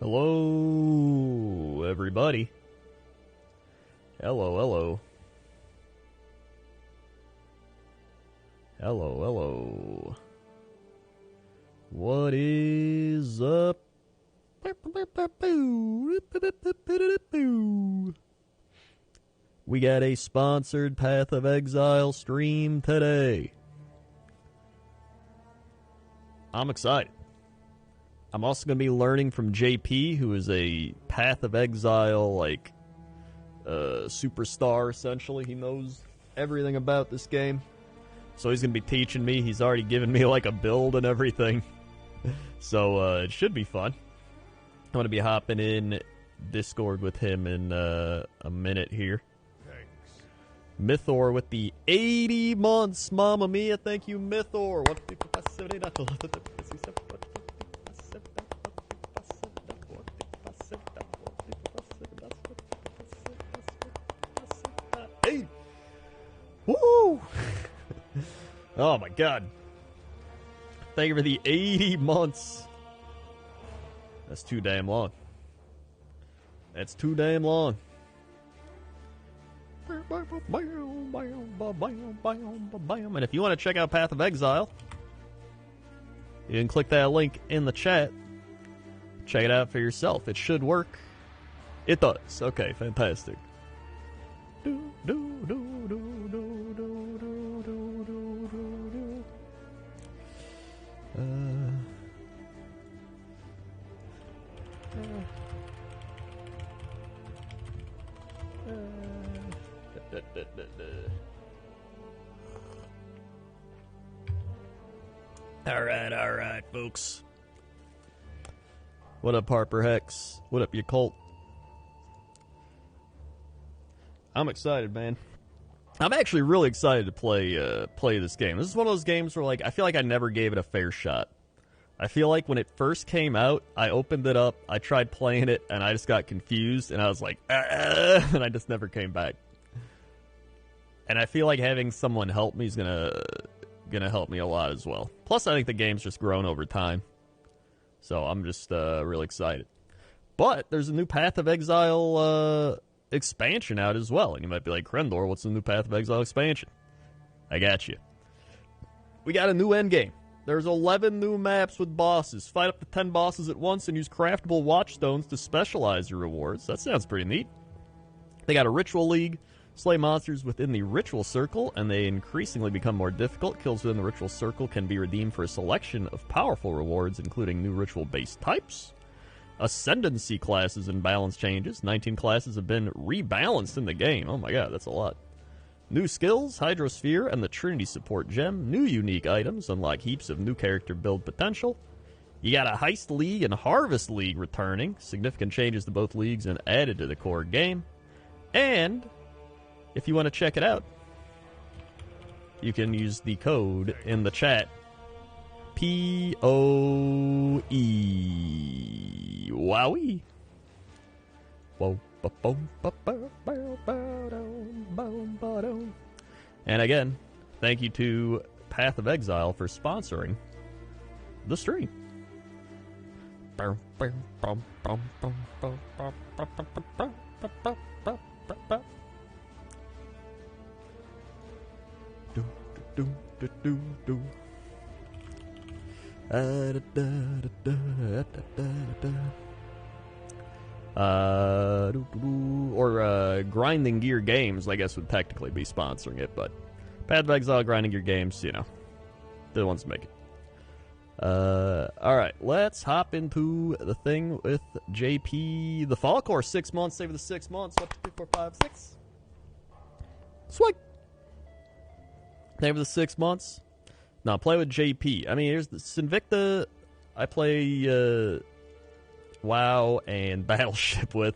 Hello, everybody. Hello, hello. Hello, hello. What is up? We got a sponsored Path of Exile stream today. I'm excited. I'm also going to be learning from JP, who is a Path of Exile, superstar, essentially. He knows everything about this game. So he's going to be teaching me. He's already given me, a build and everything. So, it should be fun. I'm going to be hopping in Discord with him in a minute here. Thanks. Mythor with the 80 months. Mamma mia, thank you, Mythor. Hey! Woo! Oh my god. Thank you for the 80 months. That's too damn long. That's too damn long. And if you want to check out Path of Exile, you can click that link in the chat. Check it out for yourself. It should work. It does. Okay, fantastic. All right, folks. What up, Harper Hex? What up, you cult? I'm excited, man. I'm actually really excited to play this game. This is one of those games where, I feel like I never gave it a fair shot. I feel like when it first came out, I opened it up, I tried playing it, and I just got confused, and I was like, and I just never came back. And I feel like having someone help me is gonna help me a lot as well. Plus, I think the game's just grown over time. So I'm just really excited. But there's a new Path of Exile expansion out as well. And you might be like, Krendor, what's the new Path of Exile expansion? I got you. We got a new endgame. There's 11 new maps with bosses. Fight up to 10 bosses at once and use craftable watchstones to specialize your rewards. That sounds pretty neat. They got a ritual league. Slay monsters within the ritual circle, and they increasingly become more difficult. Kills within the ritual circle can be redeemed for a selection of powerful rewards, including new ritual-based types. Ascendancy classes and balance changes. 19 classes have been rebalanced in the game. Oh my god, that's a lot. New skills, Hydrosphere and the Trinity Support Gem. New unique items, unlock heaps of new character build potential. You got a Heist League and Harvest League returning. Significant changes to both leagues and added to the core game. And if you want to check it out, you can use the code in the chat. POE. Wowie. And again, thank you to Path of Exile for sponsoring the stream. Or Grinding Gear Games, I guess, would technically be sponsoring it, but Path of Exile, Grinding Gear Games, they're the ones to make it. Alright, let's hop into the thing with JP. The Fall Course, 6 months, save the 6 months. 1, 2, 3, 4, 5, 6. Swag! Save the 6 months. Now, play with JP. I mean, here's the Sinvicta. I play WoW and Battleship with.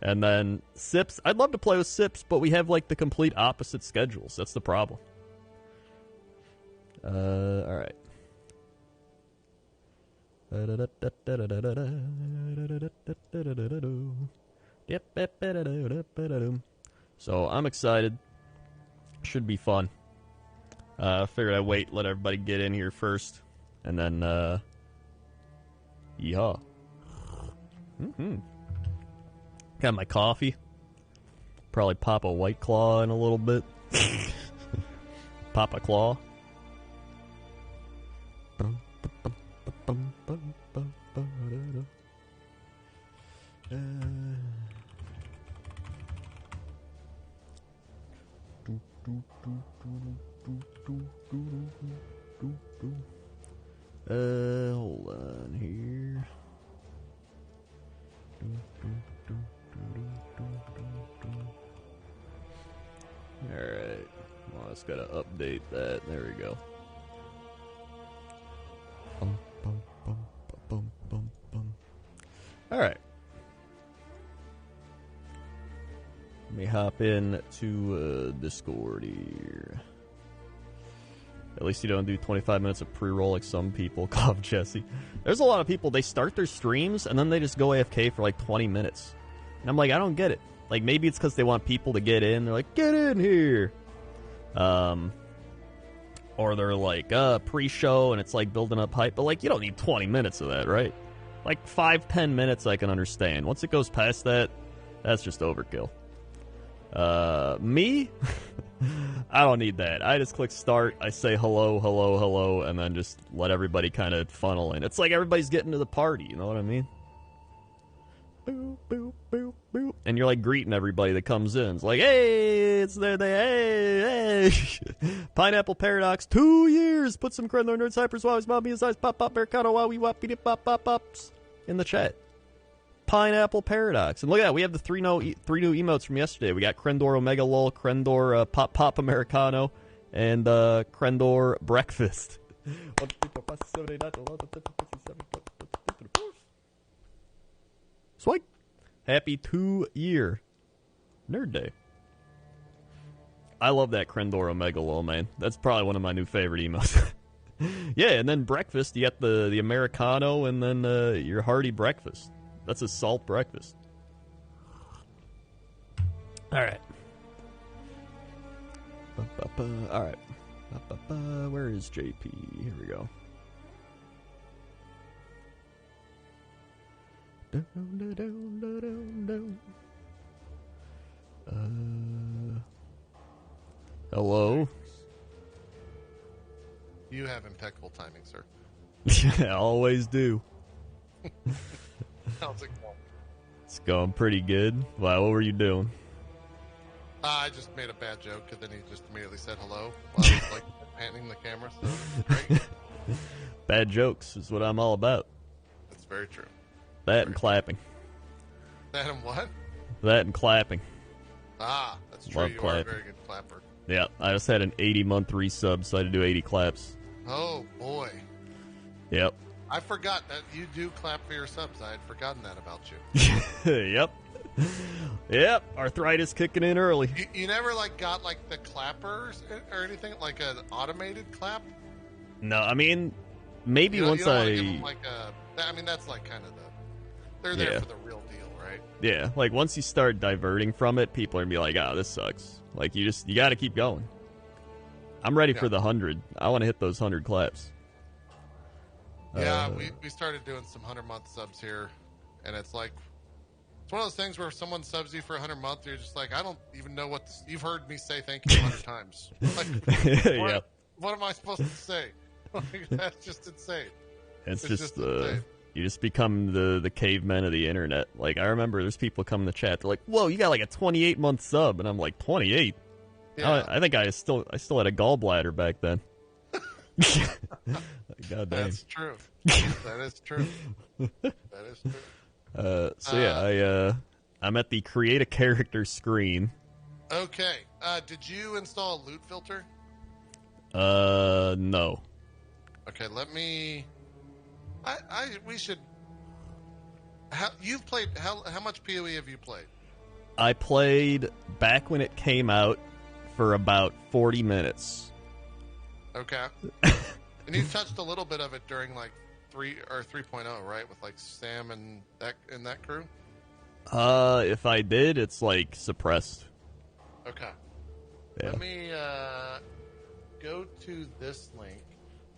And then Sips. I'd love to play with Sips, but we have, the complete opposite schedules. That's the problem. Alright. So, I'm excited. Should be fun. Figured I'd wait, let everybody get in here first, and then, yeehaw. Mm-hmm. Got my coffee. Probably pop a White Claw in a little bit. Pop a claw. Hold on here. Alright. Well, I just gotta update that. There we go. Alright. Let me hop in to Discord here. At least you don't do 25 minutes of pre-roll like some people. Call up Jesse. There's a lot of people, they start their streams and then they just go AFK for like 20 minutes. And I'm like, I don't get it. Like, maybe it's because they want people to get in. They're like, get in here. Or they're like, pre-show, and it's like building up hype. But, like, you don't need 20 minutes of that, right? Like, 5-10 minutes I can understand. Once it goes past that, that's just overkill. Me? I don't need that. I just click start, I say hello, hello, hello, and then just let everybody kind of funnel in. It's like everybody's getting to the party, you know what I mean? Boop, boop, boop, boop. And you're like greeting everybody that comes in. It's like, hey, it's there, hey, hey. Pineapple Paradox, 2 years. Put some credit on Nerd Cypress, Wowies, Mommy, Eyes, Pop, Pop, Mercado, Wowie, Wop, Beat, Pop, Pop, Pops in the chat. Pineapple Paradox. And look at that, we have the three new emotes from yesterday. We got Crendor Omega Lol, Crendor Pop Pop Americano, and Crendor Breakfast. 1, 2, 3, 4, 5, 6, 7, 8, 9, 10, 11, 12, 13, 14, 15, 16, 17, 18, 19, 20. Swipe. Happy 2-year Nerd Day. I love that Crendor Omega Lol, man. That's probably one of my new favorite emotes. Yeah, and then breakfast, you got the Americano, and then your hearty breakfast. That's a salt breakfast. Alright. Alright. Where is JP? Here we go. Hello? You have impeccable timing, sir. I always do. How's it going? It's going pretty good. Wow, what were you doing? I just made a bad joke, and then he just immediately said hello while I was, like, panting the camera, so great. Bad jokes is what I'm all about. That's very true. That and clapping. That and what? That and clapping. Ah, that's true. Love you clapping. are a very good clapper. Yeah, I just had an 80-month resub, so I had to do 80 claps. Oh, boy. Yep. I forgot that you do clap for your subs. I had forgotten that about you. Yep. Yep. Arthritis kicking in early. You never, like, got, like, the clappers or anything? Like an automated clap? No, I mean, maybe you know, once you don't I... wanna give them, like, I mean, that's, like, kind of the... They're there for the real deal, right? Yeah, like, once you start diverting from it, people are going to be like, oh, this sucks. Like, you got to keep going. I'm ready for the 100. I want to hit those 100 claps. Yeah, we started doing some 100-month subs here, and it's like, it's one of those things where if someone subs you for 100 months, you're just like, I don't even know what this, you've heard me say thank you 100 times. Like, what am I supposed to say? Like, that's just insane. It's just insane. You just become the cavemen of the internet. Like, I remember there's people come in the chat, they're like, whoa, you got like a 28-month sub, and I'm like, 28? Yeah. I think I still had a gallbladder back then. God dang. That's true. That is true. That is true. So I'm at the create a character screen. Okay. Did you install a loot filter? No. Okay, let me. We should. You've played. How much PoE have you played? I played back when it came out for about 40 minutes. Okay. And you touched a little bit of it during like 3.0, right? With like Sam and that crew? If I did, it's like suppressed. Okay. Yeah. Let me go to this link.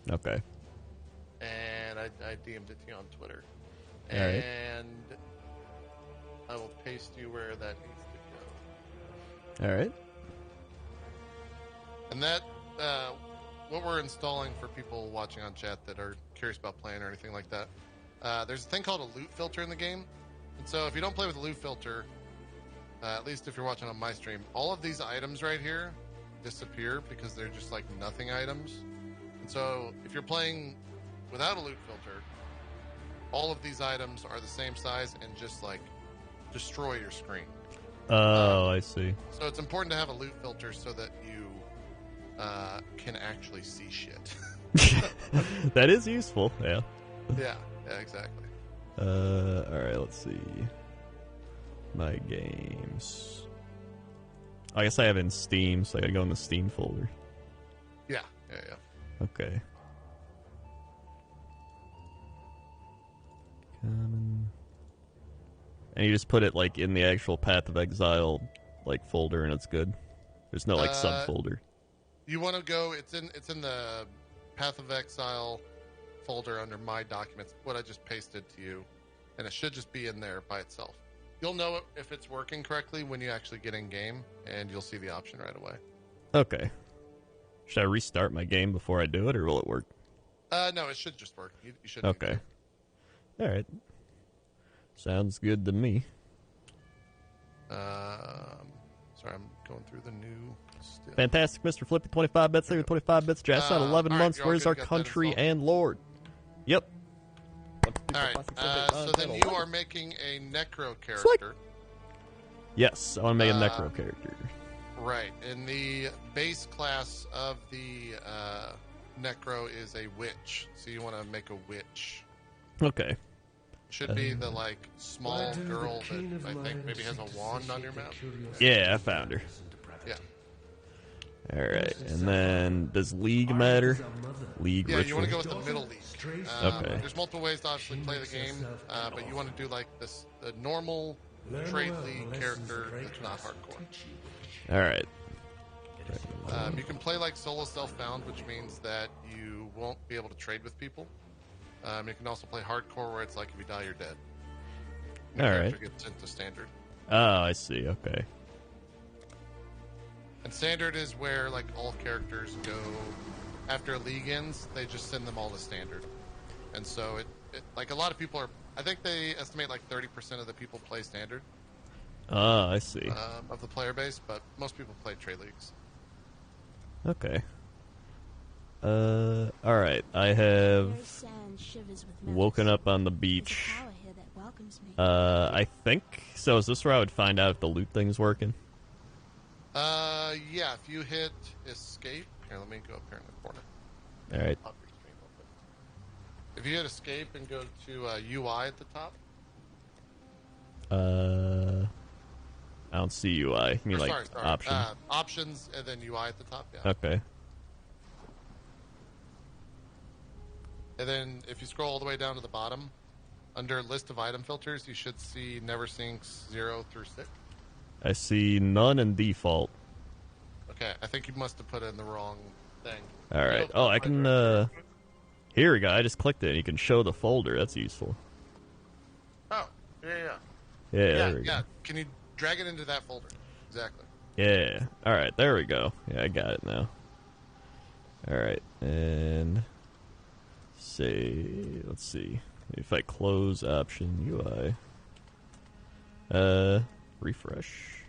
Okay. And I DM'd it to you on Twitter. All and right. I will paste you where that needs to go. All right. And that, what we're installing for people watching on chat that are curious about playing or anything like that, there's a thing called a loot filter in the game. And so if you don't play with a loot filter, at least if you're watching on my stream, all of these items right here disappear because they're just like nothing items. And so if you're playing without a loot filter, all of these items are the same size and just like destroy your screen. Oh, I see. So it's important to have a loot filter so that you can actually see shit. That is useful, yeah. Yeah, exactly. Alright, let's see. My games. I guess I have it in Steam, so I gotta go in the Steam folder. Yeah. Okay. Common. And you just put it like in the actual Path of Exile like folder, and it's good. There's no like subfolder. You want to go? It's in the Path of Exile folder under My Documents. What I just pasted to you, and it should just be in there by itself. You'll know if it's working correctly when you actually get in game, and you'll see the option right away. Okay. Should I restart my game before I do it, or will it work? No, it should just work. You should. Okay. All right. Sounds good to me. Sorry, I'm going through the new stuff. Fantastic, Mr. Flippy, 25 bits there, 25 bits. Jazz out 11 months. Right, Where's our country and lord? Yep. All right. So then you are making a Necro character. Yes, I want to make a Necro character. Right. And the base class of the Necro is a witch. So you want to make a witch. Okay. Should be the like small girl that I think maybe has a wand on your map. Yeah, I found her. Yeah. All right, and then does League matter? League. Yeah, ritual. you want to go with the middle League. Okay. There's multiple ways to obviously play the game, but you want to do like this the normal trade league character that's not hardcore. All right. You can play like solo self-found, which means that you won't be able to trade with people. You can also play hardcore, where it's like if you die, you're dead. Your character gets sent to standard. Oh, I see. Okay. And standard is where like all characters go after a league ends. They just send them all to standard, and so it like a lot of people are. I think they estimate like 30% of the people play standard. Oh, I see. Of the player base, but most people play trade leagues. Okay. All right. I have woken up on the beach. I think so. Is this where I would find out if the loot thing's working? Yeah. If you hit escape, here, let me go up here in the corner. All right. If you hit escape and go to UI at the top. I don't see UI. You mean like sorry. option? Options and then UI at the top. Yeah. Okay. And then if you scroll all the way down to the bottom, under list of item filters, you should see never sinks 0 through 6. I see none in default. Okay, I think you must have put in the wrong thing. All right. Oh, I can. Here we go. I just clicked it. And you can show the folder. That's useful. Oh, yeah. Yeah. There we go. Can you drag it into that folder? Exactly. Yeah. All right. There we go. Yeah, I got it now. All right. And let's see. If I close option UI, refresh.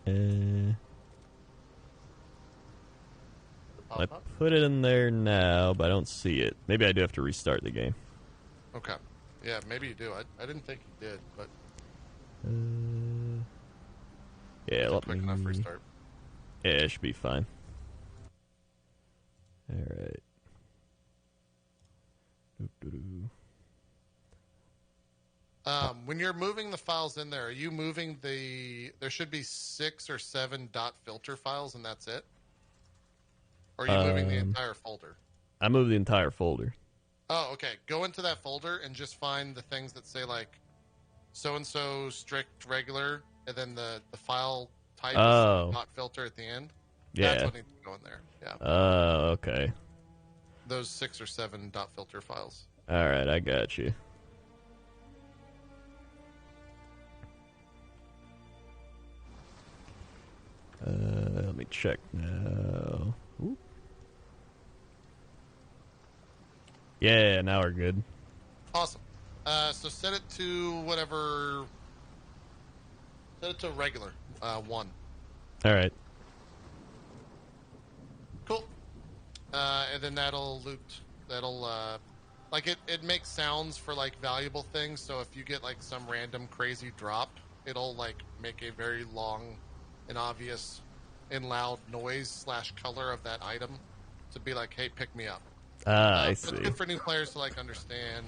I put it in there now, but I don't see it. Maybe I do have to restart the game. Okay. Yeah, maybe you do. I didn't think you did, but yeah, let quick me. Enough restart. Yeah, it should be fine. All right. When you're moving the files in there, are you moving there should be 6 or 7 .filter files and that's it? Or are you moving the entire folder? I moved the entire folder. Oh, okay. Go into that folder and just find the things that say like so-and-so strict regular and then the file type is .filter at the end. Yeah. That's what needs to go in there. Yeah. Oh, okay. Those 6 or 7 .filter files. All right, I got you. Let me check now. Ooh. Yeah, now we're good. Awesome. So set it to whatever. Set it to regular 1. All right. Cool. And then that'll loot. That'll like it makes sounds for like valuable things. So if you get like some random crazy drop, it'll like make a very long and obvious and loud noise / color of that item to be like, hey, pick me up. I see. It's good for new players to like understand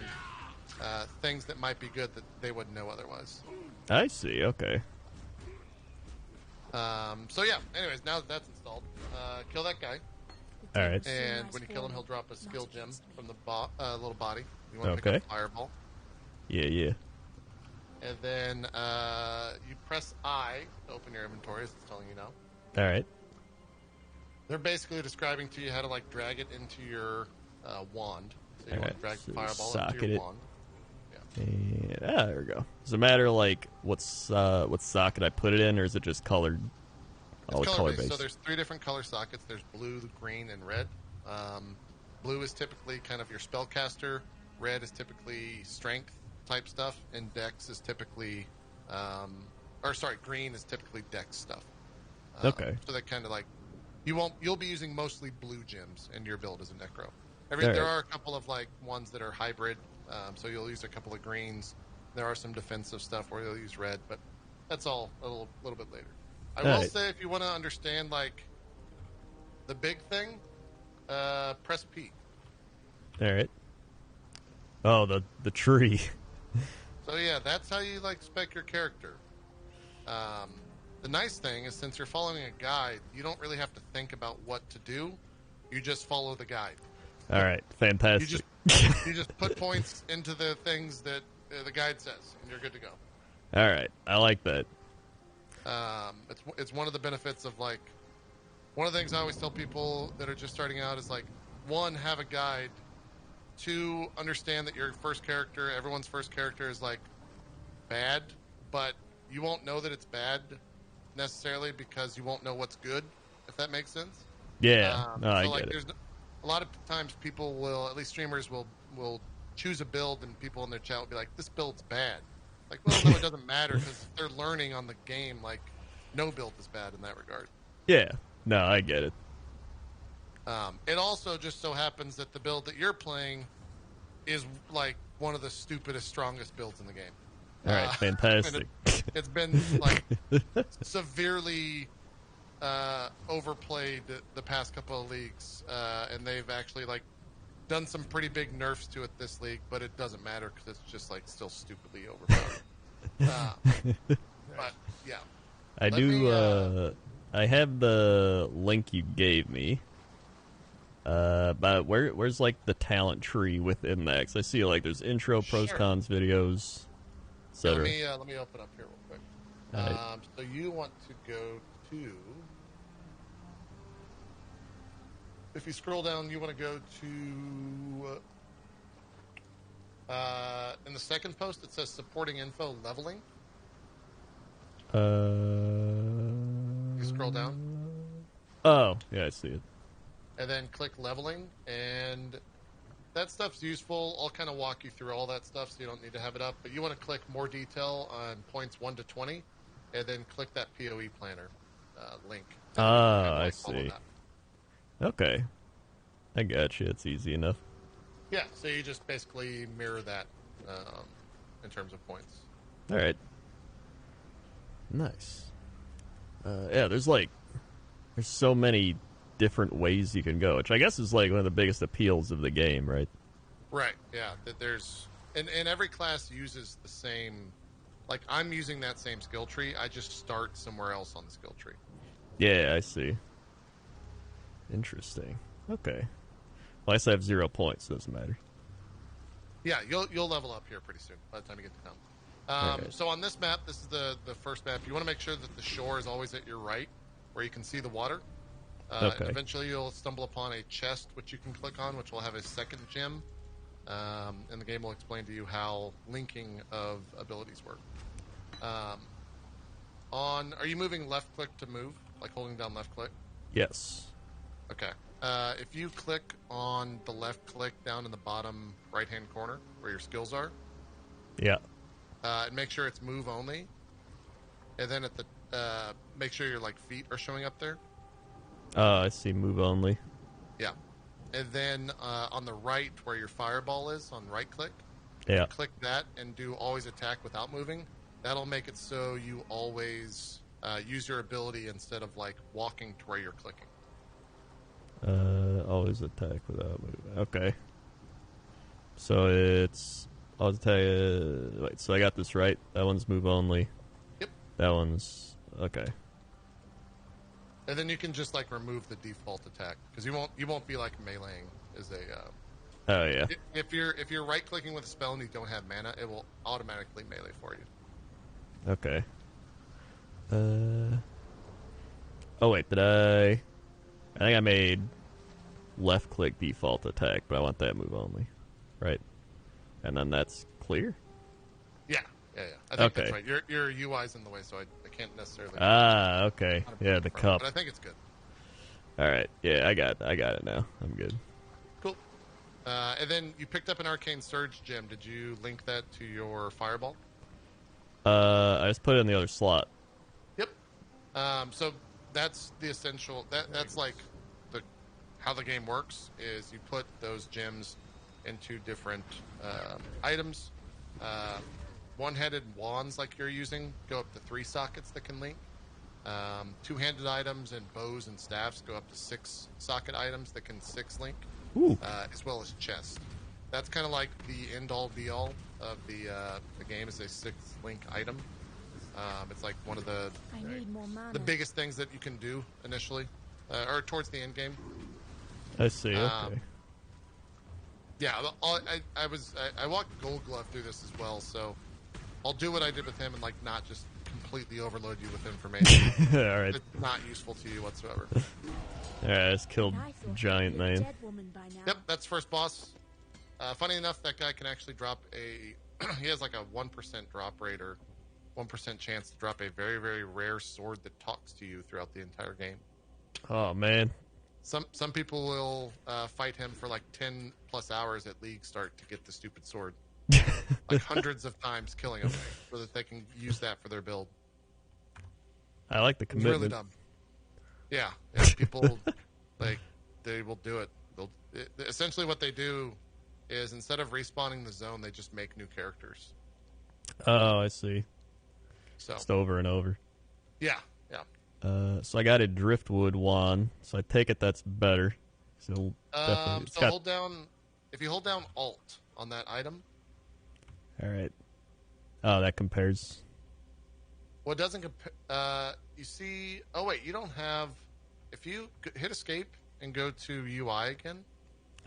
things that might be good that they wouldn't know otherwise. I see. Okay. So yeah. Anyways, now that that's installed, kill that guy. All right. And when you kill him, he'll drop a skill gem from the little body. You want to pick Okay. up Fireball. Yeah. And then you press I to open your inventory, as it's telling you now. All right. They're basically describing to you how to like drag it into your wand. So you want to drag the Fireball into your wand. Yeah. And, there we go. Does it matter like what socket I put it in, or is it just colored? All color based. So there's 3 different color sockets. There's blue, green, and red. Blue is typically kind of your spellcaster. Red is typically strength type stuff, and Dex is typically, green is typically Dex stuff. Okay. So that kind of like you'll be using mostly blue gems in your build as a Necro. There are a couple of like ones that are hybrid, so you'll use a couple of greens. There are some defensive stuff where you'll use red, but that's all a little bit later. I will say if you want to understand like the big thing, press P. All right. Oh, the tree. So yeah, that's how you like spec your character. The nice thing is since you're following a guide, you don't really have to think about what to do. You just follow the guide. All right, fantastic. You just put points into the things that the guide says, and you're good to go. All right, I like that. It's one of the benefits of like one of the things I always tell people that are just starting out is like 1, have a guide. 2, understand that your first character, everyone's first character is like bad, but you won't know that it's bad necessarily because you won't know what's good, if that makes sense. Yeah, I like, get it. A lot of times people will, at least streamers will choose a build and people in their chat will be like, this build's bad. Like, well, no, it doesn't matter because they're learning on the game. Like, no build is bad in that regard. Yeah, no, I get it. It also just so happens that the build that you're playing is like one of the stupidest, strongest builds in the game. All right, fantastic. It's been like severely overplayed the past couple of leagues, and they've actually like done some pretty big nerfs to it this league, but it doesn't matter because it's just like still stupidly overpowered. But yeah, I have the link you gave me. But where's like the talent tree within that? 'Cause I see like there's intro, pros, cons, videos, etc. Let me open up here real quick. Right. So you want to go to, if you scroll down, you want to go to in the second post it says supporting info leveling. You scroll down. Oh, yeah, I see it. And then click leveling, and that stuff's useful. I'll kind of walk you through all that stuff, so you don't need to have it up. But you want to click more detail on points 1 to 20, and then click that PoE planner link. I see. Okay, I got you. It's easy enough. Yeah, so you just basically mirror that in terms of points. All right. Nice. Yeah, there's so many different ways you can go, which I guess is like one of the biggest appeals of the game, right? Right, yeah. That there's and every class uses the same, like I'm using that same skill tree, I just start somewhere else on the skill tree. Yeah, I see. Interesting. Okay. Well, I still have 0 points, so it doesn't matter. Yeah, you'll level up here pretty soon by the time you get to town. Right. So on this map, this is the first map. You want to make sure that the shore is always at your right, where you can see the water. Okay. Eventually, you'll stumble upon a chest which you can click on, which will have a second gem, and the game will explain to you how linking of abilities work. Are you moving left click to move? like holding down left click? Yes. Okay. If you click on the left click down in the bottom right-hand corner where your skills are, Yeah. and make sure it's move only, and then at the make sure your like feet are showing up there. Oh, I see. Move only. Yeah. And then on the right where your fireball is on right click, Yeah. click that and do always attack without moving. That'll make it so you always use your ability instead of like walking to where you're clicking. Always attack without moving. Okay. So it's always attack. Wait, so I got this right. That one's move only. Yep. That one's okay. And then you can just like remove the default attack because you won't be like meleeing as a. Oh yeah. If you're right clicking with a spell and you don't have mana, it will automatically melee for you. Okay. Oh wait, did I? I think I made left click default attack, but I want that move only, right? And then that's clear. Yeah. I think that's right. Your UI's in the way, so I can't necessarily. Okay. Yeah, the cup. But I think it's good. All right. Yeah, I got it now. I'm good. Cool. And then you picked up an Arcane Surge gem. Did you link that to your Fireball? I just put it in the other slot. Yep. So that's the essential. That's like how the game works. Is you put those gems into different items. One-headed wands like you're using go up to 3 sockets that can link. Two-handed items and bows and staffs go up to 6 socket items that can 6 link. As well as chest. That's kind of like the end-all be-all of the game is a 6-link item. It's like one of the biggest things that you can do initially, or towards the end game. I see. Okay. Yeah, I walked Gold Glove through this as well, so I'll do what I did with him and like not just completely overload you with information. All right. It's not useful to you whatsoever. All right, I just killed Giant Man. Yep, that's first boss. Funny enough, that guy can actually drop he has like a 1% drop rate or 1% chance to drop a very, very rare sword that talks to you throughout the entire game. Oh man. Some people will fight him for like 10 plus hours at league start to get the stupid sword. Like hundreds of times killing him so that they can use that for their build. I like the It's commitment. really dumb. Yeah, people like they will do it. Essentially what they do is instead of respawning the zone, they just make new characters. Oh, I see. So just over and over. Yeah. So I got a driftwood wand, so I take it that's better. So hold down. If you hold down Alt on that item. All right. Oh, that compares. Well, it doesn't compare. You see. Oh wait, you don't have. If you hit Escape and go to UI again.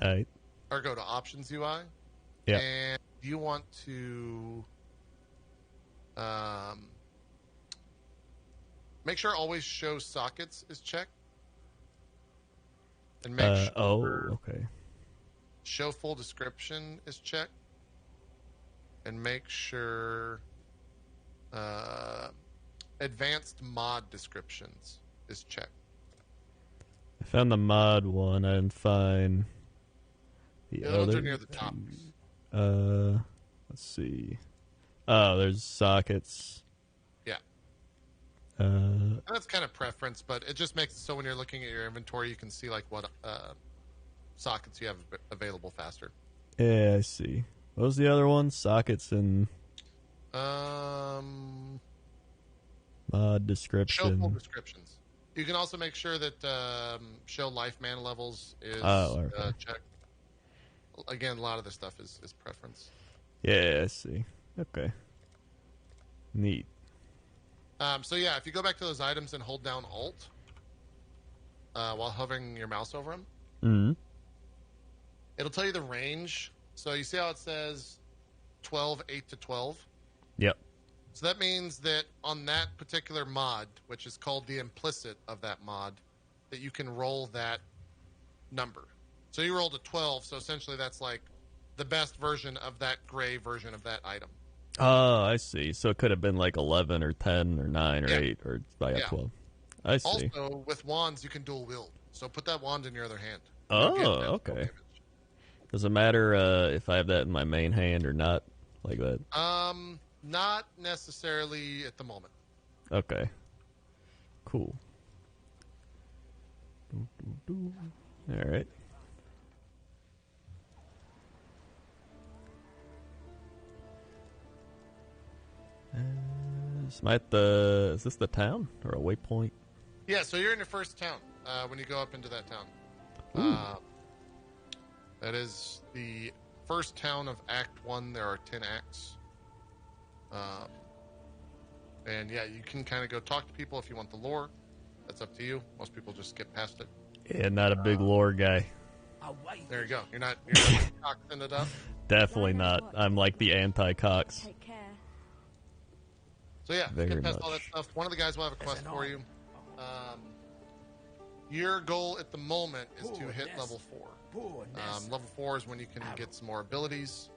All right. Or go to Options UI. Yeah. And you want to. Make sure always show sockets is checked. And make sure okay. Show full description is checked. And make sure advanced mod descriptions is checked. I found the mod one. I didn't find the other ones are near the top. Let's see. Oh, there's sockets. Yeah. That's kind of preference, but it just makes it so when you're looking at your inventory, you can see like what sockets you have available faster. Yeah, I see. What was the other one? Sockets and mod description. Show full descriptions. You can also make sure that show life mana levels is checked. Again, a lot of this stuff is preference. Yeah, I see. Okay. Neat. So yeah, if you go back to those items and hold down Alt while hovering your mouse over them, it'll tell you the range. So you see how it says 12, 8 to 12? Yep. So that means that on that particular mod, which is called the implicit of that mod, that you can roll that number. So you rolled a 12, so essentially that's like the best version of that gray version of that item. Oh, I see. So it could have been like 11 or 10 or 9 or 8 or I got 12. I see. Also, with wands, you can dual wield. So put that wand in your other hand. Oh, okay. Does it matter if I have that in my main hand or not, like that? Not necessarily at the moment. Okay. Cool. All right. Is this the town or a waypoint? Yeah, so you're in your first town when you go up into that town. That is the first town of Act 1. There are 10 acts. And yeah, you can kind of go talk to people if you want the lore. That's up to you. Most people just skip past it. Yeah, not a big lore guy. There you go. You're not coxing it up. Definitely not. I'm like the anti-Cox. Take care. So yeah, Very skip past much. all that stuff. One of the guys will have a quest for you. Your goal at the moment is to hit level 4. Level 4 is when you can get some more abilities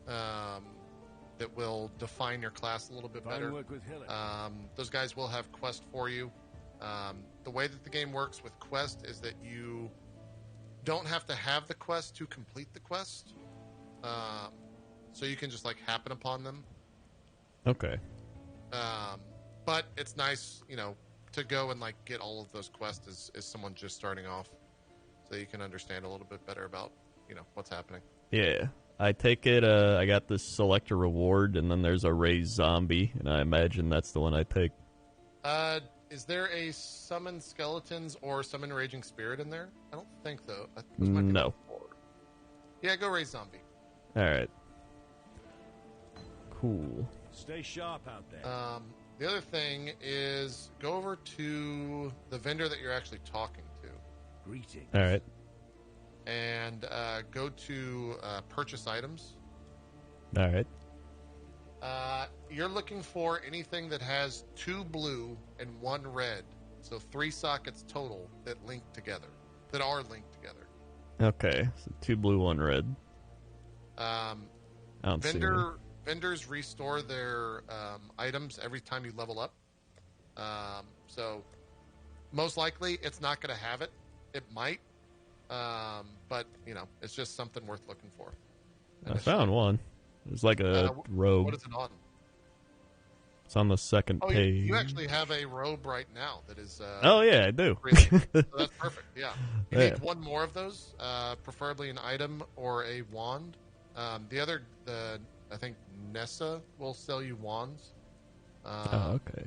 that will define your class a little bit better. Those guys will have quest for you. The way that the game works with quest is that you don't have to have the quest to complete the quest. So you can just like happen upon them. Okay. But it's nice, to go and like get all of those quests as someone just starting off, so you can understand a little bit better about what's happening. Yeah, I take it. I got this select a reward, and then there's a raise zombie, and I imagine that's the one I take. Is there a summon skeletons or summon raging spirit in there? I don't think though. No. Yeah, go raise zombie. All right. Cool. Stay sharp out there. The other thing is go over to the vendor that you're actually talking to. Greetings. All right. And go to purchase items. All right. You're looking for anything that has 2 blue and 1 red, so 3 sockets total that are linked together. Okay. So 2 blue, 1 red. I don't see any. Vendors restore their items every time you level up. So most likely it's not going to have it. It might, but it's just something worth looking for. I found one. It's like a robe. What is it on? It's on the second page. You actually have a robe right now that is. Oh yeah, I do. So that's perfect. Yeah, you need 1 more of those, preferably an item or a wand. I think Nessa will sell you wands. Okay.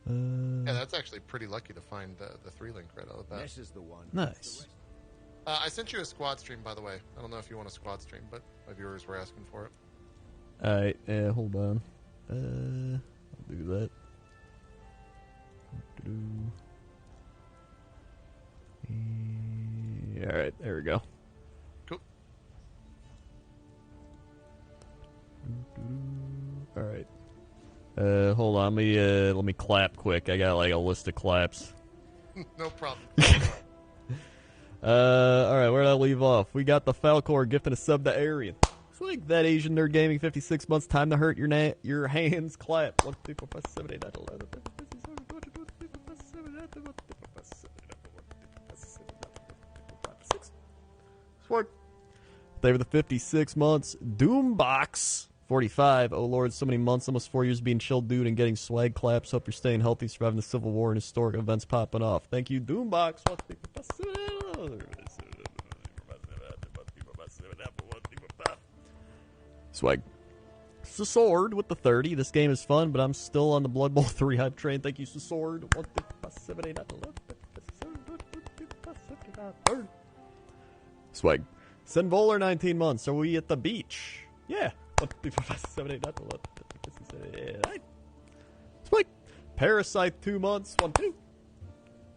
Yeah, that's actually pretty lucky to find the 3-link right out of that. Nessa's the one. Nice. I sent you a squad stream, by the way. I don't know if you want a squad stream, but my viewers were asking for it. All right. Hold on. I'll do that. All right. There we go. Cool. All right. Hold on. Let me clap quick. I got like a list of claps. No problem. All right. Where did I leave off? We got the Falcor gifting a sub to Aryan. Swig that Asian Nerd Gaming 56 months. Time to hurt your hands. Clap. 1, 2, 4, 5, 7, 8, 9, 11. Sword. They were the 56 months. Doombox 45. Oh Lord, so many months, almost 4 years being chilled, dude, and getting swag claps. Hope you're staying healthy, surviving the Civil War, and historic events popping off. Thank you, Doombox. Swag. Sword with the 30. This game is fun, but I'm still on the Blood Bowl 3 hype train. Thank you, Sword. Swag. Senvolar 19 months. Are we at the beach? Yeah. 1, 2, 3, 4, 5, 6, 7, 8, 9, 10, 11, 12, 13, 14, 15, 16, 17, 18, 19. Swag. Parasite 2 months. 1, 2.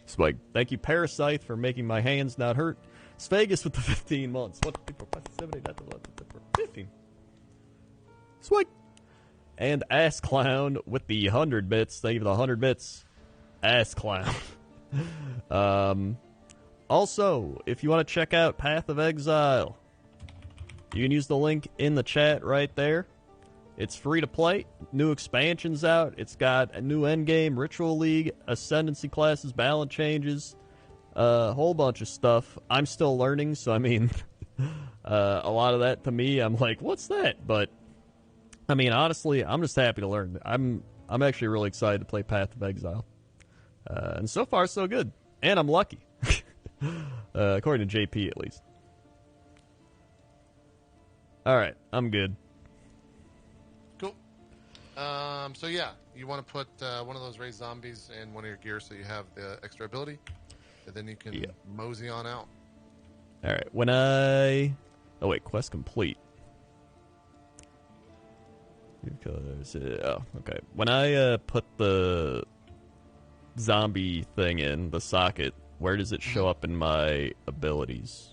Swag. Thank you, Parasite, for making my hands not hurt. Svegas with the 15 months. 1, 2, 3, 4, 5, 6, 7, 8, 9, 10, 11, 12, 13, 15. Swag. And Ass Clown with the 100 bits. Thank you for the 100 bits. Ass Clown. Also, if you want to check out Path of Exile, you can use the link in the chat right there. It's free to play. New expansions out. It's got a new endgame, Ritual League, Ascendancy classes, balance changes, a whole bunch of stuff. I'm still learning, so I mean, a lot of that to me, I'm like, what's that? But I mean, honestly, I'm just happy to learn. I'm actually really excited to play Path of Exile, and so far so good. And I'm lucky, according to JP at least. All right, I'm good. Cool. So yeah, you want to put one of those raised zombies in one of your gear so you have the extra ability, and then you can mosey on out. All right. When I... Oh, wait. Quest complete. Because... Oh, okay. When I put the zombie thing in, the socket, where does it show up in my abilities?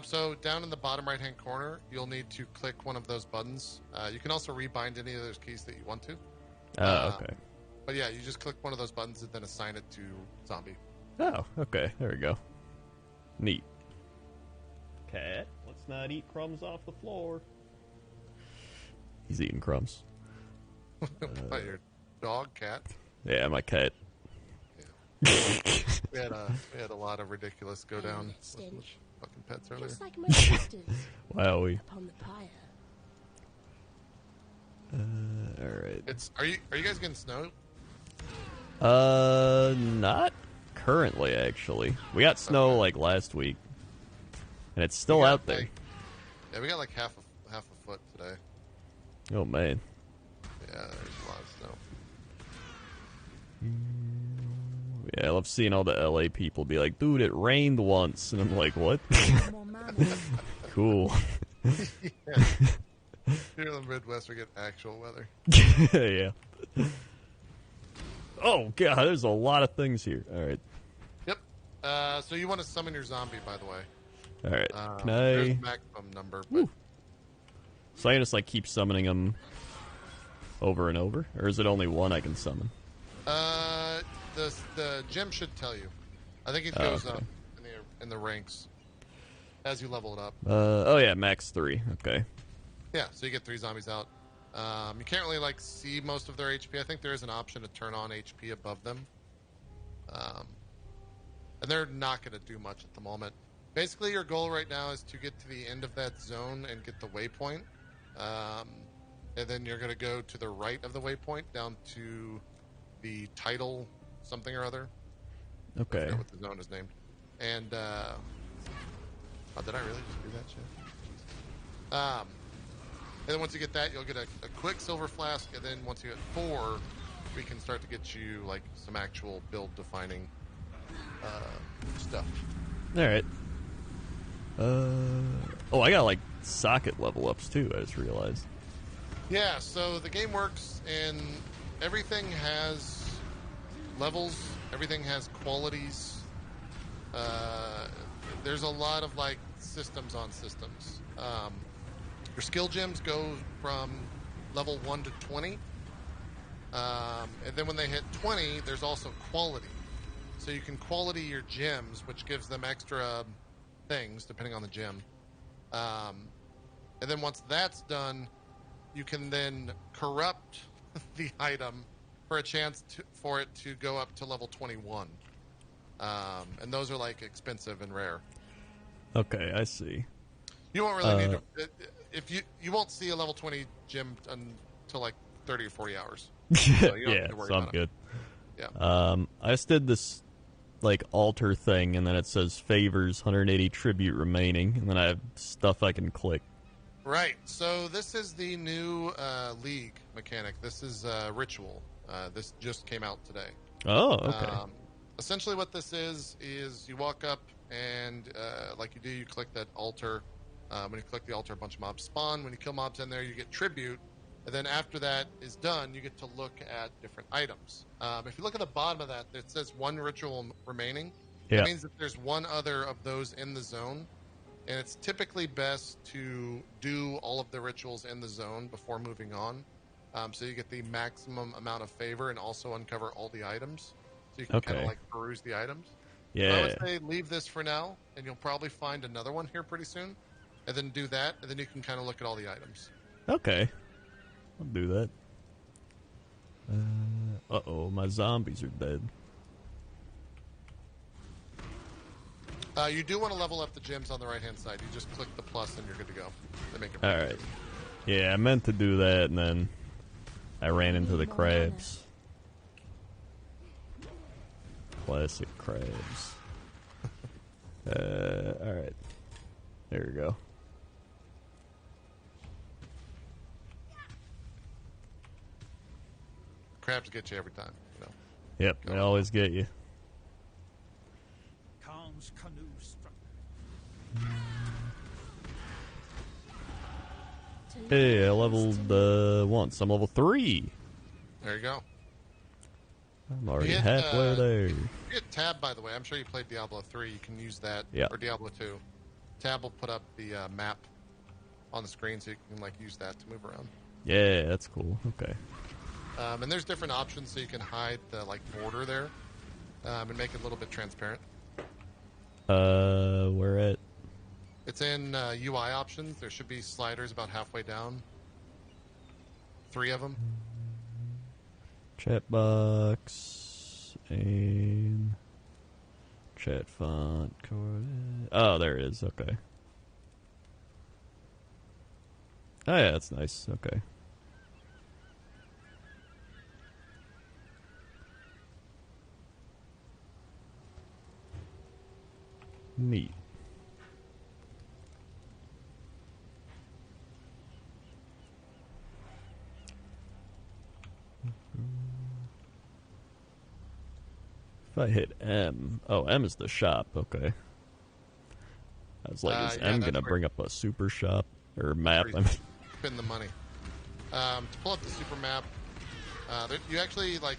So down in the bottom right-hand corner, you'll need to click one of those buttons. You can also rebind any of those keys that you want to. Okay. But yeah, you just click one of those buttons and then assign it to zombie. Oh, okay. There we go. Neat. Cat, let's not eat crumbs off the floor. He's eating crumbs. By your dog, cat? Yeah, my cat. Yeah. we had a lot of ridiculous go down with fucking pets earlier. Just like my sisters. Wowie. Upon the pyre. All right. Are you guys getting snow? Not currently, actually. We got snow like last week, and it's still out there. Yeah, we got like half a foot today. Oh man. Yeah, there's a lot of snow. Yeah, I love seeing all the LA people be like, "Dude, it rained once," and I'm like, "What?" Cool. Yeah. Here in the Midwest, we get actual weather. Yeah. Oh god, there's a lot of things here. All right. Yep. So you want to summon your zombie, by the way. All right. Can There's I? a maximum number. But... So I just like keep summoning them over and over, or is it only one I can summon? The gem should tell you. I think it goes up in the ranks as you level it up. Oh yeah, max 3. Okay. Yeah, so you get 3 zombies out. You can't really like see most of their HP. I think there is an option to turn on HP above them. And they're not going to do much at the moment. Basically, your goal right now is to get to the end of that zone and get the waypoint. And then you're going to go to the right of the waypoint down to the title something or other. Okay. I forget what the zone is named. And, did I really just do that shit? And then once you get that, you'll get a quick silver flask, and then once you get 4, we can start to get you, like, some actual build-defining stuff. Alright. Oh, I got, like, socket level-ups, too, I just realized. Yeah, so the game works in... Everything has levels, everything has qualities. There's a lot of, like, systems on systems. Your skill gems go from level 1 to 20. And then when they hit 20, there's also quality. So you can quality your gems, which gives them extra things, depending on the gem. And then once that's done, you can then corrupt the item for a chance for it to go up to level 21. And those are, like, expensive and rare. Okay, I see. You won't really need to... If you won't see a level 20 gem until like 30 or 40 hours. So you don't need to worry so I'm about good. It. Yeah. I just did this like altar thing, and then it says favors 180 tribute remaining, and then I have stuff I can click. Right. So this is the new league mechanic. This is ritual. This just came out today. Oh, okay. Essentially, what this is you walk up and like you do, you click that altar. When you click the altar, a bunch of mobs spawn. When you kill mobs in there, you get tribute. And then after that is done, you get to look at different items. If you look at the bottom of that, it says 1 ritual remaining. Yeah. That means that there's one other of those in the zone. And it's typically best to do all of the rituals in the zone before moving on. So you get the maximum amount of favor and also uncover all the items. So you can kind of like peruse the items. Yeah. So I would say leave this for now, and you'll probably find another one here pretty soon. And then do that, and then you can kind of look at all the items. Okay. I'll do that. Uh-oh, my zombies are dead. You do want to level up the gyms on the right-hand side. You just click the plus and you're good to go. They make it Alright. Yeah, I meant to do that, and then I ran into the crabs. Classic crabs. Alright. There we go. Crabs get you every time. You know. Yep, they always get you. Khan's canoe struck. Hey, I leveled once. I'm level 3. There you go. I'm already You hit, halfway there. You hit tab, by the way. I'm sure you played Diablo 3. You can use that. Yeah. Or Diablo 2. Tab will put up the map on the screen so you can like use that to move around. Yeah, that's cool. Okay. And there's different options so you can hide the like border there and make it a little bit transparent. Where at? It's in UI options. There should be sliders about halfway down. 3 of them. Chat box and chat font. Oh, there it is. Okay. Oh yeah, that's nice. Okay. Neat. If I hit M, oh, M is the shop. Okay. I was like, is M gonna bring up a super shop or map? I mean, spend the money. To pull up the super map, you actually like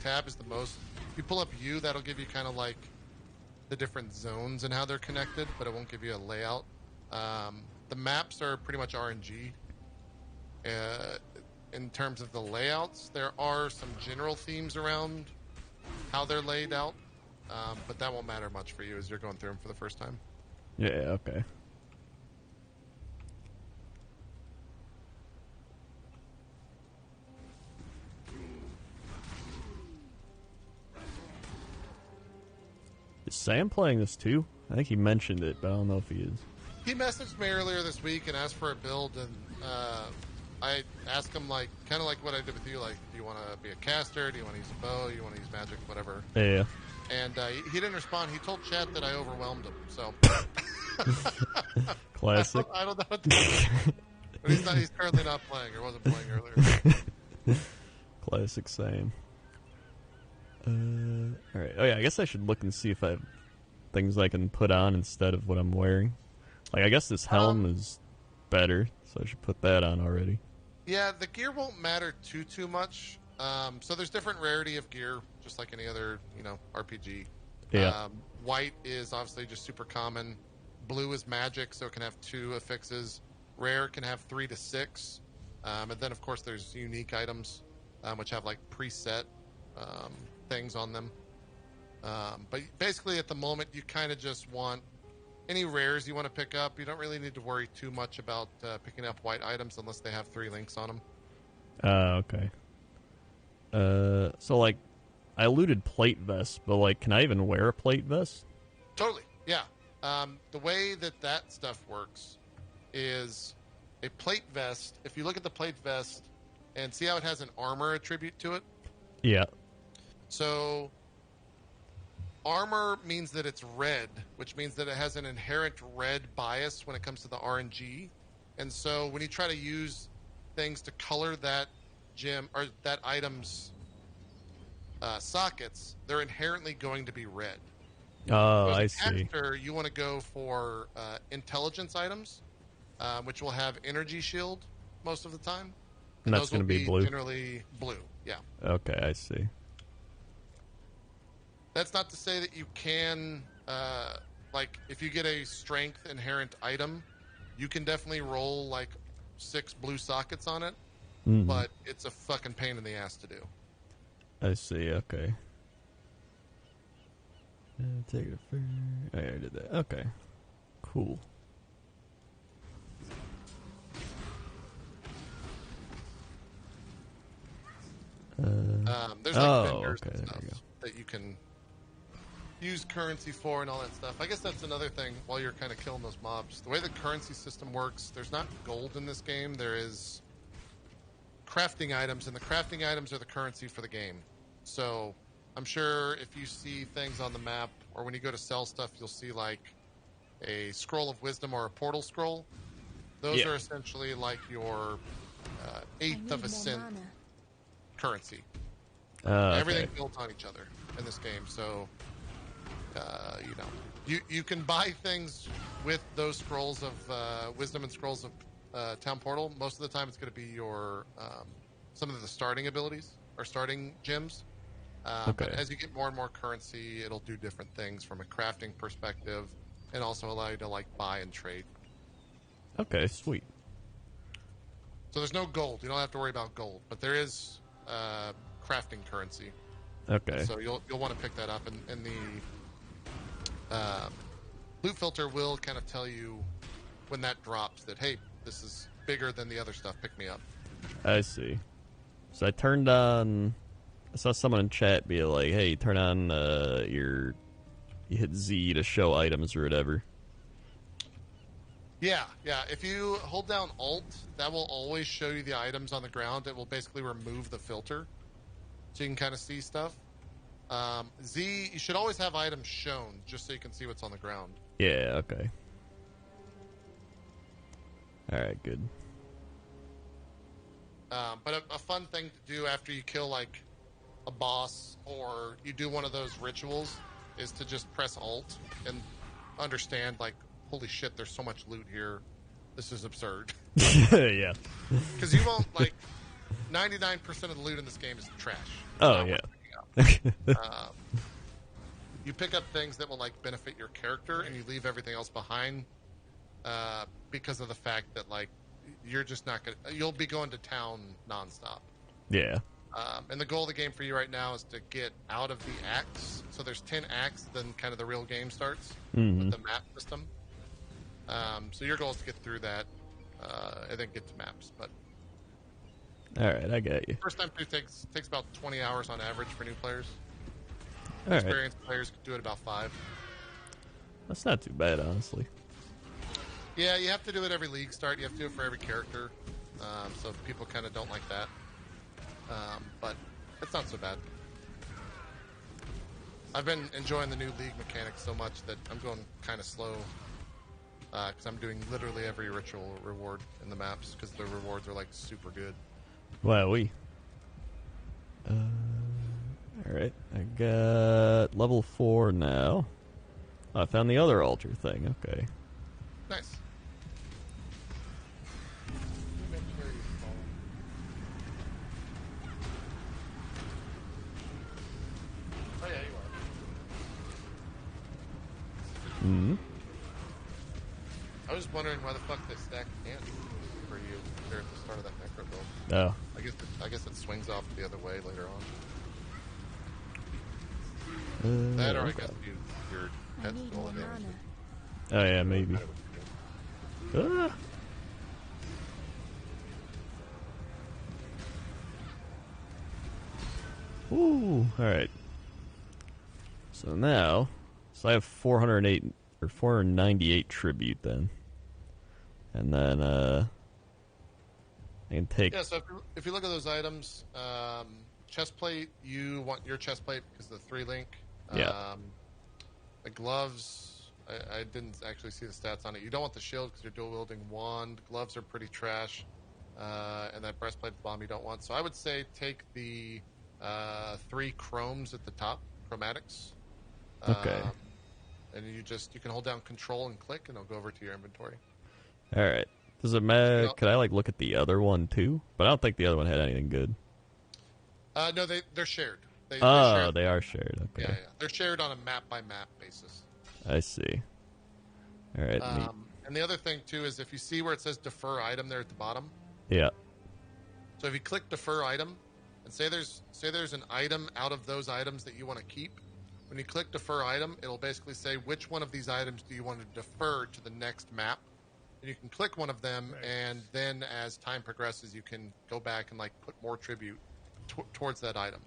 tab is the most. If you pull up U, that'll give you kind of like the different zones and how they're connected, but it won't give you a layout. The maps are pretty much RNG. In terms of the layouts, there are some general themes around how they're laid out, but that won't matter much for you as you're going through them for the first time. yeah, okay. Is Sam playing this too? I think he mentioned it, but I don't know if he is. He messaged me earlier this week and asked for a build, and I asked him like kind of like what I did with you, like, do you want to be a caster? Do you want to use a bow? Do you want to use magic? Whatever. Yeah. And he didn't respond. He told chat that I overwhelmed him. So Classic. I don't know what to do. But he's currently not playing or wasn't playing earlier. Classic Sam. Alright. Oh yeah, I guess I should look and see if I have things I can put on instead of what I'm wearing. Like, I guess this helm is better, so I should put that on already. Yeah, the gear won't matter too much. So there's different rarity of gear, just like any other, RPG. Yeah. White is obviously just super common. Blue is magic, so it can have 2 affixes. Rare can have 3 to 6. And then, of course, there's unique items, which have, like, preset things on them. But basically, at the moment, you kind of just want any rares you want to pick up. You don't really need to worry too much about picking up white items unless they have 3 links on them. Okay. So, like, I looted plate vest, but, like, can I even wear a plate vest? Totally, yeah. The way that stuff works is a plate vest. If you look at the plate vest and see how it has an armor attribute to it? Yeah. So armor means that it's red, which means that it has an inherent red bias when it comes to the RNG. And so when you try to use things to color that gem or that item's sockets, they're inherently going to be red. Oh, so I as a see. caster, you want to go for intelligence items, which will have energy shield most of the time. And that's going to be blue? Generally blue, yeah. Okay, I see. That's not to say that you can, like, if you get a strength inherent item, you can definitely roll, like, 6 blue sockets on it, but it's a fucking pain in the ass to do. I see, okay. Take it for... I already did that. Okay. Cool. there's like vendors okay, and there stuff you go. that you can use currency for and all that stuff. I guess that's another thing while you're kind of killing those mobs. The way the currency system works, there's not gold in this game. There is crafting items, and the crafting items are the currency for the game. So I'm sure if you see things on the map or when you go to sell stuff, you'll see like a scroll of wisdom or a portal scroll. Those are essentially like your eighth of a cent currency. Everything built on each other in this game. So, you know, you can buy things with those scrolls of wisdom and scrolls of town portal. Most of the time, it's going to be your some of the starting abilities or starting gems. But as you get more and more currency, it'll do different things from a crafting perspective, and also allow you to like buy and trade. Okay, sweet. So there's no gold. You don't have to worry about gold, but there is crafting currency. Okay. So you'll want to pick that up, and the loot filter will kind of tell you when that drops that, hey, this is bigger than the other stuff. Pick me up. I see. So I turned on. I saw someone in chat be like, "Hey, turn on your." You hit Z to show items or whatever. Yeah. If you hold down Alt, that will always show you the items on the ground. It will basically remove the filter, so you can kind of see stuff. Z, you should always have items shown, just so you can see what's on the ground. Yeah. Okay. All right. Good. But a fun thing to do after you kill like a boss or you do one of those rituals is to just press Alt and understand like, holy shit, there's so much loot here. This is absurd. Yeah. Because you won't, like, 99% of the loot in this game is trash. Oh, yeah. You pick up things that will, like, benefit your character, and you leave everything else behind because of the fact that, like, you're just not going to... You'll be going to town nonstop. Yeah. And the goal of the game for you right now is to get out of the acts. So there's 10 acts, then kind of the real game starts with the map system. So your goal is to get through that and then get to maps. But all right, I got you. First time through takes about 20 hours on average for new players. All Experienced players could do it about 5. That's not too bad, honestly. Yeah, you have to do it every league start. You have to do it for every character. So people kind of don't like that. But it's not so bad. I've been enjoying the new league mechanics so much that I'm going kind of slow. Because I'm doing literally every ritual reward in the maps because the rewards are like super good. Wowee. Alright, I got level 4 now. Oh, I found the other altar thing, okay. Nice. Oh yeah, you are. Mm-hmm. I was wondering why the fuck they stacked ants for you there at the start of that necro build. Oh. I guess it swings off the other way later on. That or I guess your pet's full of damage. Oh yeah, maybe. Ah. Ooh, alright. So now, I have 408 or 498 tribute then. And then I can take... Yeah, so if you look at those items, chest plate, you want your chest plate because of the 3-link. Yeah. The gloves, I didn't actually see the stats on it. You don't want the shield because you're dual-wielding wand. Gloves are pretty trash. And that breastplate bomb you don't want. So I would say take the 3 chromes at the top, chromatics. Okay. And you can hold down control and click and it'll go over to your inventory. Alright. Does it matter? Could I like look at the other one too? But I don't think the other one had anything good. No, they're shared. They are shared. Okay. Yeah. They're shared on a map-by-map basis. I see. Alright. And the other thing too is if you see where it says defer item there at the bottom. Yeah. So if you click defer item and say there's an item out of those items that you want to keep, when you click defer item, it'll basically say which one of these items do you want to defer to the next map. And you can click one of them, and then as time progresses, you can go back and like put more tribute towards that item.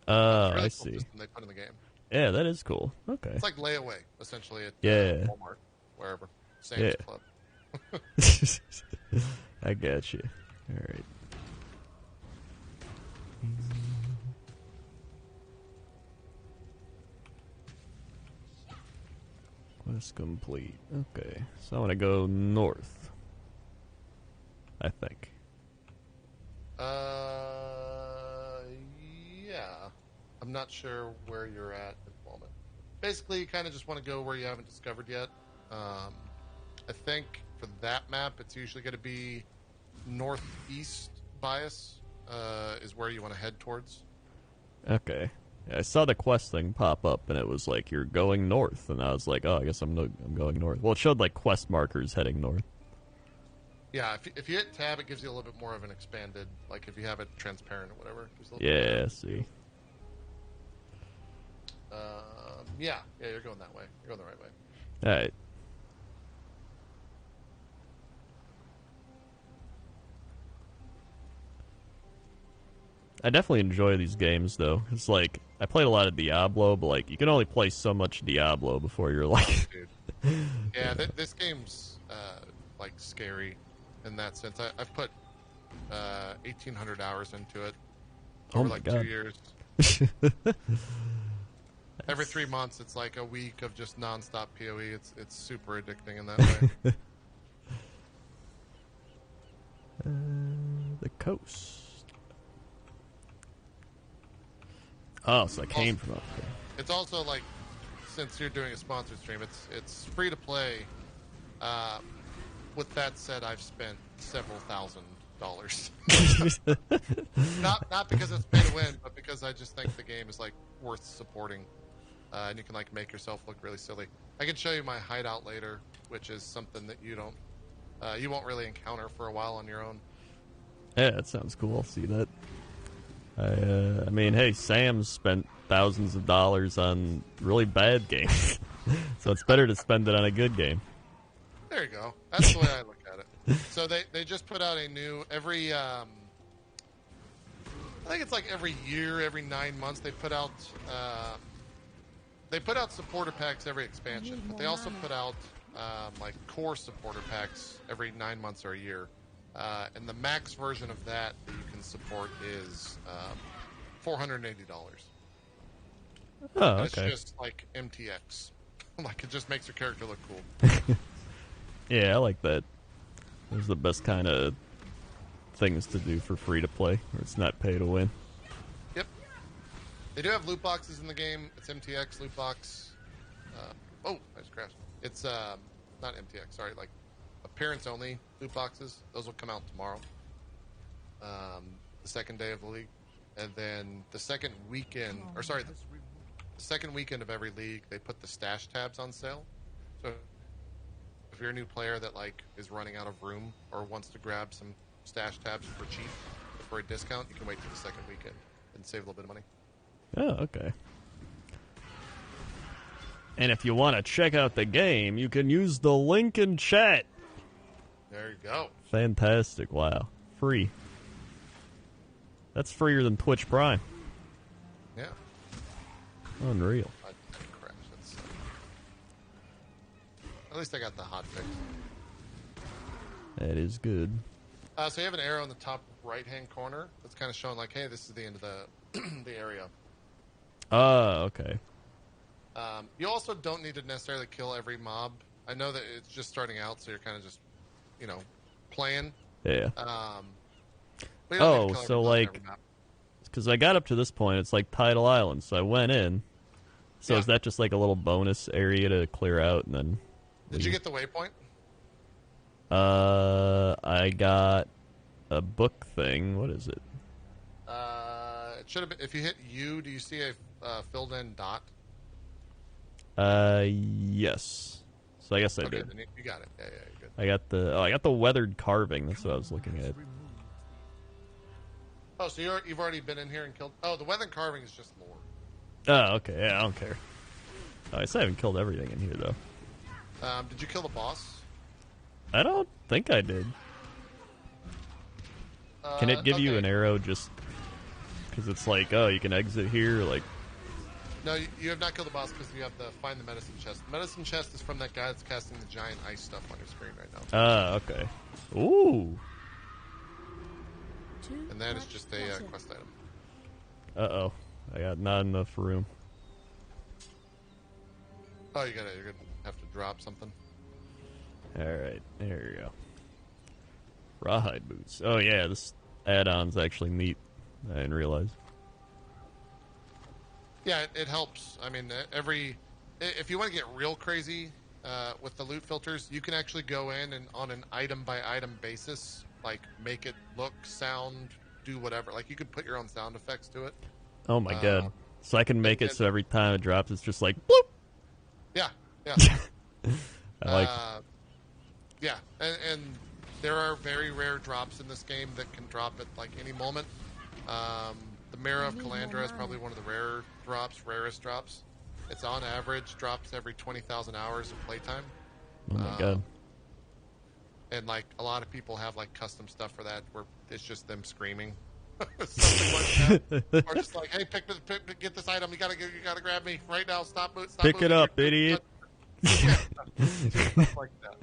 It's a really I cool see. system they put in the game. Yeah, that is cool. Okay. It's like layaway, essentially, at Yeah. Walmart, wherever. Sam's Yeah. Club. I got you. All right. Quest complete. Okay, so I'm gonna go north. I think. Yeah. I'm not sure where you're at the moment. Basically, you kind of just want to go where you haven't discovered yet. I think for that map, it's usually going to be northeast bias is where you want to head towards. Okay. Yeah, I saw the quest thing pop up, and it was like you're going north, and I was like, oh, I guess I'm going north. Well, it showed like quest markers heading north. Yeah, if you hit tab, it gives you a little bit more of an expanded, like if you have it transparent or whatever. It gives a little Yeah, bit see. yeah, you're going that way. You're going the right way. All right. I definitely enjoy these games, though. It's like, I played a lot of Diablo, but like, you can only play so much Diablo before you're like... Dude. Yeah, this game's, like, scary in that sense. I've put 1,800 hours into it Oh over, my like, God. 2 years. Every 3 months, it's like a week of just nonstop PoE. It's super addicting in that way. The coast. Oh, so I came from up there. It's also like, since you're doing a sponsored stream, it's free to play. With that said, I've spent several $1,000s. not because it's pay to win, but because I just think the game is like worth supporting, and you can like make yourself look really silly. I can show you my hideout later, which is something that you won't really encounter for a while on your own. Yeah, that sounds cool. I'll see that. I mean, hey, Sam's spent thousands of dollars on really bad games, so it's better to spend it on a good game. There you go. That's the way I look at it. So they just put out a new every I think it's like every year, every 9 months they put out supporter packs every expansion, but they also put out like core supporter packs every 9 months or a year. And the max version of that you can support is $480. Oh, And okay. it's just like MTX. Like it just makes your character look cool. Yeah, I like that. Those are the best kind of things to do for free to play, where it's not pay to win. Yep. They do have loot boxes in the game. It's MTX loot box. I just crashed. It's not MTX. Sorry, like appearance only loot boxes. Those will come out tomorrow. The second day of the league, and then the second weekend, the second weekend of every league, they put the stash tabs on sale. So if you're a new player that like is running out of room or wants to grab some stash tabs for cheap for a discount, you can wait till the second weekend and save a little bit of money. Oh, okay. And if you want to check out the game, you can use the link in chat. There you go. Fantastic. Wow. Free. That's freer than Twitch Prime. Yeah. Unreal. I crashed. At least I got the hot fix. That is good. So you have an arrow in the top right-hand corner that's kind of showing like, hey, this is the end of the area. Okay. You also don't need to necessarily kill every mob. I know that it's just starting out, so you're kind of just, playing. Yeah. But you don't need to kill so every mob in like, every map. because I got up to this point, it's like Tidal Island, so I went in. So Yeah. is that just like a little bonus area to clear out and then... Did you get the waypoint? I got a book thing. What is it? It should have been. If you hit U, do you see a filled-in dot? Yes. So I guess I Okay, did. then you got it. Yeah, you're good. I got the weathered carving. That's what I was looking at. Oh, so you've already been in here and killed... Oh, the weathered carving is just lore. Oh, okay. Yeah, I don't care. Oh, I still haven't killed everything in here, though. Did you kill the boss? I don't think I did. Can it give you okay. an arrow just Because it's like, oh, you can exit here, like... No, you have not killed the boss because you have to find the medicine chest. The medicine chest is from that guy that's casting the giant ice stuff on your screen right now. Ah, okay. Ooh. And that is just a quest item. Uh-oh. I got not enough room. Oh, you're gonna have to drop something. Alright, there you go. Rawhide boots. Oh yeah, this add-on's actually neat. I didn't realize. Yeah, it helps. I mean, if you want to get real crazy with the loot filters, you can actually go in and on an item-by-item basis, like, make it look, sound, do whatever. Like, you could put your own sound effects to it. Oh my god. So I can make it so every time it drops, it's just like, bloop! Yeah, yeah. I like Yeah, and there are very rare drops in this game that can drop at, like, any moment. The Mirror of Calandra is probably one of the rarest drops. It's on average drops every 20,000 hours of playtime. Oh my god. And like a lot of people have like custom stuff for that where it's just them screaming. Something like that. Or just like, hey, get this item, you gotta grab me right now, stop Pick it up, idiot. Yeah. Stuff like that.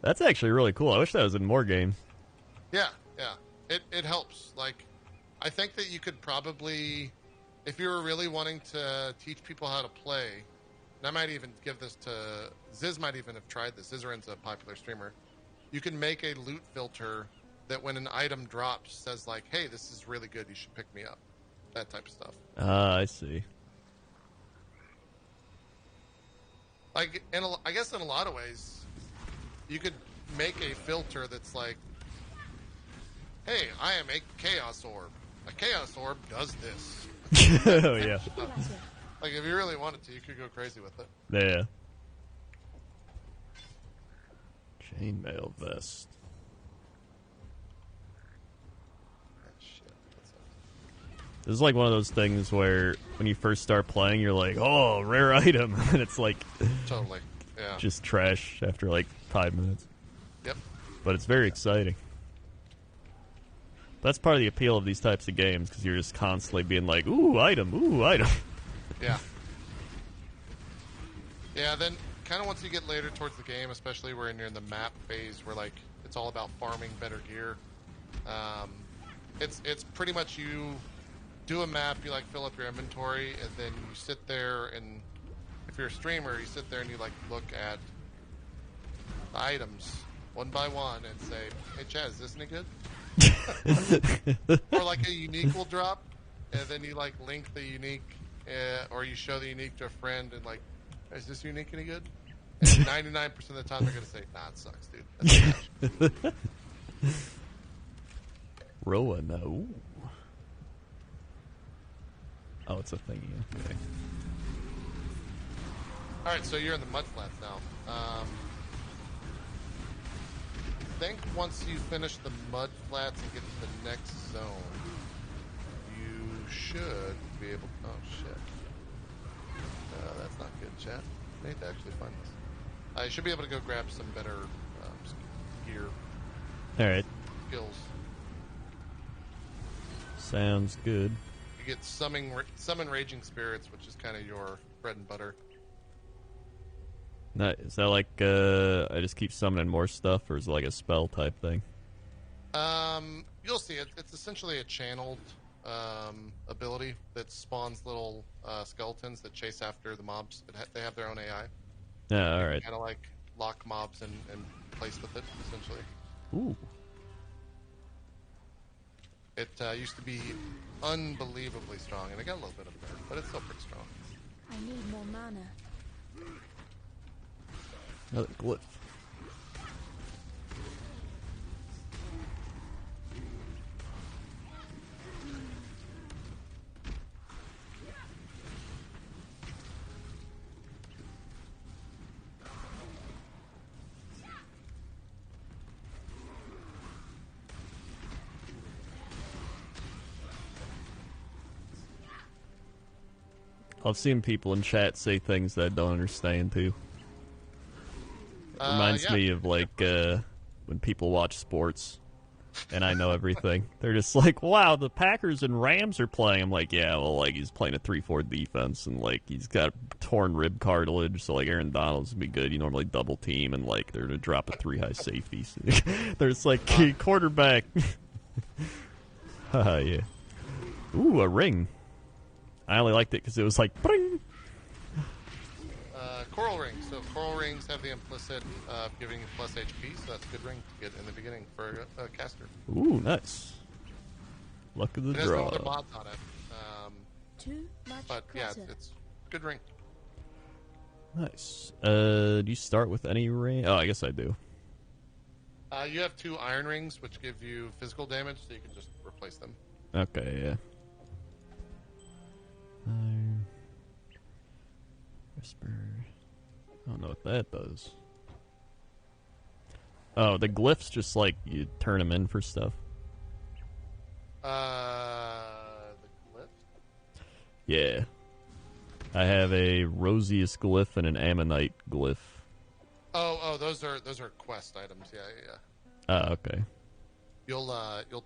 That's actually really cool. I wish that was in more games. Yeah, yeah. It helps. Like, I think that you could probably, if you were really wanting to teach people how to play, and I might even give this to, Ziz might even have tried this. Zizarin's a popular streamer. You can make a loot filter that when an item drops says like, hey, this is really good, you should pick me up. That type of stuff. Ah, I see. Like, I guess in a lot of ways, you could make a filter that's like, hey, I am a Chaos Orb. A Chaos Orb does this. Oh, yeah. Like, if you really wanted to, you could go crazy with it. Yeah. Chainmail vest. Shit. This is like one of those things where when you first start playing, you're like, oh, rare item. And it's like... Totally. Yeah. Just trash after like 5 minutes. Yep. But it's very exciting. That's part of the appeal of these types of games, because you're just constantly being like, ooh, item, ooh, item. Yeah. Yeah, then kind of once you get later towards the game, especially when you're in the map phase where like it's all about farming better gear, it's pretty much you do a map, you like fill up your inventory, and then you sit there and if you're a streamer, you sit there and you like look at the items one by one and say, hey Chaz, is this any good? Or like a unique will drop, and then you like link the unique, or you show the unique to a friend and like, is this unique any good? And 99% of the time they're gonna say, nah, it sucks, dude. That's trash. Rowan, no. Oh, it's a thingy. Okay. All right, so you're in the mudflats now. I think once you finish the mudflats and get to the next zone, you should be able. Oh shit! That's not good, chat. I need to actually find this. I should be able to go grab some better gear. All right. Skills. Sounds good. You get summon raging spirits, which is kind of your bread and butter. Is that like I just keep summoning more stuff, or is it like a spell type thing? You'll see it. It's essentially a channeled ability that spawns little skeletons that chase after the mobs. They have their own AI. Yeah, all right. Kind of like lock mobs and place with it, essentially. Ooh. It used to be unbelievably strong, and it got a little bit of nerf, but it's still pretty strong. I need more mana. Another glyph. I've seen people in chat say things that I don't understand too. Reminds me of like when people watch sports and I know everything. They're just like, wow, the Packers and Rams are playing. I'm like, yeah, well, like, he's playing a 3-4 defense, and, like, he's got torn rib cartilage, so, like, Aaron Donald's would be good. You normally double team, and, like, they're to drop a 3 high safety. There's, like, quarterback. Haha, yeah. Ooh, a ring. I only liked it because it was like, bring. Coral rings. So coral rings have the implicit giving you plus HP, so that's a good ring to get in the beginning for a caster. Ooh, nice. Luck of the It has draw. no other mods on it. Too much But yeah, clutter. it's a good ring. Nice. Do you start with any ring? Oh, I guess I do. You have 2 iron rings, which give you physical damage, so you can just replace them. Okay, yeah. Iron. Whisper. I don't know what that does. Oh, the glyphs just like you turn them in for stuff. The glyph? Yeah. I have a Rosius glyph and an Ammonite glyph. Oh, those are quest items. Yeah. Ah, okay. You'll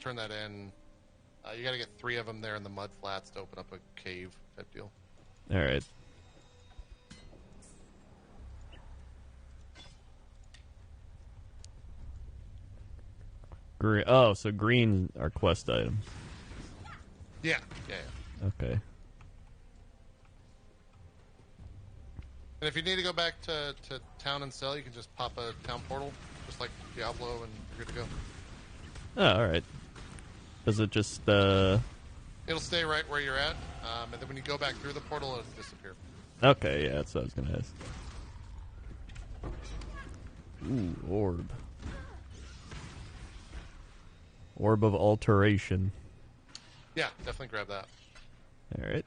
turn that in. You got to get 3 of them there in the mud flats to open up a cave type deal. All right. Green. Oh, so green are quest items. Yeah. Okay. And if you need to go back to town and sell, you can just pop a town portal, just like Diablo, and you're good to go. Oh, all right. Does it just It'll stay right where you're at, and then when you go back through the portal, it'll disappear. Okay, yeah, that's what I was gonna ask. Ooh, orb. Orb of alteration. Yeah, definitely grab that. Alright.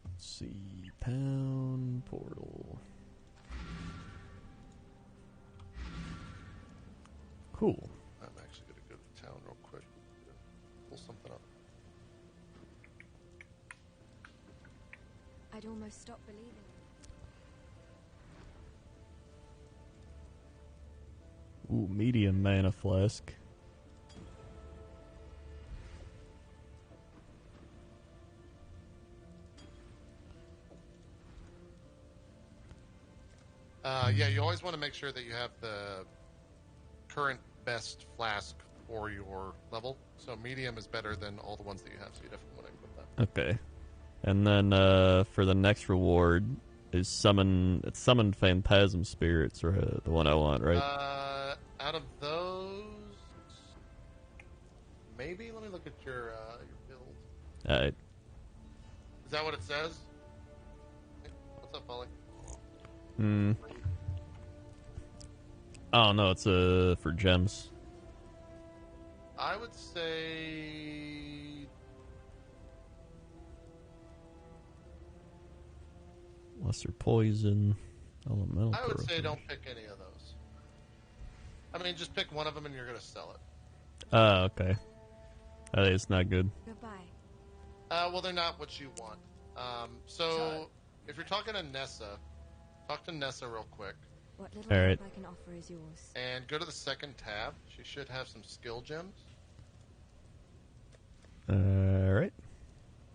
Let's see. Pound portal. Cool. I'm actually going to go to town real quick. Pull something up. I'd almost stop believing. Ooh, medium mana flask. Yeah, you always want to make sure that you have the current best flask for your level. So medium is better than all the ones that you have, so you definitely want to equip that. Okay. And then for the next reward is summon phantasm spirits, or the one I want, right? Out of those, maybe. Let me look at your build. Alright. Is that what it says? What's up, Polly? Oh no, it's for gems. I would say Lesser poison, elemental. I would say corruption. don't pick any of those. I mean, just pick one of them and you're going to sell it. Oh, okay. It's not good. Goodbye. Well, they're not what you want. So, if you're talking to Nessa, talk to Nessa real quick. What little All right. help I can offer is yours. And go to the second tab. She should have some skill gems. Alright.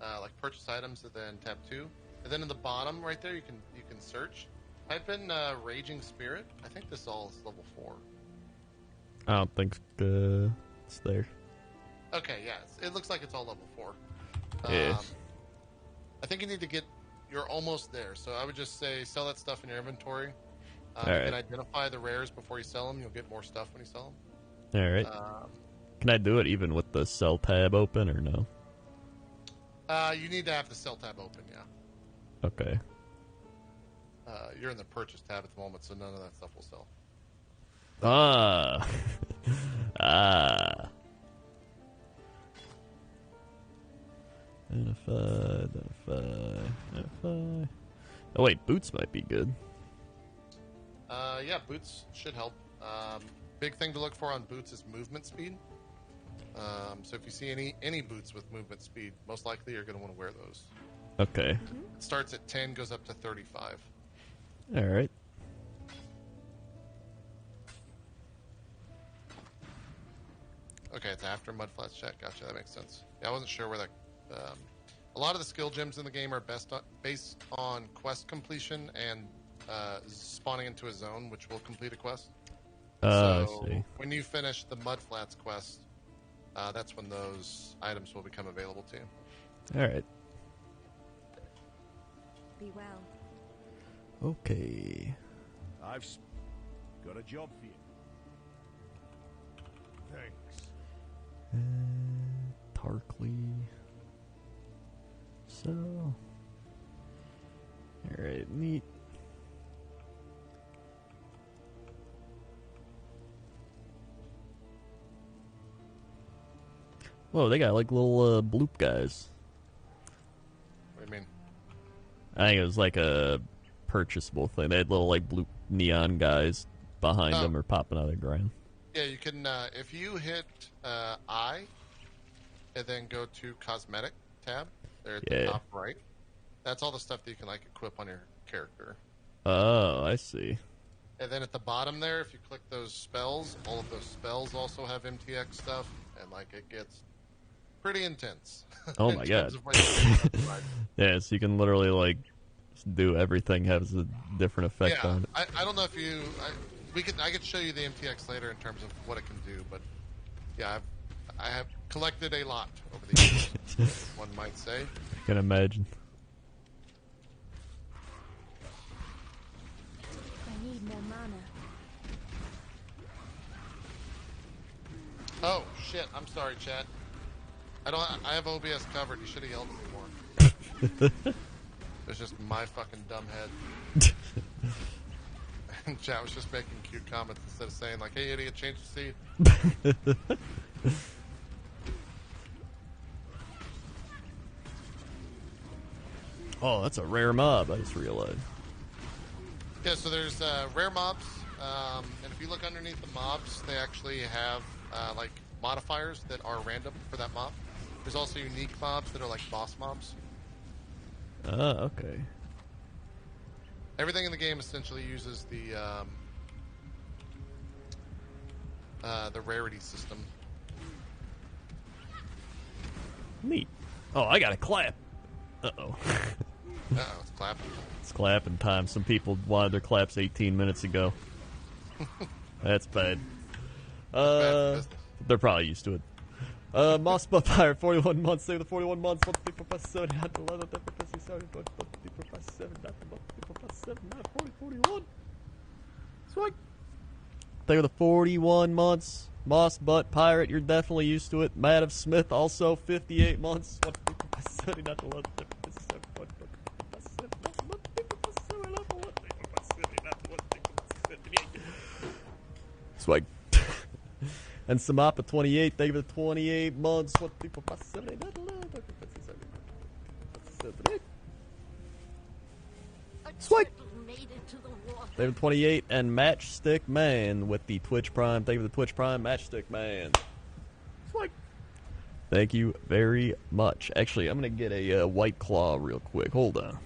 Like purchase items, and then tab 2. And then in the bottom right there, you can search. Type in Raging Spirit. I think this all is level 4. I don't think it's there. Okay, yeah. It looks like it's all level 4. Yes. I think you need to get... You're almost there. So I would just say sell that stuff in your inventory. All You right. can identify the rares before you sell them. You'll get more stuff when you sell them. Alright. Can I do it even with the sell tab open, or no? You need to have the sell tab open, yeah. Okay. You're in the purchase tab at the moment, so none of that stuff will sell. Ah. Identify. Oh wait, boots might be good. Yeah, boots should help. Big thing to look for on boots is movement speed. So if you see any boots with movement speed, most likely you're going to want to wear those. Okay. It starts at 10, goes up to 35. Alright. Okay, it's after Mudflat's check. Gotcha, that makes sense. Yeah, I wasn't sure where that... a lot of the skill gems in the game are based on quest completion and spawning into a zone, which will complete a quest. I So see. when you finish the Mudflats quest, that's when those items will become available to you. All right. Be well. Okay. I've got a job for you. Thanks. Tarkley. So. All right, neat. Whoa, they got like little bloop guys. What do you mean? I think it was like a purchasable thing. They had little like blue neon guys behind them or popping out of the ground. Yeah, you can, if you hit I, and then go to Cosmetic tab, there at the top right, that's all the stuff that you can, like, equip on your character. Oh, I see. And then at the bottom there, if you click those spells, all of those spells also have MTX stuff, and, like, it gets pretty intense. Oh my god. Yeah, so you can literally, like, do everything, has a different effect on it. I don't know if you... I could show you the MTX later in terms of what it can do, but yeah, I have collected a lot over the years, one might say. I can imagine. I need more mana. Oh shit! I'm sorry, chat. I have OBS covered. You should have yelled at me more. It's just my fucking dumb head. And chat was just making cute comments instead of saying like, "Hey idiot, change the seat." Oh, that's a rare mob, I just realized. Yeah, so there's rare mobs, and if you look underneath the mobs, they actually have like modifiers that are random for that mob. There's also unique mobs that are like boss mobs. Oh, okay. Everything in the game essentially uses the rarity system. Neat. Oh, I got a clap. Uh-oh. Uh-oh, it's clapping. It's clapping time. Some people wanted their claps 18 minutes ago. That's bad. They're probably used to it. Moss Butt Pirate, 41 months. Save the 41 months. 1.7, not the 11, 40, 41. Sweet. Thank you for the 41 months. Moss Butt Pirate, you're definitely used to it. Matt of Smith, also 58 months. 1.7, not the 11, Swag. And Samapa 28, thank you for the 28 months. Swag. Thank you for 28, and Matchstick Man with the Twitch Prime. Thank you for the Twitch Prime, Matchstick Man. Swag. Thank you very much. Actually, I'm going to get a White Claw real quick. Hold on.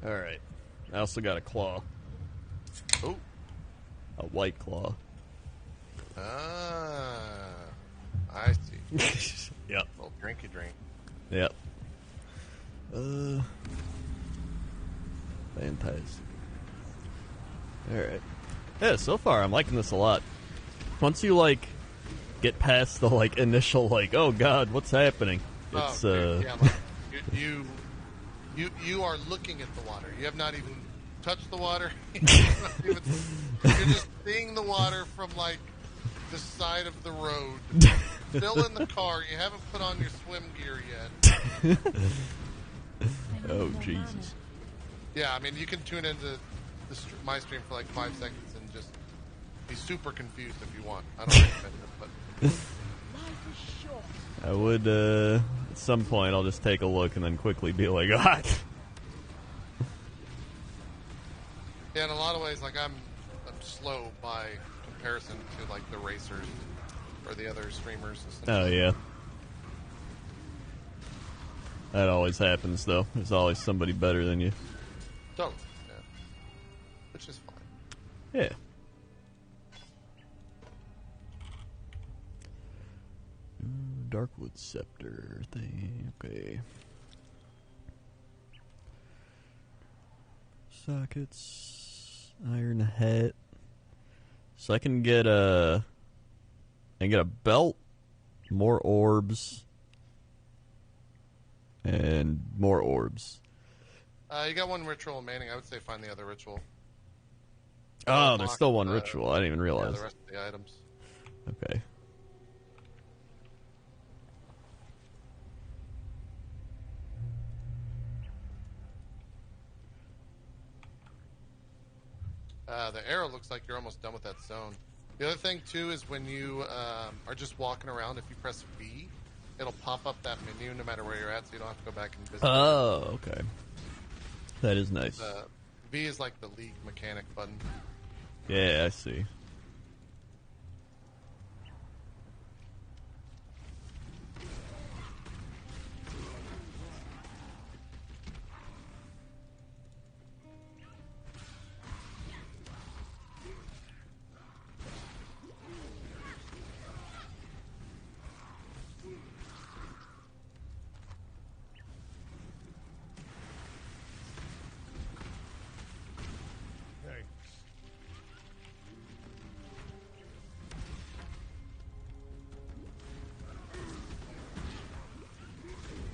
Alright. I also got a claw. Oh. A White Claw. Ah. I see. Yep. A little drinky drink. Yep. Fantastic. Alright. Yeah, so far I'm liking this a lot. Once you, like, get past the like initial like, oh god, what's happening? It's yeah, like, you are looking at the water. You have not even touched the water. You're just seeing the water from like the side of the road. Still in the car. You haven't put on your swim gear yet. Oh Jesus. Yeah, I mean, you can tune into my stream for like 5 seconds and just be super confused if you want. I don't recommend it, but I would, at some point, I'll just take a look and then quickly be like, ah! Yeah, in a lot of ways, like, I'm slow by comparison to, like, the racers or the other streamers and stuff. Oh, yeah. That always happens, though. There's always somebody better than you. Totally, yeah. Which is fine. Yeah. Darkwood Scepter thing. Okay. Sockets. Iron hat. So I can get a belt, more orbs, and more orbs. You got one ritual remaining. I would say find the other ritual. Oh, there's still one ritual. I didn't even realize. Yeah, the rest of the items. Okay. The arrow looks like you're almost done with that zone. The other thing, too, is when you are just walking around, if you press V, it'll pop up that menu no matter where you're at, so you don't have to go back and visit. Oh, okay. That is nice. V is like the league mechanic button. Yeah, I see.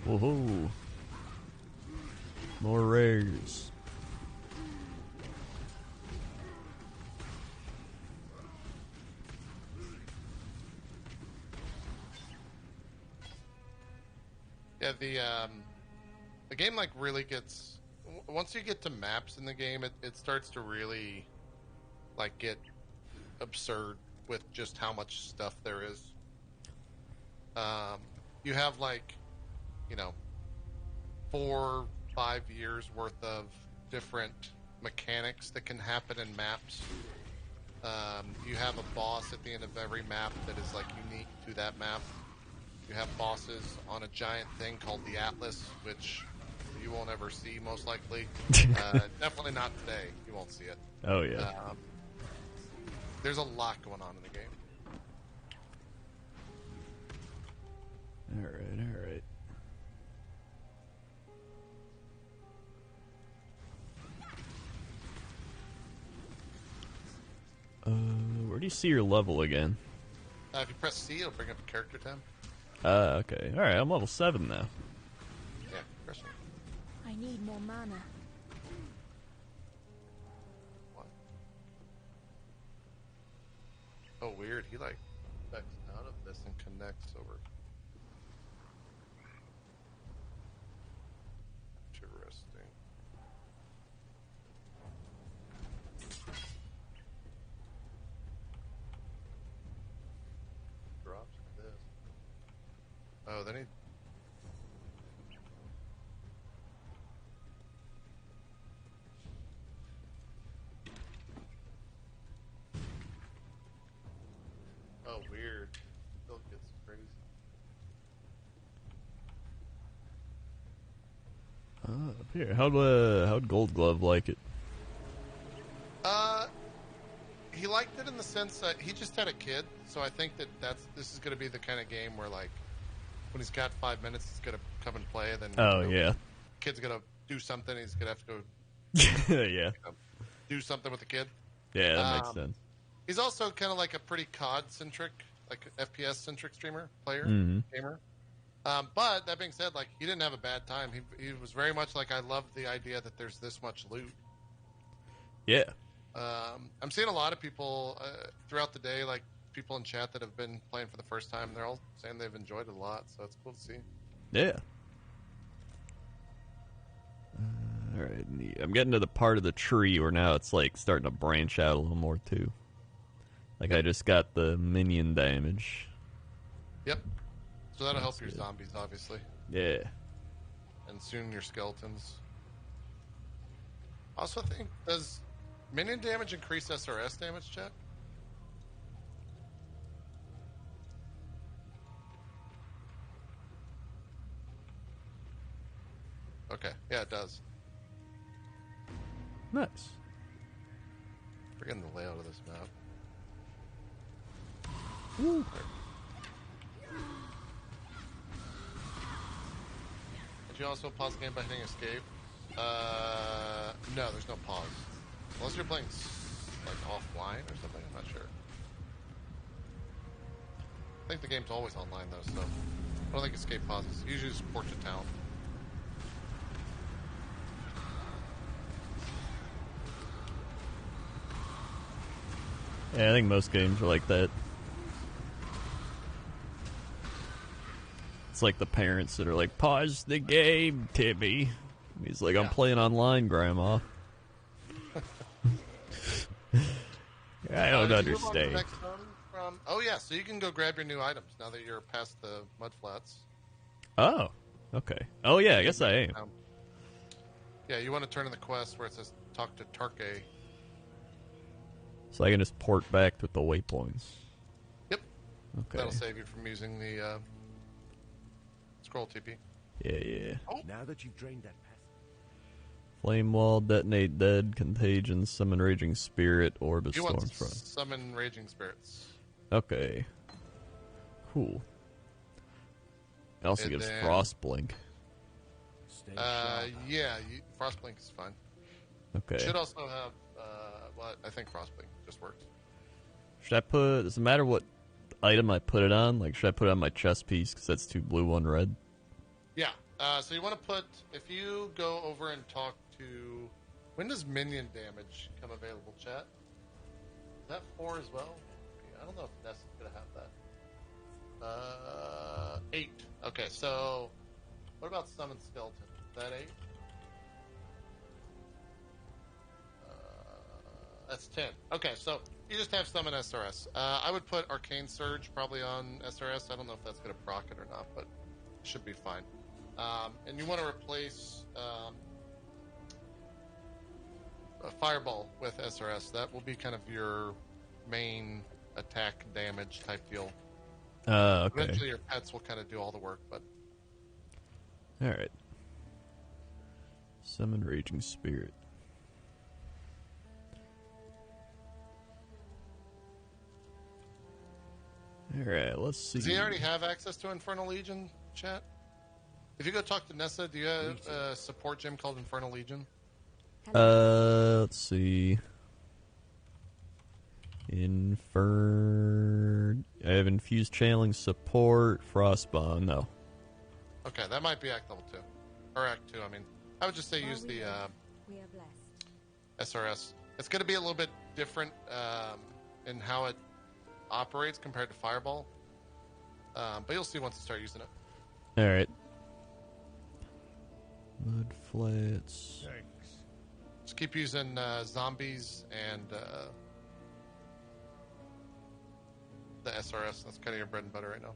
Woohoo! More rares. Yeah, the game like really gets once you get to maps in the game, it starts to really like get absurd with just how much stuff there is. You have like, 4-5 years worth of different mechanics that can happen in maps. You have a boss at the end of every map that is like unique to that map. You have bosses on a giant thing called the Atlas, which you won't ever see most likely. Definitely not today. You won't see it. Oh yeah. There's a lot going on in the game. All right. Where do you see your level again? If you press C, it'll bring up a character tab. Okay. All right, I'm level 7 now. Yeah, press it. I need more mana. What? Oh, weird. He like backs out of this and connects over. Interesting. Drops this. Oh, then he. Oh, weird. Still gets crazy. Up here. How'd Gold Glove like it? He liked it in the sense that he just had a kid, so I think that this is going to be the kind of game where, like, when he's got 5 minutes, he's going to come and play. Then Yeah. Kid's going to do something. He's going to have to go Yeah. do something with the kid. Yeah, that makes sense. He's also kind of like a pretty COD centric like FPS centric streamer, player, Mm-hmm. gamer. But that being said, like he didn't have a bad time. He was very much like, I love the idea that there's this much loot. Yeah. I'm seeing a lot of people throughout the day, like people in chat that have been playing for the first time. They're all saying they've enjoyed it a lot, so it's cool to see. Yeah. All right, neat. I'm getting to the part of the tree where now it's like starting to branch out a little more too. Like I just got the minion damage. Yep. So that'll help That's your good. zombies, obviously, Yeah. and soon your skeletons. Also, think, does minion damage increase SRS damage, chat? Okay, yeah, it does. Nice. Forgetting the layout of this map. Woo. Did you also pause the game by hitting escape? No, there's no pause. Unless you're playing like offline or something, I'm not sure. I think the game's always online though, so I don't think escape pauses. Usually just port to town. Yeah, I think most games are like that. It's like the parents that are like, pause the game, Timmy. He's like, I'm playing online, Grandma. I don't Did you move on to the understand. next one oh yeah, so you can go grab your new items now that you're past the mud flats. Oh, okay. Oh, yeah, I guess I am. Yeah, you want to turn in the quest where it says talk to Tarke. So I can just port back with the waypoints. Yep. Okay. That'll save you from using the scroll TP. Yeah. Now that you've drained that path. Flame wall, detonate dead, contagion, summon raging spirit, orb of You want to stormfront. summon raging spirits. Okay. Cool. It also And gives then- frost blink. Stay sharp. Yeah, Frostblink is fine. Okay. Should also have, well, I think Frostblink just works. Should I put? Does it matter what item I put it on? Like, should I put it on my chest piece because that's 2 blue, 1 red? Yeah, so you want to put, if you go over and talk to, when does minion damage come available, chat? Is that 4 as well? I don't know if Ness is going to have that. 8. Okay, so what about summon skeleton? Is that 8? That's 10. Okay, so you just have summon SRS. I would put Arcane Surge probably on SRS. I don't know if that's going to proc it or not, but it should be fine. And you want to replace a Fireball with SRS. That will be kind of your main attack damage type deal. Okay. Eventually your pets will kind of do all the work, but Alright. Summon raging spirit. Alright, let's see. does he already have access to Infernal Legion, chat? If you go talk to Nessa, do you have a support gym called Infernal Legion? Let's see. I have infused channeling support, frostbomb. No. Okay, that might be Act Level 2. Or Act 2, I mean. I would just say use the We are blessed. SRS. It's going to be a little bit different in how it operates compared to Fireball. But you'll see once you start using it. Alright. Mud flats. Thanks. Just keep using zombies and the SRS. That's kind of your bread and butter right now.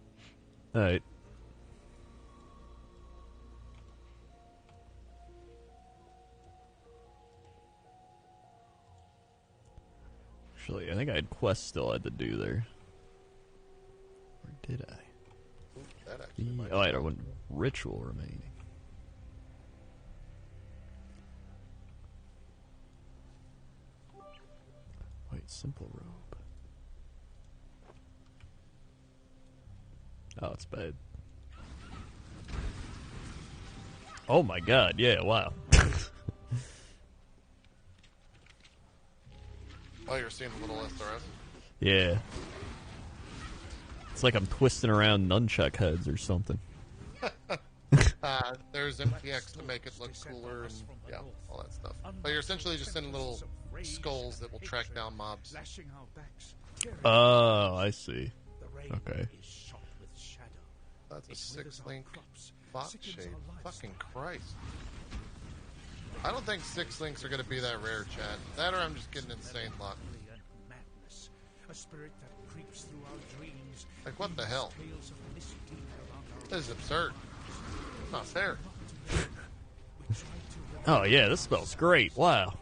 Alright. Actually, I think I had quests still I had to do there. Or did I? Ooh, that actually might Oh, I had one ritual remaining. Wait, simple robe. Oh, it's bad. Oh my god, yeah, wow. Oh, you're seeing a little SRS? Yeah. It's like I'm twisting around nunchuck heads or something. There's MTX to make it look cooler and yeah, all that stuff. But you're essentially just sending little skulls that will track down mobs. Oh, I see. Okay. That's a 6-link bot shade. Fucking Christ. I don't think 6 links are going to be that rare, chat. That or I'm just getting insane luck. Like, what the hell? This is absurd. It's not fair. Oh, yeah, this smells great. Wow.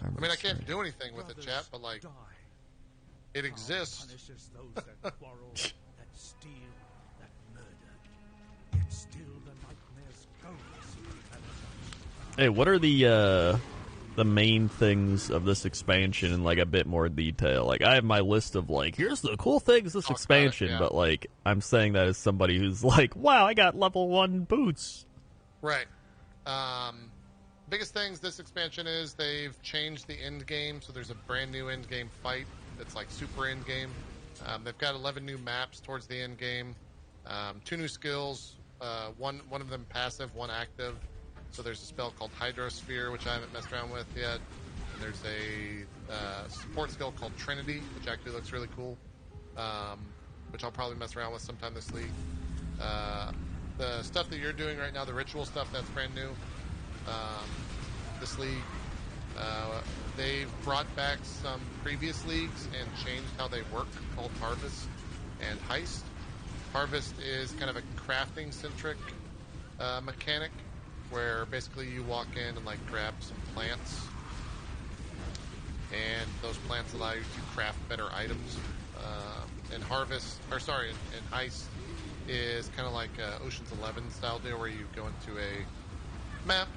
I mean, I can't do anything with it, chat, but, like, it exists. Hey, what are the main things of this expansion in, like, a bit more detail? Like, I have my list of, like, here's the cool things this expansion, but, like, I'm saying that as somebody who's like, wow, I got level 1 boots. Right. Biggest things this expansion is they've changed the end game, so there's a brand new end game fight that's, like, super end game. They've got 11 new maps towards the end game, 2 new skills, one of them passive, 1 active. So there's a spell called Hydrosphere, which I haven't messed around with yet. And there's a support skill called Trinity, which actually looks really cool, which I'll probably mess around with sometime this league. The stuff that you're doing right now, the ritual stuff, that's brand new. This league, they've brought back some previous leagues and changed how they work, called Harvest and Heist. Harvest is kind of a crafting-centric mechanic, where basically you walk in and, like, grab some plants, and those plants allow you to craft better items. And Heist is kind of like Ocean's 11 style deal, where you go into a map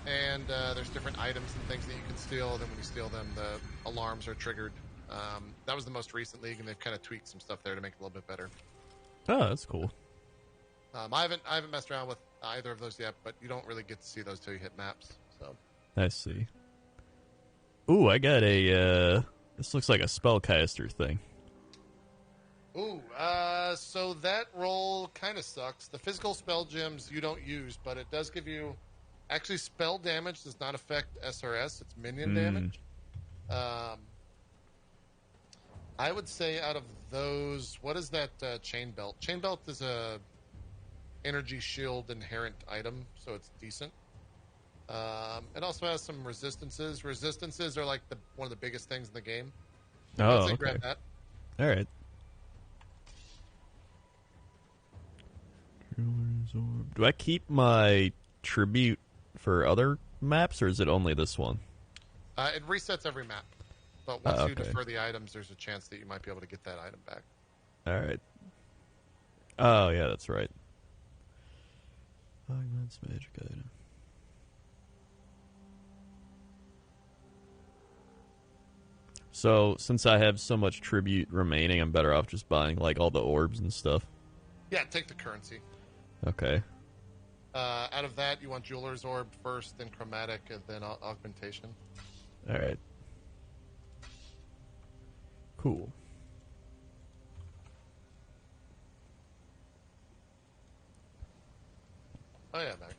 and there's different items and things that you can steal. Then when you steal them, the alarms are triggered. That was the most recent league, and they've kind of tweaked some stuff there to make it a little bit better. Oh, that's cool. I haven't messed around with either of those yet, but you don't really get to see those till you hit maps. So I see. Ooh, I got a. This looks like a spellcaster thing. Ooh, so that roll kind of sucks. The physical spell gems you don't use, but it does give you. Actually, spell damage does not affect SRS. It's minion damage. I would say out of those, what is that chain belt? Chain belt is a energy shield inherent item, so it's decent. It also has some resistances. Resistances are like one of the biggest things in the game. Oh, okay. Grab that. All right. Do I keep my tribute for other maps, or is it only this one? It resets every map, but once you defer the items, there's a chance that you might be able to get that item back. All right. Oh, yeah, that's right. Augments magic item. So, since I have so much tribute remaining, I'm better off just buying, like, all the orbs and stuff. Yeah, take the currency. Okay. Out of that, you want Jeweler's Orb first, then Chromatic, and then Augmentation. All right. Cool. Oh, yeah, Max.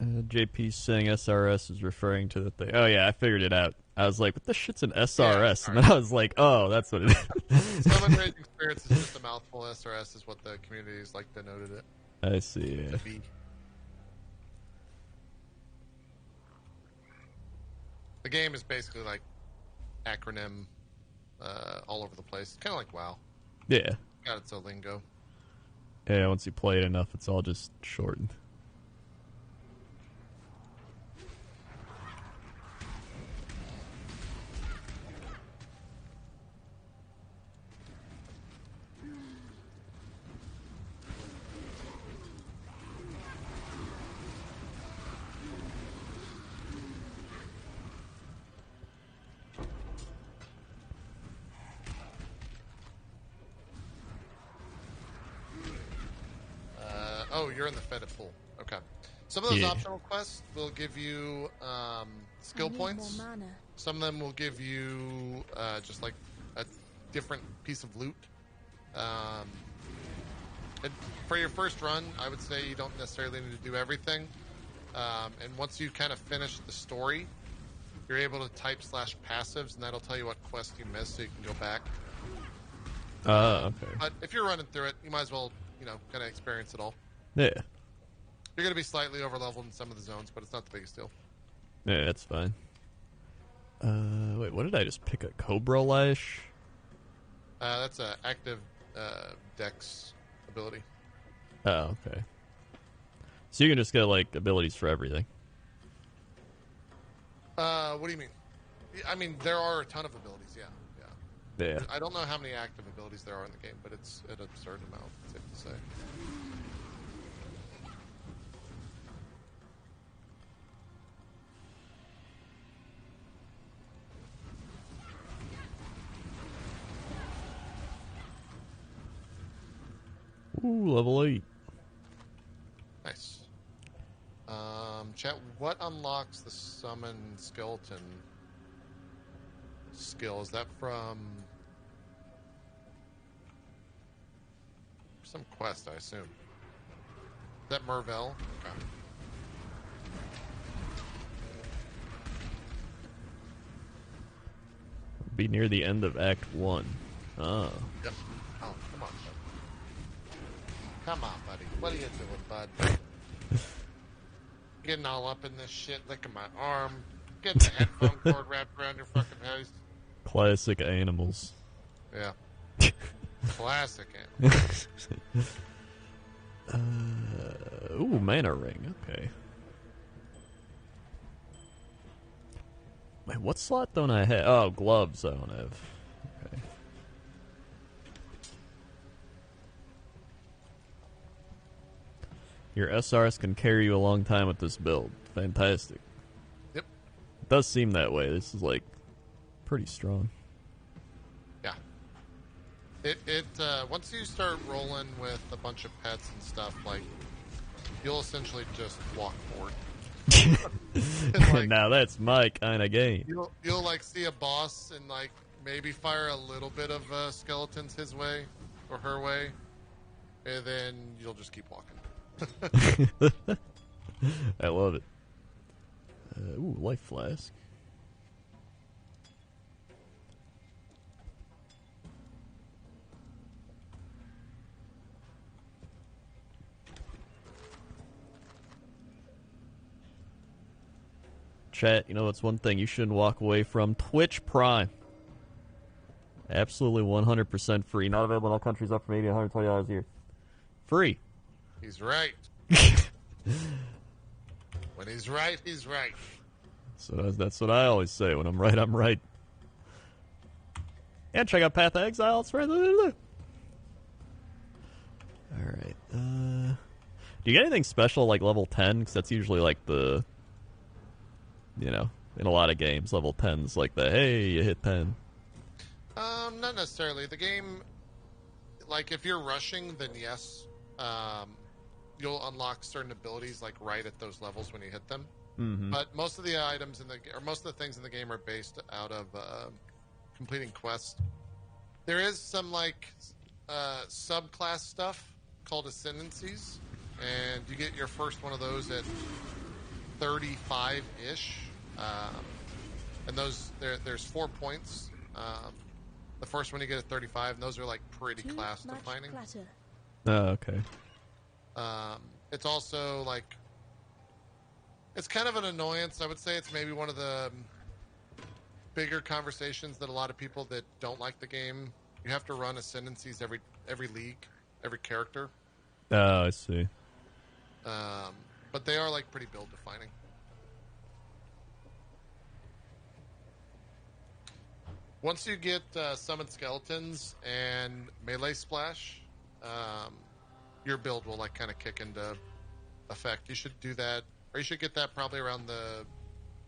JP saying SRS is referring to the thing. Oh, yeah, I figured it out. I was like, what the shit's an SRS? And then I was like, oh, that's what it is. Summon Raging Spirits is just a mouthful. SRS is what the communities like denoted it. I see, yeah. The game is basically like acronym all over the place. Kind of like WoW. Yeah. Got its own lingo. Yeah, once you play it enough, it's all just shortened. you're in the fetid pool. Okay. Some of those Yeah. optional quests will give you skill points. Some of them will give you just like a different piece of loot. And for your first run, I would say you don't necessarily need to do everything. And once you kind of finish the story, you're able to type /passives, and that'll tell you what quest you missed, so you can go back. Okay. But if you're running through it, you might as well, kind of experience it all. Yeah. You're going to be slightly overleveled in some of the zones, but it's not the biggest deal. Yeah, that's fine. Wait, what did I just pick? A Cobra Lash? That's an active dex ability. Oh, okay. So you can just get, like, abilities for everything. What do you mean? I mean, there are a ton of abilities, yeah. Yeah. I don't know how many active abilities there are in the game, but it's an absurd amount, safe to say. Ooh, level 8. Nice. Chat, what unlocks the summon skeleton skill? Is that from some quest, I assume? Is that Mervell? Okay. Be near the end of Act 1. Oh. Yep. Oh, come on, buddy. Come on, buddy. What are you doing, bud? Getting all up in this shit, licking my arm, getting the headphone cord wrapped around your fucking face. Classic animals. Yeah. Classic animals. Ooh, mana ring. Okay. Wait, what slot don't I have? Oh, gloves I don't have. Okay. Your SRs can carry you a long time with this build. Fantastic. Yep. It does seem that way. This is, like, pretty strong. Yeah. It once you start rolling with a bunch of pets and stuff, like, you'll essentially just walk forward. Like, now that's my kind of game. You'll like see a boss and like maybe fire a little bit of skeletons his way or her way, and then you'll just keep walking. I love it. Ooh, life flask. Chat, you know what's one thing you shouldn't walk away from? Twitch Prime. Absolutely 100% free. Not available in all countries, up from $80 to $120 a year. Free. He's right. When he's right, he's right. So that's what I always say. When I'm right, I'm right. And check out Path of Exile. It's right there. Alright. Do you get anything special like level 10? Because that's usually like the... You know, in a lot of games, level 10's like the, hey, you hit 10. Not necessarily. The game, like, if you're rushing, then yes. You'll unlock certain abilities, like, right at those levels when you hit them. Mm-hmm. But most of the items or most of the things in the game are based out of completing quests. There is some, like, subclass stuff called ascendancies, and you get your first one of those at 35-ish, and there's 4 points. The first one you get at 35, and those are like pretty class defining. Oh, okay. It's also like, it's kind of an annoyance. I would say it's maybe one of the bigger conversations that a lot of people that don't like the game, you have to run ascendancies every league, every character. Oh, I see. But they are like pretty build defining. Once you get summoned skeletons and melee splash, your build will like kind of kick into effect. You should do that, or you should get that probably around the.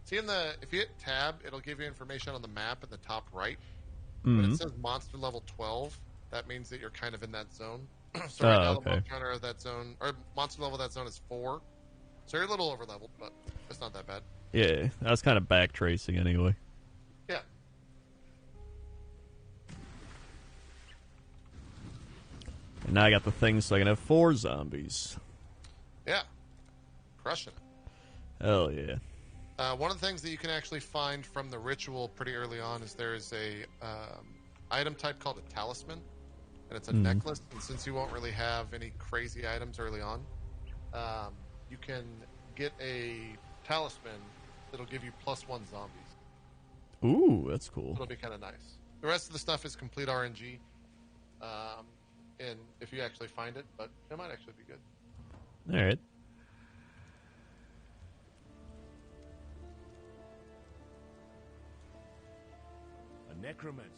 See if you hit tab, it'll give you information on the map in the top right. Mm-hmm. When it says monster level 12, that means that you're kind of in that zone. So right now okay. the monster hunter of that zone, or monster level of that zone is 4. So you're a little over leveled, but it's not that bad. Yeah, I was kind of backtracing anyway. Yeah. And now I got the thing so I can have 4 zombies. Yeah. Crushing it. Hell yeah. One of the things that you can actually find from the ritual pretty early on is there is a item type called a talisman, and it's a necklace. And since you won't really have any crazy items early on, you can get a talisman that'll give you +1 zombies. Ooh, that's cool. It'll be kind of nice. The rest of the stuff is complete RNG, and if you actually find it, but it might actually be good. All right. A necromancer.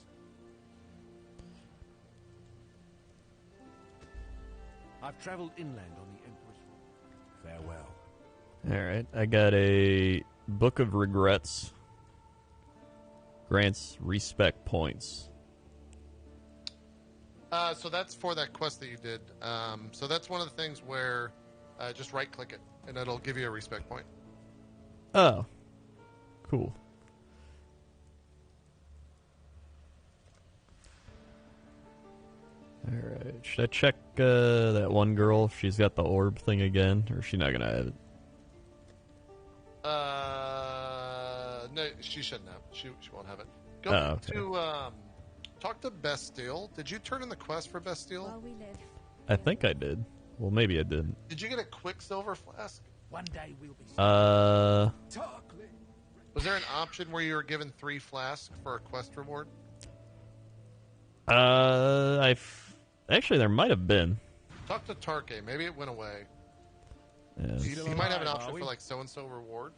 I've traveled inland on the Emperor's Road. Farewell. All right. I got a Book of Regrets. Grants respect points. So that's for that quest that you did. So that's one of the things where just right-click it, and it'll give you a respect point. Oh, cool. All right. Should I check that one girl if she's got the orb thing again, or is she not gonna have it? No, she shouldn't have. She won't have it. Go okay. to talk to Bastille. Did you turn in the quest for Bastille? While we live. I think I did. Well, maybe I didn't. Did you get a quicksilver flask? One day we'll be Talkling. Was there an option where you were given 3 flasks for a quest reward? Actually there might have been. Talk to Tarke. Maybe it went away. Yeah. You might have an option for like so and so reward.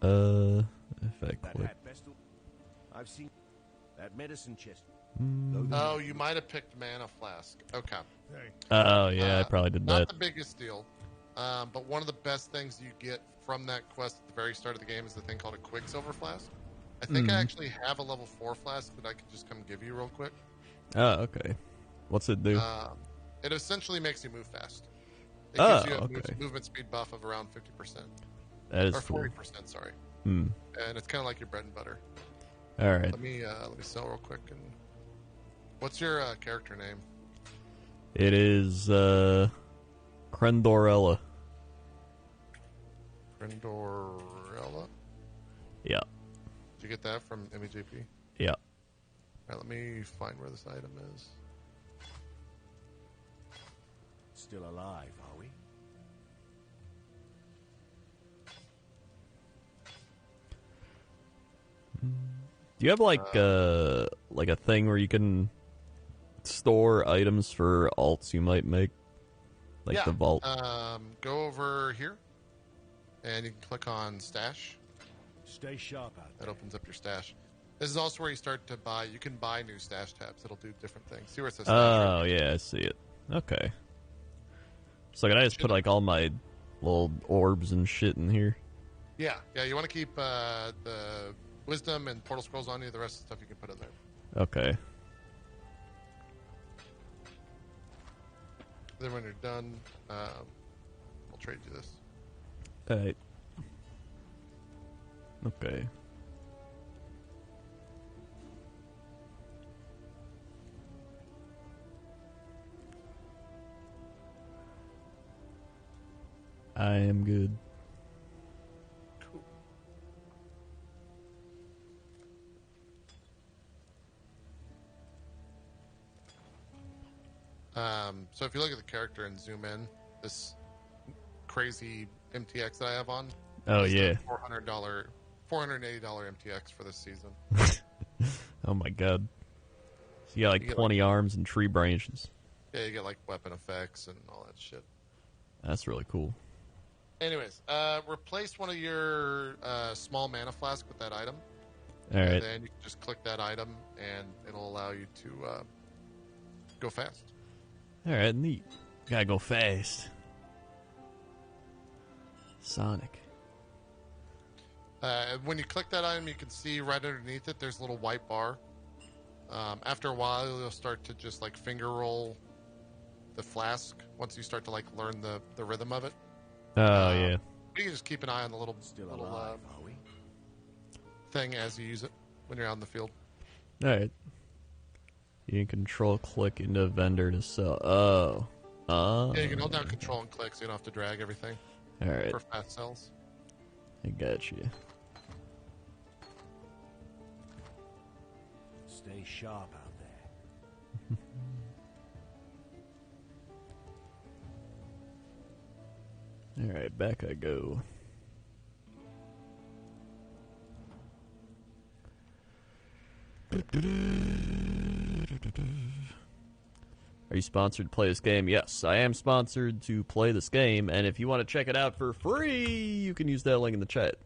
If I that click. hat, Bestel. I've seen that medicine chest. Oh, you might have picked mana flask. Okay. Oh yeah, I probably did not that. Not the biggest deal, but one of the best things you get from that quest at the very start of the game is the thing called a quicksilver flask. I think I actually have a level 4 flask that I can just come give you real quick. Oh, okay. What's it do? It essentially makes you move fast. It gives you a okay. movement speed buff of around 50%. That is or 40%, cool. sorry. Hmm. And it's kind of like your bread and butter. All right. Let me sell real quick. And what's your character name? It is Crendorella. Crendorella? Yeah. Did you get that from MEJP? Yeah. All right, let me find where this item is. Still alive, are we? Do you have like a thing where you can store items for alts you might make? Like the vault? Go over here, and you can click on stash. Stay sharp out there. That opens up your stash. This is also where you start to buy. You can buy new stash tabs. It'll do different things. See where it says stash? Oh, yeah, I see it. Okay. So can I just put like all my little orbs and shit in here? Yeah. You want to keep the wisdom and portal scrolls on you. The rest of the stuff you can put in there. Okay. Then when you're done, we'll trade you this. Alright. Okay. I am good. Cool. So if you look at the character and zoom in, this crazy MTX that I have on. Oh yeah. $480 MTX for this season. Oh my god. So you got like 20 arms and tree branches. Yeah, you get like weapon effects and all that shit. That's really cool. Anyways, replace one of your small mana flask with that item. All right. And then you can just click that item, and it'll allow you to go fast. All right, neat. Gotta go fast. Sonic. When you click that item, you can see right underneath it, there's a little white bar. After a while, you'll start to just like finger roll the flask once you start to like learn the rhythm of it. Oh yeah. You can just keep an eye on the little Alive, are we? thing as you use it when you're out in the field. All right. You can control click into a vendor to sell. Oh. Yeah, you can hold down control and click so you don't have to drag everything. All right. For fast sells. I got you. Stay sharp out there. All right, back I go. Are you sponsored to play this game? Yes, I am sponsored to play this game, and if you want to check it out for free, you can use that link in the chat.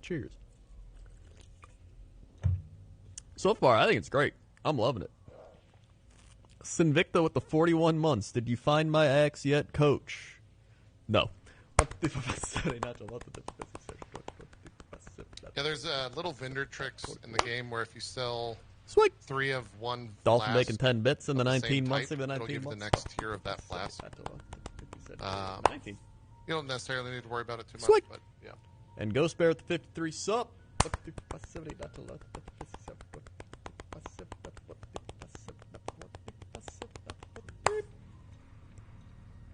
Cheers. So far, I think it's great. I'm loving it. Sinvicta with the 41 months. Did you find my axe yet, coach? No. Yeah, there's little vendor tricks in the game where if you sell Sweet. 3 of one Dolphin flask making 10 bits in the of 19 same months type, of the it'll 19 give months. the next tier of that flask. 19. You don't necessarily need to worry about it too much, Sweet. but yeah. And Ghost Bear with the 53 sub.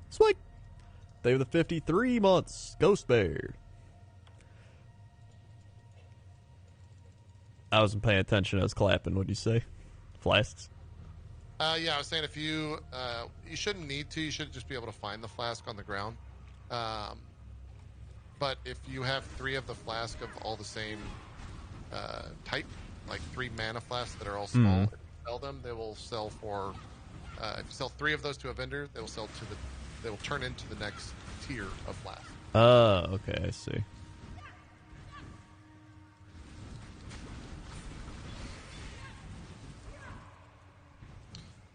Sweet. They were the 53 months. Ghost Bear. I wasn't paying attention. I was clapping. What'd you say? Flasks? Yeah, I was saying if you you shouldn't need to. You should just be able to find the flask on the ground. But if you have 3 of the flask of all the same type, like 3 mana flasks that are all small, if you sell them, they will sell for. If you sell 3 of those to a vendor, they will sell to the. They will turn into the next tier of flask. Oh, okay, I see.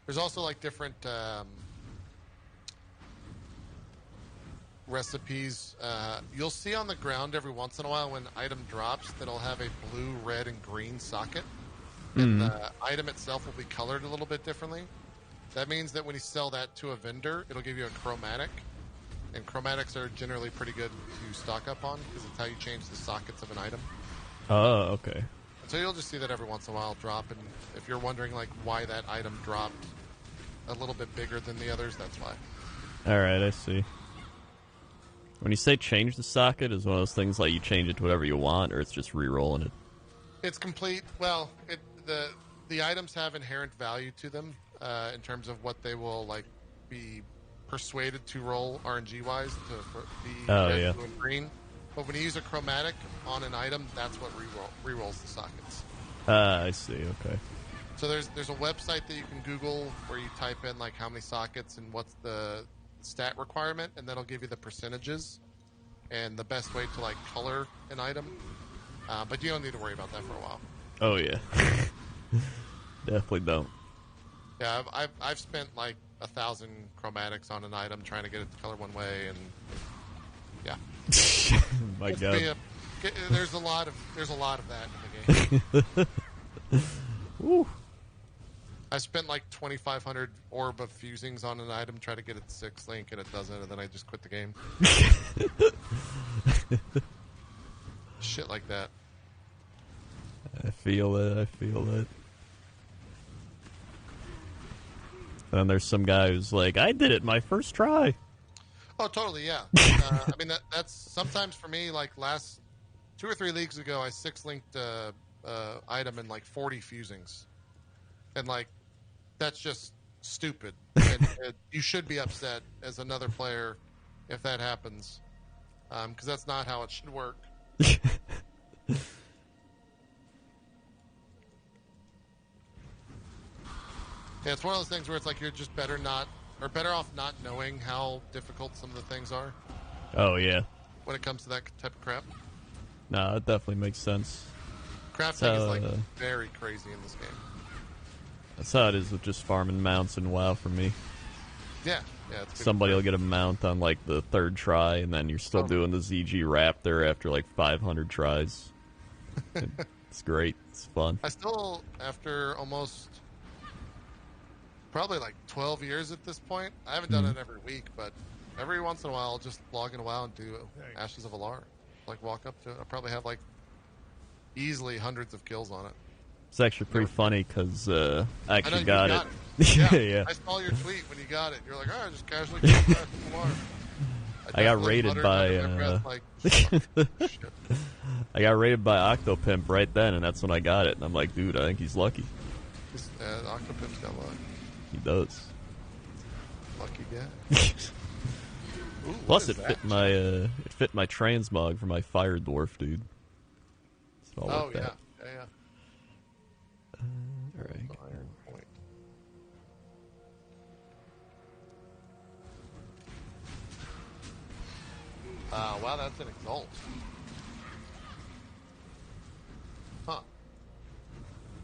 There's also like different recipes. You'll see on the ground every once in a while when item drops that'll have a blue, red, and green socket. And the item itself will be colored a little bit differently. That means that when you sell that to a vendor, it'll give you a chromatic. And chromatics are generally pretty good to stock up on because it's how you change the sockets of an item. Oh, okay. So you'll just see that every once in a while drop. And if you're wondering like why that item dropped a little bit bigger than the others, that's why. Alright, I see. When you say change the socket, is one of those things like you change it to whatever you want, or it's just re-rolling it? It's complete. Well, the items have inherent value to them in terms of what they will like be persuaded to roll RNG wise to be red, blue, and green. But when you use a chromatic on an item, that's what re-rolls the sockets. I see. Okay. So there's a website that you can Google where you type in like how many sockets and what's the stat requirement, and that'll give you the percentages and the best way to like color an item. But you don't need to worry about that for a while. Oh yeah. Definitely don't. Yeah, I've spent like 1,000 chromatics on an item trying to get it to color one way, and yeah. My God. There's a lot of that in the game. Woo. I spent like 2,500 orb of fusings on an item trying to get it to 6 link, and it doesn't, and then I just quit the game. Shit like that. I feel it. And there's some guy who's like, I did it my first try. Oh, totally, yeah. I mean, that's sometimes for me, like last 2 or 3 leagues ago, I 6-linked item in like 40 fusings. And like, that's just stupid. And you should be upset as another player if that happens. Because that's not how it should work. Yeah, it's one of those things where it's like you're just better off not knowing how difficult some of the things are. Oh, yeah. When it comes to that type of crap. No, it definitely makes sense. Crafting is like very crazy in this game. That's how it is with just farming mounts in WoW for me. Yeah. It's good. Somebody will get a mount on like the 3rd try, and then you're still doing the ZG Raptor after like 500 tries. It's great. It's fun. I still, after almost probably like 12 years at this point. I haven't done it every week, but every once in a while, I'll just log in a while and do Ashes of Alar. Like walk up to it. I probably have like easily hundreds of kills on it. It's actually pretty funny because I actually got it. Yeah. I saw your tweet when you got it. You're like, oh, I just casually killed Ashes of Alar. I got raided by I got raided by Octopimp right then, and that's when I got it. And I'm like, dude, I think he's lucky. Octopimp's got luck. He does. Lucky guy. Ooh, plus, it fit my transmog for my fire dwarf, dude. So oh yeah, that. yeah. All right. Iron point. Wow, that's an exalt. Huh.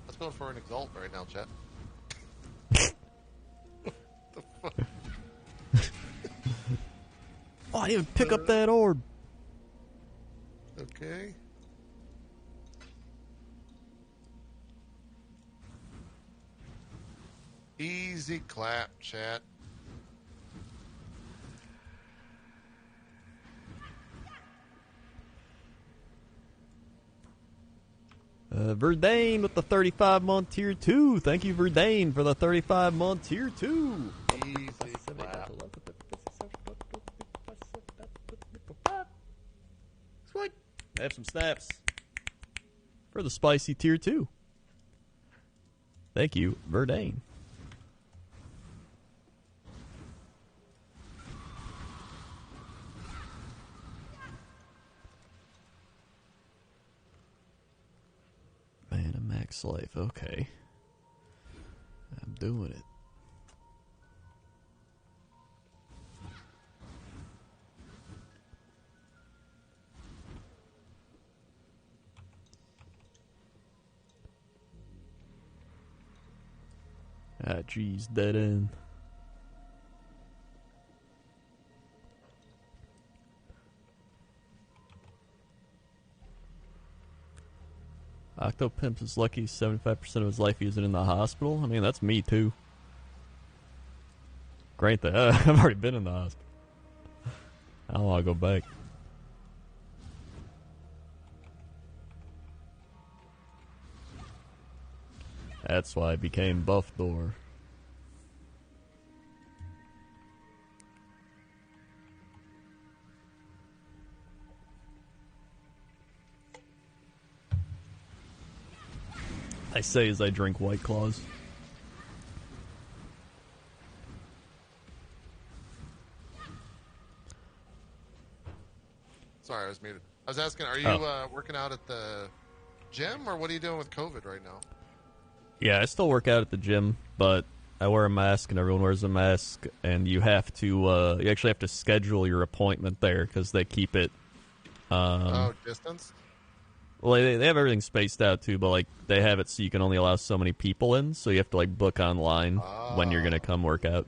Let's go for an exalt right now, chat. The fuck? Oh, I didn't even pick up that orb. Okay. Easy clap, chat. Verdane with the 35-month tier 2. Thank you, Verdane, for the 35-month tier 2. Easy clap. Sweet. Have some snaps for the spicy tier 2. Thank you, Verdane. Man, a max life. Okay. I'm doing it. Ah, geez, dead end. Octopimp is lucky 75% of his life he isn't in the hospital. I mean, that's me too. Great that I've already been in the hospital. I don't want to go back. That's why I became Buff Door. I say as I drink White Claws. Sorry, I was muted. I was asking, are you working out at the gym, or what are you doing with COVID right now? Yeah, I still work out at the gym, but I wear a mask and everyone wears a mask, and you have to, you actually have to schedule your appointment there because they keep it, distance? Well, they have everything spaced out too, but like they have it so you can only allow so many people in, so you have to like book online when you're gonna come work out.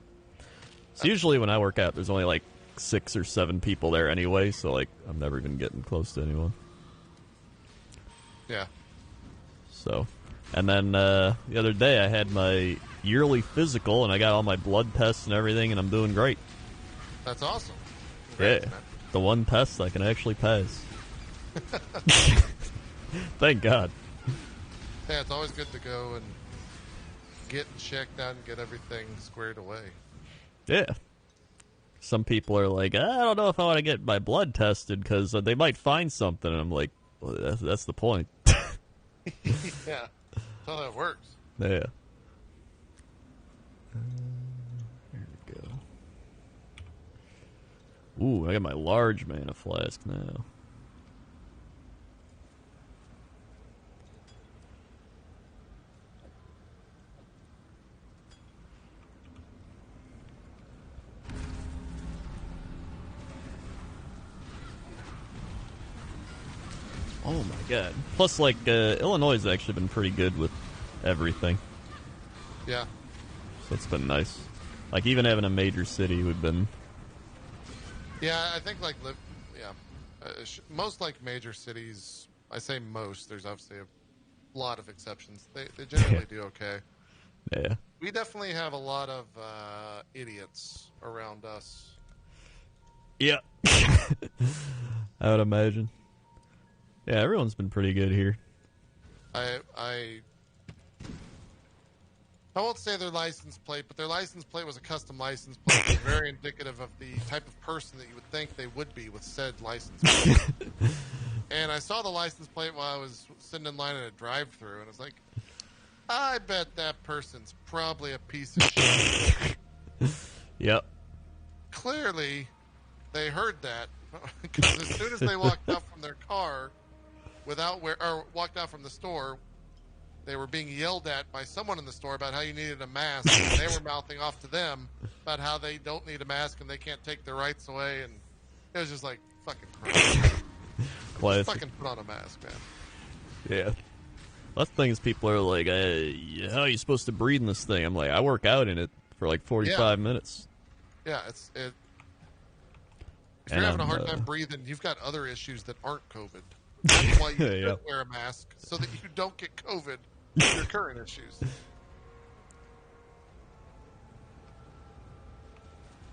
So usually when I work out, there's only like 6 or 7 people there anyway, so like I'm never even getting close to anyone. Yeah. So, and then the other day I had my yearly physical, and I got all my blood tests and everything, and I'm doing great. That's awesome. Congrats, yeah, man. The one test I can actually pass. Thank God. Yeah, it's always good to go and get checked out and get everything squared away. Yeah. Some people are like, I don't know if I want to get my blood tested because they might find something. And I'm like, well, that's the point. Yeah, that's how that works. Yeah. There we go. Ooh, I got my large mana flask now. Oh my God. Plus, like, Illinois has actually been pretty good with everything. Yeah. So it's been nice. Like, even having a major city would have been... Yeah, I think, like, most, like, major cities, I say most, there's obviously a lot of exceptions. They generally do okay. Yeah. We definitely have a lot of idiots around us. Yeah. I would imagine. Yeah, everyone's been pretty good here. I won't say their license plate, but their license plate was a custom license plate. It's very indicative of the type of person that you would think they would be with said license plate. And I saw the license plate while I was sitting in line at a drive-thru, and I was like, I bet that person's probably a piece of shit. Yep. Clearly, they heard that, because as soon as they walked out from their car, or walked out from the store, they were being yelled at by someone in the store about how you needed a mask, and they were mouthing off to them about how they don't need a mask and they can't take their rights away, and it was just like, fucking Christ. Classic. Just fucking put on a mask, man. Yeah. Lots of things people are like, how are you supposed to breathe in this thing? I'm like, I work out in it for like 45 minutes. Yeah, if you're having a hard time breathing, you've got other issues that aren't COVID. That's why you should wear a mask, so that you don't get COVID with your current issues.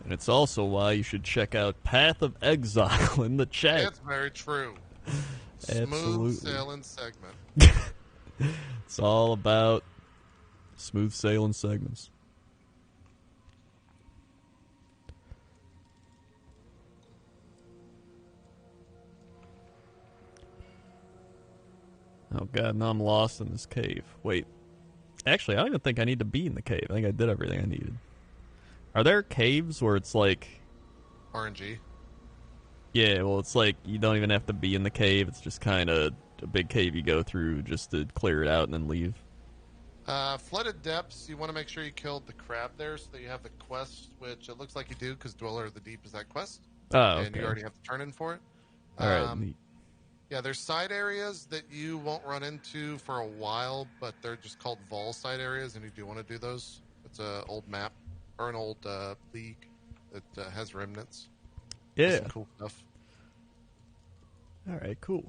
And it's also why you should check out Path of Exile in the chat. That's very true. Absolutely. Smooth sailing segment. It's all about smooth sailing segments. Oh god, now I'm lost in this cave. Wait. Actually, I don't even think I need to be in the cave. I think I did everything I needed. Are there caves where it's like... RNG? Yeah, well, it's like you don't even have to be in the cave. It's just kind of a big cave you go through just to clear it out and then leave. Flooded Depths, you want to make sure you killed the crab there so that you have the quest, which it looks like you do because Dweller of the Deep is that quest. Oh, okay. And you already have to turn in for it. Alright, neat. Yeah, there's side areas that you won't run into for a while, but they're just called Vol side areas, and you do want to do those. It's an old map, or an old league that has remnants. Yeah. Some cool stuff. Alright, cool.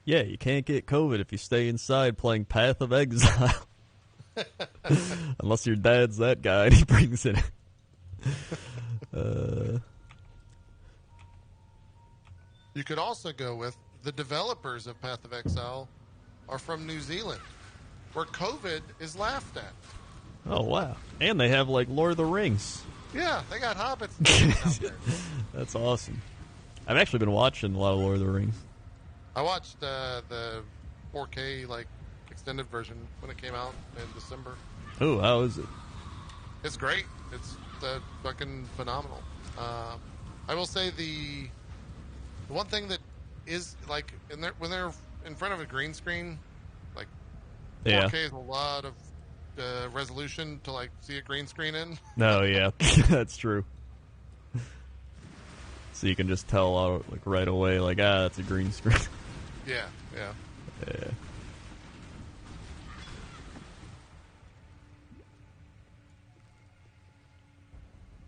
Yeah, you can't get COVID if you stay inside playing Path of Exile. Unless your dad's that guy and he brings it in. You could also go with the developers of Path of Exile are from New Zealand, where COVID is laughed at. Oh, wow. And they have, like, Lord of the Rings. Yeah, they got hobbits out there. That's awesome. I've actually been watching a lot of Lord of the Rings. I watched the 4K extended version when it came out in December. Oh, how is it? It's great. It's fucking phenomenal. I will say the one thing that is like when they're in front of a green screen, like 4K is a lot of resolution to like see a green screen in. No, yeah, that's true. So you can just tell like right away, like that's a green screen. Yeah. Yeah.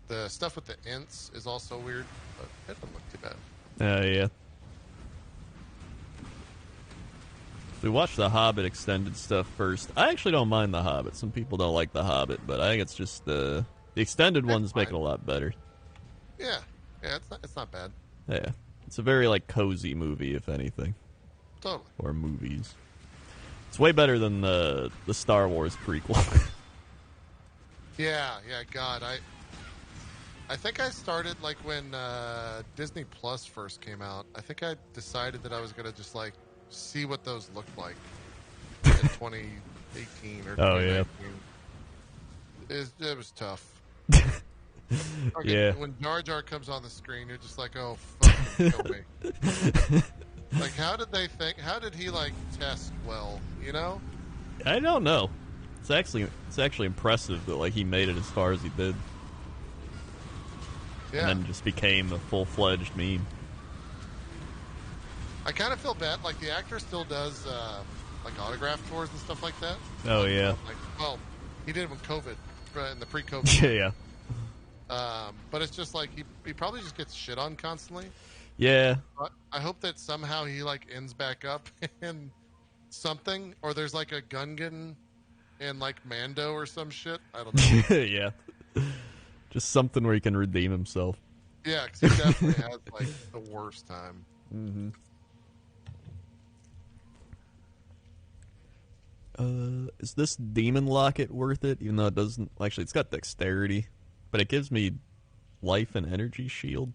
The stuff with the ints is also weird, but it doesn't look too bad. Yeah. We watched the Hobbit extended stuff first. I actually don't mind the Hobbit. Some people don't like the Hobbit, but I think it's just the extended ones make it a lot better. Yeah, it's not bad. Yeah, it's a very like cozy movie, if anything. Totally. Or movies. It's way better than the Star Wars prequel. Yeah. God, I think I started like when Disney Plus first came out. I think I decided that I was gonna just like see what those looked like in 2018 or 2019. Oh yeah. It was tough. Yeah. When Jar Jar comes on the screen, you're just like, oh, fucking kill me. Like, how did he, like, test well, you know? I don't know. It's actually impressive that, like, he made it as far as he did. Yeah. And then just became a full-fledged meme. I kind of feel bad. Like, the actor still does, like, autograph tours and stuff like that. Oh, yeah. Like, well, He did it when COVID, in the pre-COVID. Yeah. But it's just like he probably just gets shit on constantly. Yeah. I hope that somehow he like ends back up in something, or there's like a Gungan in like Mando or some shit. I don't know. Yeah. Just something where he can redeem himself. Yeah, because he definitely has like the worst time. Mm-hmm. Is this demon locket worth it? Even though it doesn't... Actually, it's got dexterity, but it gives me life and energy shield.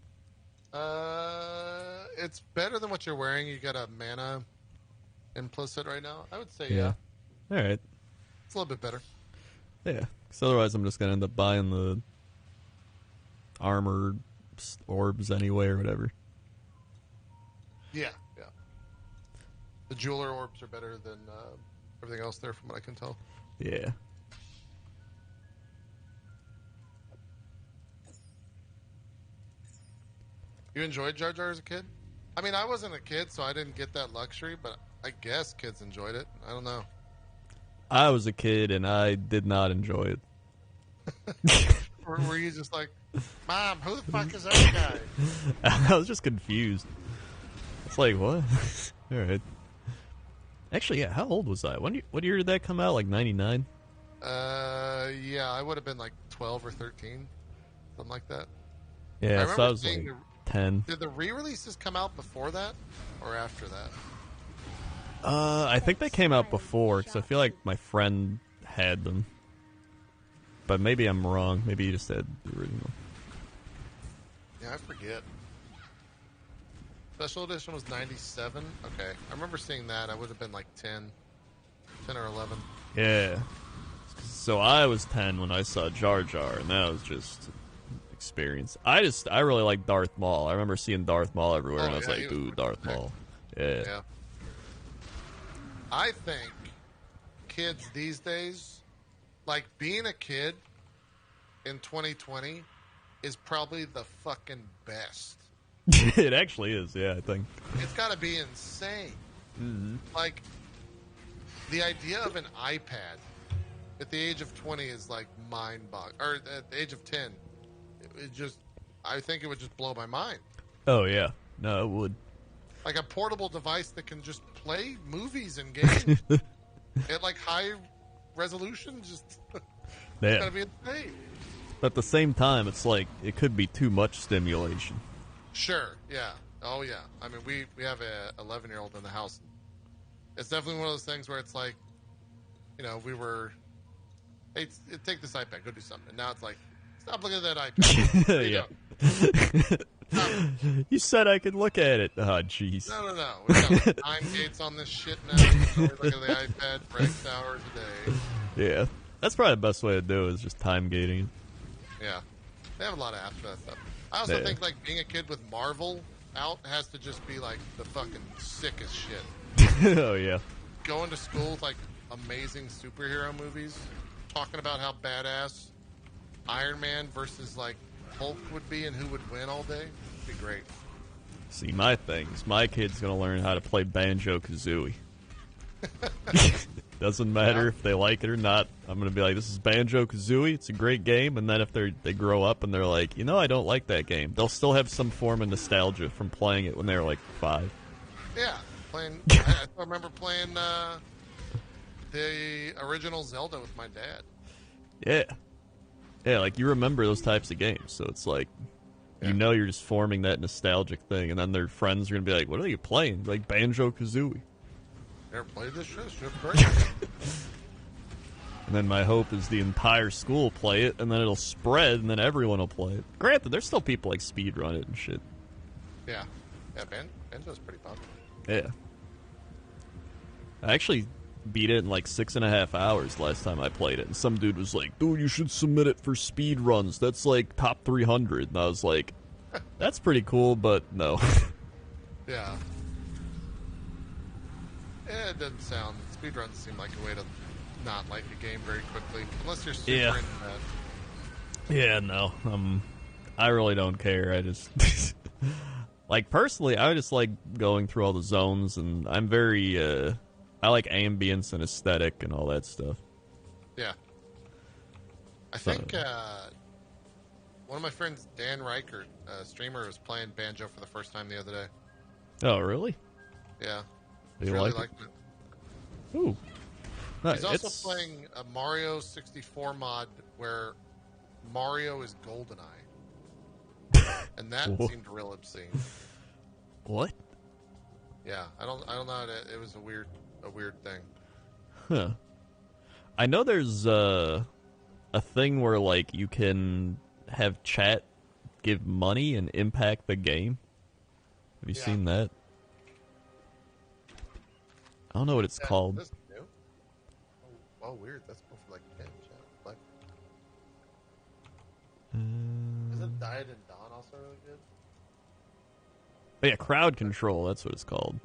It's better than what you're wearing. You got a mana implicit right now. I would say yeah. All right. It's a little bit better. Yeah, because otherwise I'm just going to end up buying the armored orbs anyway or whatever. Yeah. The jeweler orbs are better than everything else there from what I can tell. Yeah. You enjoyed Jar Jar as a kid? I mean, I wasn't a kid, so I didn't get that luxury, but I guess kids enjoyed it. I don't know. I was a kid, and I did not enjoy it. Were you just like, Mom, who the fuck is that guy? I was just confused. It's like, what? All right. Actually, yeah, how old was I? What year did that come out? Like 99? Yeah, I would have been like 12 or 13. Something like that. Yeah, so I was like 10. Did the re-releases come out before that or after that? I think they came out before, because I feel like my friend had them. But maybe I'm wrong. Maybe you just had the original. Yeah, I forget. Special edition was 97? Okay. I remember seeing that. I would have been like 10 or 11. Yeah. So I was 10 when I saw Jar Jar, and that was just experience. I really like Darth Maul. I remember seeing Darth Maul everywhere, and I was like, ooh, Darth Maul. Yeah. I think kids these days, like being a kid in 2020 is probably the fucking best. It actually is, yeah, I think. It's got to be insane. Mm-hmm. Like, the idea of an iPad at the age of 20 is like mind-boggling. Or at the age of 10, I think it would just blow my mind. Oh, yeah. No, it would. Like a portable device that can just play movies and games at like high resolution, just it's gotta be insane. But at the same time, it's like it could be too much stimulation. Sure, yeah. Oh, yeah. I mean, we have a 11-year-old in the house. It's definitely one of those things where it's like, you know, we were, hey, take this iPad, go do something. And now it's like, stop looking at that iPad. There you go. You said I could look at it. Oh, jeez. No. We got like time gates on this shit now. You can only look at the iPad for X hours a day. Yeah. That's probably the best way to do it, is just time gating it. Yeah. They have a lot of apps for that stuff. I also think, like, being a kid with Marvel out has to just be, like, the fucking sickest shit. Oh, yeah. Going to school with, like, amazing superhero movies, talking about how badass Iron Man versus, like, Hulk would be and who would win all day. It'd be great. See, my thing is my kid's going to learn how to play Banjo-Kazooie. Doesn't matter if they like it or not. I'm going to be like, this is Banjo-Kazooie. It's a great game. And then if they grow up and they're like, you know, I don't like that game, they'll still have some form of nostalgia from playing it when they were like 5. Yeah. I remember playing the original Zelda with my dad. Yeah. Yeah, like you remember those types of games. So it's like, you know, you're just forming that nostalgic thing. And then their friends are going to be like, what are you playing? Like Banjo-Kazooie. Never played this shit. It's great. And then my hope is the entire school will play it, and then it'll spread, and then everyone will play it. Granted, there's still people like speedrun it and shit. Yeah. Yeah, Banjo's pretty popular. Yeah. I actually beat it in like 6.5 hours last time I played it, and some dude was like, dude, you should submit it for speedruns. That's like top 300. And I was like, that's pretty cool, but no. Yeah. It doesn't sound... Speedruns seem like a way to not like a game very quickly. Unless you're super into that. Yeah, no. I really don't care. I just... like, personally, I just like going through all the zones, and I'm very... I like ambience and aesthetic and all that stuff. Yeah. I think one of my friends, Dan Reichert, a streamer, was playing Banjo for the first time the other day. Oh, really? Yeah. Do He's you really like liked it. Ooh. No, He's also playing a Mario 64 mod where Mario is GoldenEye. And that seemed real obscene. What? Yeah, I don't know. It was a weird thing. Huh. I know there's a thing where like you can have chat give money and impact the game. Have you seen that? I don't know what it's called. This new? Oh, weird. That's more for like 10 chat. Like, isn't Diet and Dawn also really good? Oh, yeah, crowd control. That's what it's called.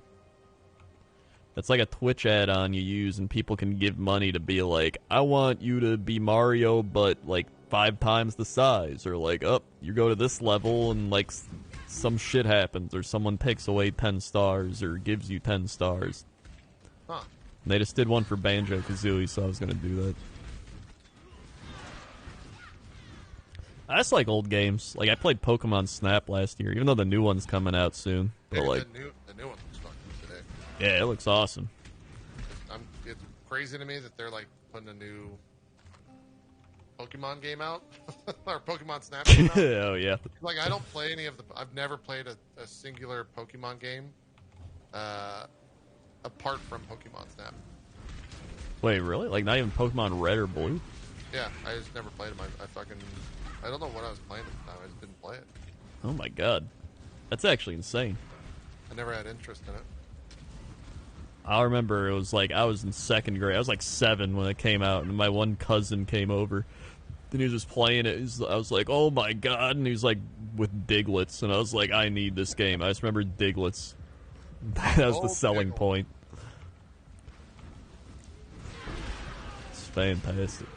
It's like a Twitch add-on you use, and people can give money to be like, I want you to be Mario, but like 5 times the size, or like, you go to this level and like some shit happens, or someone takes away 10 stars, or gives you 10 stars. Huh. And they just did one for Banjo-Kazooie, so I was gonna do that. I just like old games. Like, I played Pokemon Snap last year, even though the new one's coming out soon. But Yeah, like, the new one looks fucking today. yeah, it looks awesome. It's crazy to me that they're like putting a new Pokemon game out or Pokemon Snap game out. Oh yeah. Like, I don't play any of the. I've never played a singular Pokemon game apart from Pokemon Snap. Wait, really? Like, not even Pokemon Red or Blue? Yeah, I just never played them. I don't know what I was playing at the time. I just didn't play it. Oh my god. That's actually insane. I never had interest in it. I remember it was like, I was in 2nd grade. I was like 7 when it came out, and my one cousin came over. And he was just playing it. I was like, oh my god. And he was like, with Diglets. And I was like, I need this game. I just remember Diglets. That was the selling point. It's fantastic.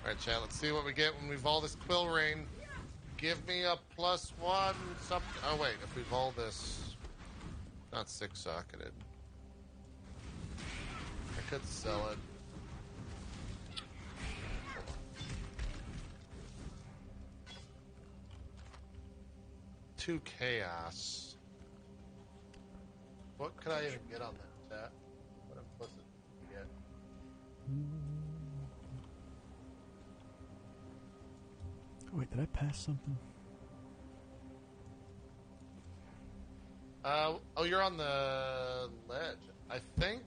Alright, chat, let's see what we get when we vol this Quill Rain. Give me a +1 something. Oh, wait, if we vol this, not 6-socketed. I could sell it. Two chaos. What could I even get on that, chat? What implicit to get? Wait, did I pass something? Oh, you're on the ledge. I think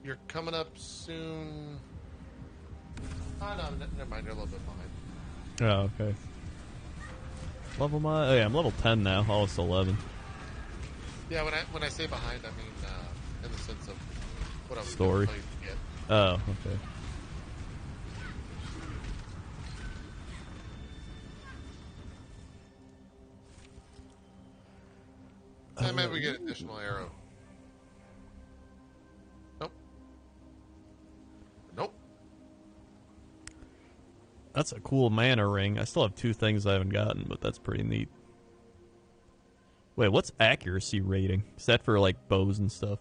you're coming up soon. Oh, no, never mind. You're a little bit behind. Oh, okay. Level my... Oh, yeah, I'm level 10 now. Almost 11. Yeah, when I say behind, I mean in the sense of what I was Story. going to get. Oh, okay. And maybe we get additional arrow. Nope. Nope. That's a cool mana ring. I still have 2 things I haven't gotten, but that's pretty neat. Wait, what's accuracy rating? Is that for, like, bows and stuff?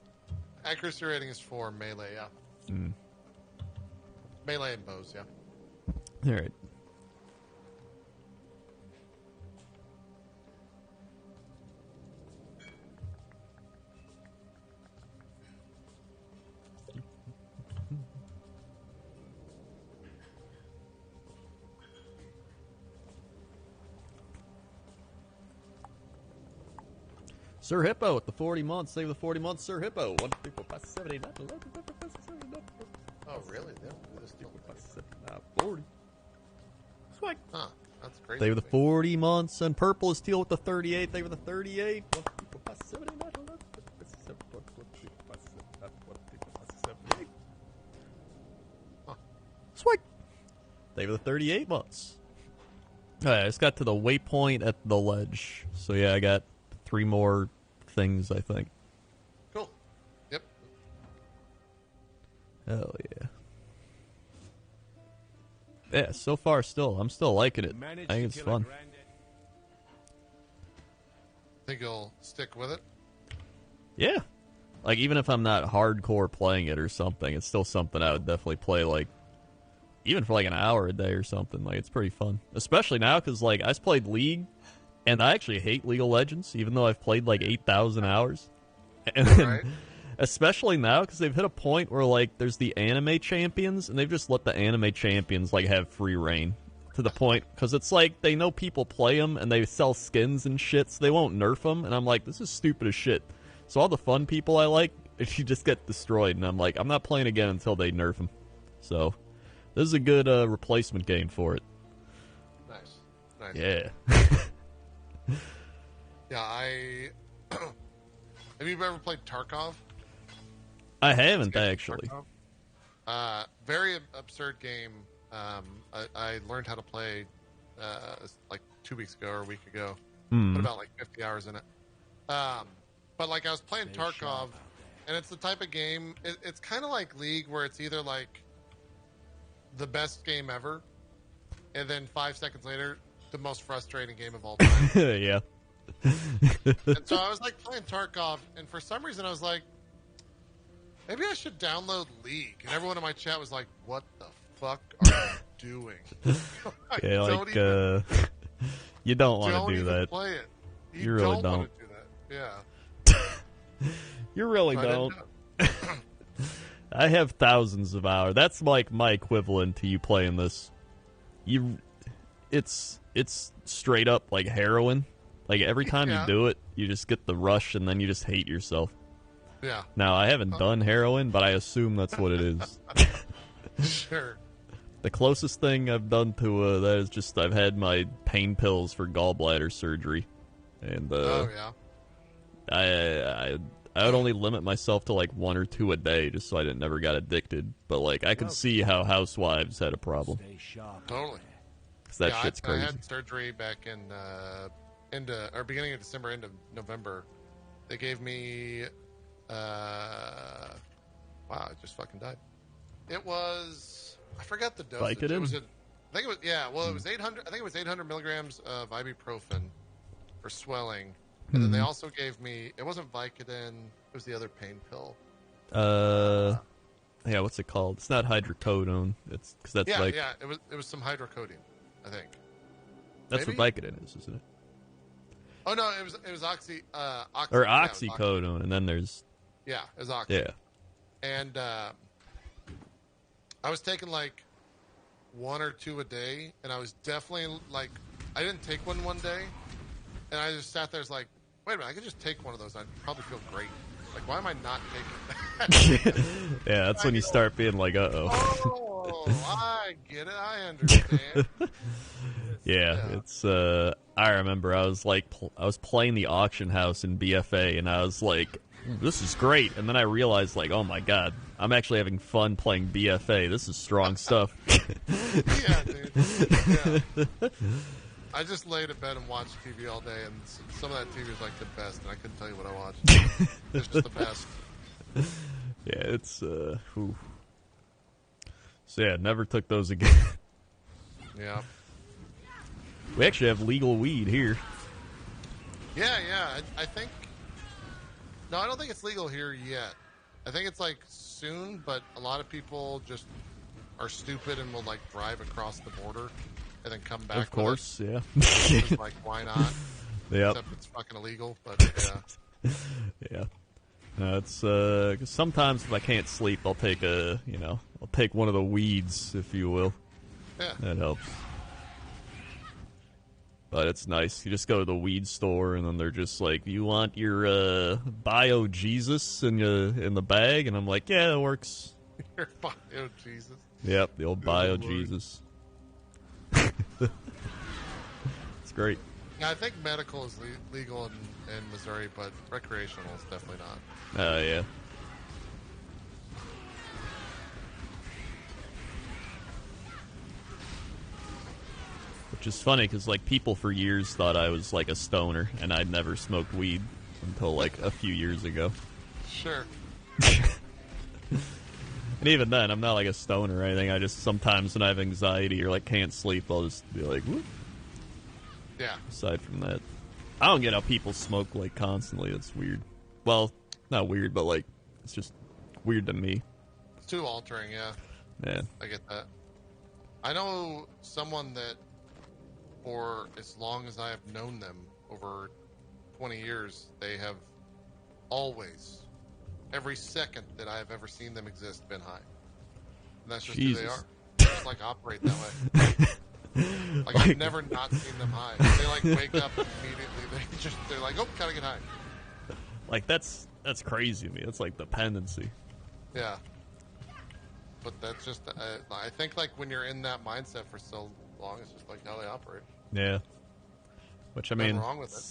Accuracy rating is for melee, yeah. Hmm. Melee and bows, yeah. Alright. Sir Hippo with the 40 months. Save the 40 months, Sir Hippo. 1, 2, 4, 5, 6, 7, 8, 9, 11, 12, 13, 14, 15, 16, 17, 18, 19, 20, 21, 22, 23, 24, 25, 26, 27, 28, 29, 30, 31, 32, 33, 34, 35, 36, 37, 38, 39, 40. Swag. Huh. That's crazy. They were the 40 months, and purple is teal with the 38. They were the 38. 1, 2, 4, 5, 6, 7, 8, 9, 11, 12, 13, 14, 15, 16, 17, 18, 19, 20, 21, 22, 23, 24, 25, 26, 27, 28. Huh. Swag. They were the 38 months. Alright, I just got to the waypoint at the ledge. So yeah, I got 3 more things, I think. Cool. Yep. Hell yeah. Yeah, so far I'm still liking it. I think it's fun. Think you'll stick with it? Yeah. Like, even if I'm not hardcore playing it or something, it's still something I would definitely play, like, even for like an hour a day or something. Like, it's pretty fun, especially now because like I just played League, and I actually hate League of Legends, even though I've played like 8,000 hours. And Right. especially now because they've hit a point where like there's the anime champions, and they've just let the anime champions like have free reign to the point because it's like they know people play them and they sell skins and shit, so they won't nerf them. And I'm like, this is stupid as shit. So all the fun people I like, you just get destroyed, and I'm like, I'm not playing again until they nerf them. So this is a good replacement game for it. Nice. Yeah. Yeah, have you ever played Tarkov? I haven't actually. Very absurd game. I learned how to play like 2 weeks ago or a week ago. Put about like 50 hours in it. But like I was playing Tarkov, and it's the type of game. It's kind of like League, where it's either like the best game ever, and then 5 seconds later, the most frustrating game of all time. Yeah. And so I was like playing Tarkov, and for some reason I was like, maybe I should download League. And everyone in my chat was like, "What the fuck are you doing?" Yeah, like you don't want to do that. Play it. You really don't. Want to do that. Yeah. You really So don't. I have thousands of hours. That's like my equivalent to you playing this. It's straight up like heroin. Like every time you do it, you just get the rush, and then you just hate yourself. Yeah. Now I haven't done heroin, but I assume that's what it is. Sure. The closest thing I've done to that is just I've had my pain pills for gallbladder surgery, and Oh yeah. I would only limit myself to like 1 or 2 a day, just so I never got addicted. But like I could see how housewives had a problem. Totally. 'Cause that shit's crazy. I had surgery back in beginning of December, end of November. They gave me wow, I just fucking died. It was, I forgot the dosage. Vicodin? It was it was 800. I think it was 800 milligrams of ibuprofen for swelling, and then they also gave me. It wasn't Vicodin. It was the other pain pill. Yeah, what's it called? It's not hydrocodone. It's because that's like It was some hydrocodone, I think. That's Maybe? what Vicodin is, isn't it? Oh no, it was oxy Or yeah, oxycodone, and then there's it was oxy. yeah. And I was taking like 1 or 2 a day, and I was definitely like, I didn't take one day, and I just sat there, like, wait a minute, I could just take one of those, I'd probably feel great. Like, why am I not taking that? Yeah, that's when you start being like, uh-oh. Oh, I get it, I understand. Yeah, it's I remember I was like I was playing the auction house in BFA, and I was like, this is great, and then I realized like, oh my god, I'm actually having fun playing BFA. This is strong stuff. Yeah, dude. Yeah. I just laid in bed and watched TV all day, and some of that TV was like the best, and I couldn't tell you what I watched. It's just the best. Yeah, it's whew. So yeah, never took those again. Yeah. We actually have legal weed here. Yeah. I think. No, I don't think it's legal here yet. I think it's like soon, but a lot of people just are stupid and will like drive across the border and then come back. Of course, yeah. Just like, why not? Yep. Except it's fucking illegal, but yeah. Yeah. No, it's 'cause sometimes if I can't sleep, I'll take I'll take one of the weeds, if you will. Yeah. That helps. But it's nice. You just go to the weed store, and then they're just like, "You want your Bio Jesus in the bag?" And I'm like, "Yeah, that works." Your Bio Jesus. Yep, the old Bio Jesus. It's great. Yeah, I think medical is legal in Missouri, but recreational is definitely not. Yeah. Which is funny because like people for years thought I was like a stoner, and I'd never smoked weed until like a few years ago. Sure. And even then, I'm not like a stoner or anything. I just sometimes when I have anxiety or like can't sleep, I'll just be like, whoop. Yeah. Aside from that, I don't get how people smoke like constantly. It's weird. Well, not weird, but like it's just weird to me. It's too altering, yeah. Yeah. I get that. I know someone that, for as long as I have known them, over 20 years, they have always, every second that I have ever seen them exist, been high. And that's just Jesus. who they are. They just like operate that way. Like I've never not seen them high. They like wake up immediately. They're like, oh, gotta get high. Like that's crazy to me. That's like dependency. Yeah. But that's just, I think like when you're in that mindset for so long, it's just like how they operate. Yeah. Which I mean, nothing wrong with it.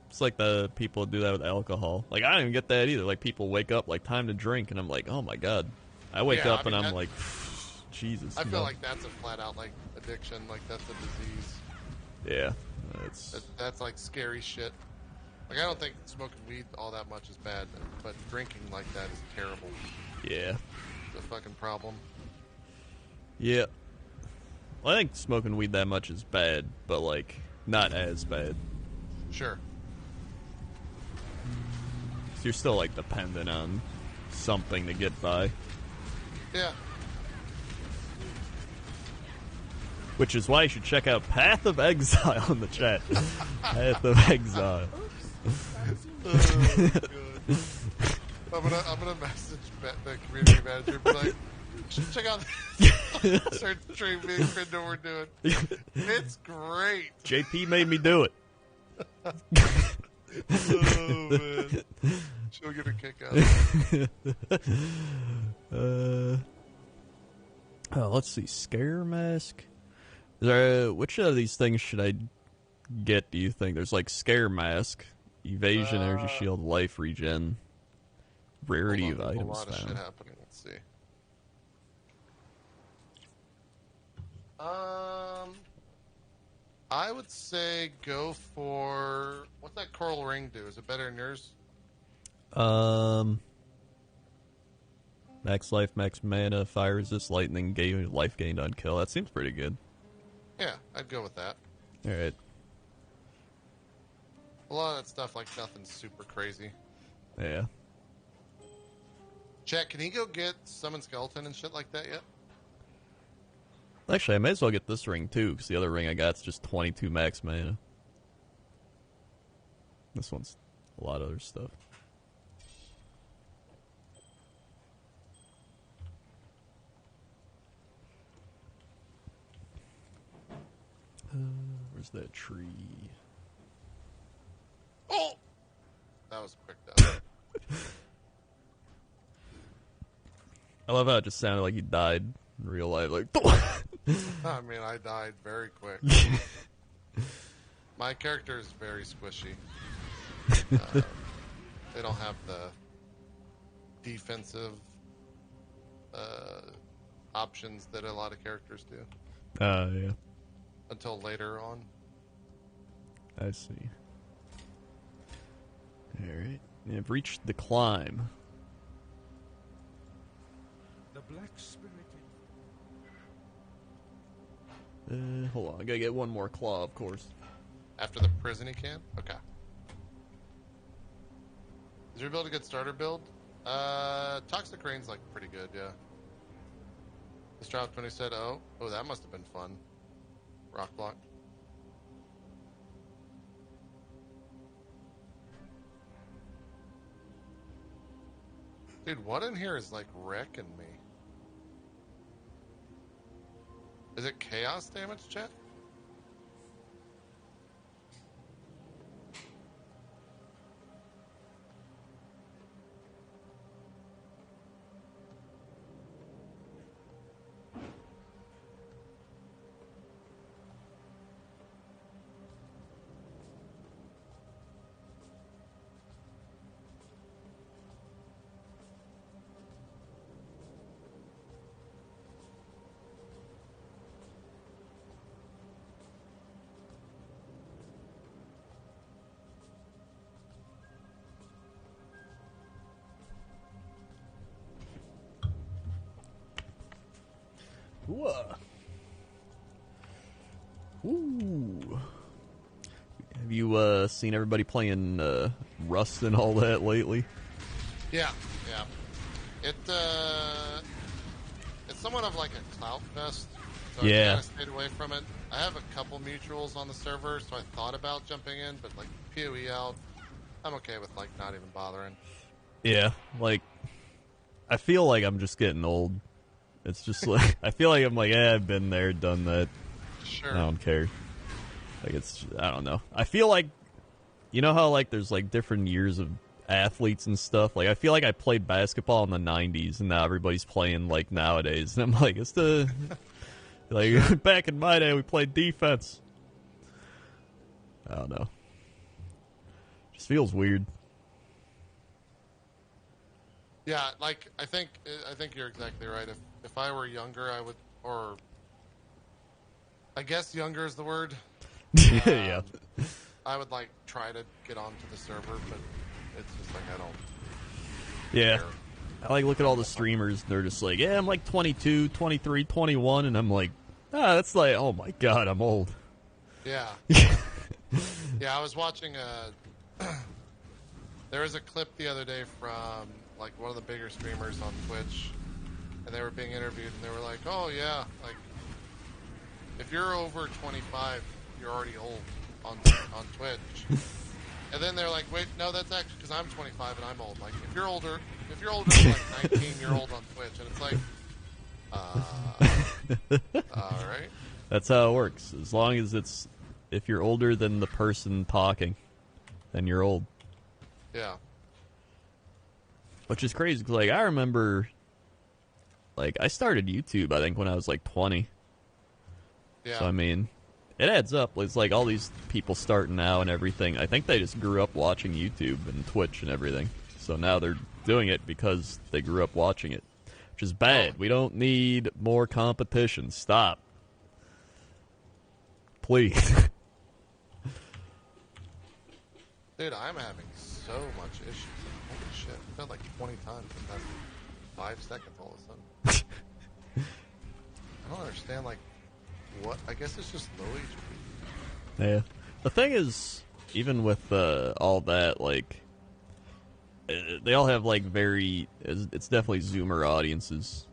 It's like the people do that with alcohol. Like I don't even get that either. Like people wake up like time to drink, and I'm like, oh my god. I wake up and I'm like, Jesus. I feel like that's a flat out like addiction. Like that's a disease. Yeah. That's like scary shit. Like I don't think smoking weed all that much is bad, but drinking like that is terrible. Yeah. It's a fucking problem. Yeah. Well, I think smoking weed that much is bad, but like not as bad. Sure. So you're still like dependent on something to get by. Yeah. Which is why you should check out Path of Exile in the chat. Path of Exile. I'm gonna message the community manager, be like, check out this. Start streaming, know what we're doing. It's great. JP made me do it. Oh man, she'll get a kick out of it. Let's see. Scare mask. Which of these things should I get? Do you think there's like scare mask, evasion, energy shield, life regen, rarity of items a lot of found. shit happening. Let's see. I would say go for what's that coral ring do? Is it better than yours? Max life, max mana, fire resist, lightning, gain, life gained on kill. That seems pretty good. Yeah, I'd go with that. All right. A lot of that stuff, like nothing super crazy. Yeah. Chat, can he go get summon skeleton and shit like that yet? Actually, I may as well get this ring too, because the other ring I got's just 22 max mana. This one's a lot of other stuff. Where's that tree? Oh! That was picked up. I love how it just sounded like he died in real life. Like, I mean, I died very quick. My character is very squishy. They don't have the defensive options that a lot of characters do. yeah. Until later on. I see. Alright. I've reached the climb. The black spirit. Hold on. I gotta get one more claw, of course. After the prison he can? Okay. Is your build a good starter build? Toxic Rain's like pretty good, yeah. This dropped when he said, oh, that must have been fun. Rock block. Dude, what in here is like wrecking me? Is it chaos damage, chat? Ooh. Have you seen everybody playing Rust and all that lately? Yeah. It's somewhat of like a clout fest So I kind of stayed away from it. I have a couple mutuals on the server, so I thought about jumping in, but like PoE out, I'm okay with like not even bothering. Yeah, like I feel like I'm just getting old. It's just like I feel like I'm like, I've been there, done that. Sure. I don't care. Like I don't know. I feel like, you know how like there's like different years of athletes and stuff. Like I feel like I played basketball in the '90s, and now everybody's playing like nowadays. And I'm like, it's the like back in my day we played defense. I don't know. Just feels weird. Yeah, like I think you're exactly right. If I were younger, I would, or I guess younger is the word. Yeah. I would like try to get onto the server, but it's just like I don't. Yeah. care. I like look at all the streamers. They're just like, yeah, I'm like 22, 23, 21, and I'm like, that's like, oh my god, I'm old. Yeah. Yeah, I was watching there was a clip the other day from like one of the bigger streamers on Twitch, and they were being interviewed, and they were like, "Oh yeah, like if you're over 25, you're already old on Twitch." And then they're like, "Wait, no, that's actually because I'm 25 and I'm old. Like if you're older than like 19, you're old on Twitch." And it's like, all right. That's how it works. As long as if you're older than the person talking, then you're old. Yeah. Which is crazy, because, like, I remember, like, I started YouTube, I think, when I was, like, 20. Yeah. So, I mean, it adds up. It's like all these people starting now and everything. I think they just grew up watching YouTube and Twitch and everything. So now they're doing it because they grew up watching it, which is bad. We don't need more competition. Stop. Please. Dude, I'm having so much issues. Holy shit. I've done like 20 times in the past 5 seconds all of a sudden. I don't understand, like, what? I guess it's just low HP. Yeah. The thing is, even with all that, like, they all have, like, it's definitely Zoomer audiences.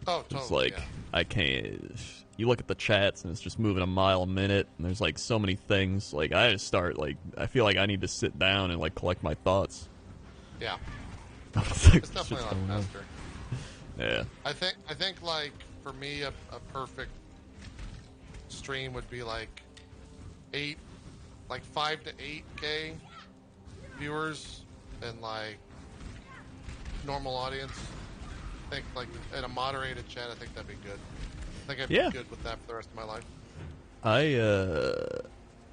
Oh, totally, It's like, yeah. I can't... You look at the chats, and it's just moving a mile a minute, and there's, like, so many things. Like, I just start, like, I feel like I need to sit down and, like, collect my thoughts. Yeah. It's like, It's definitely a lot faster. Yeah. I think, like, for me, a perfect stream would be, like, 5 to 8K viewers and, like, normal audience. I think, like, in a moderated chat, I think that'd be good. I think I'd be good with that for the rest of my life.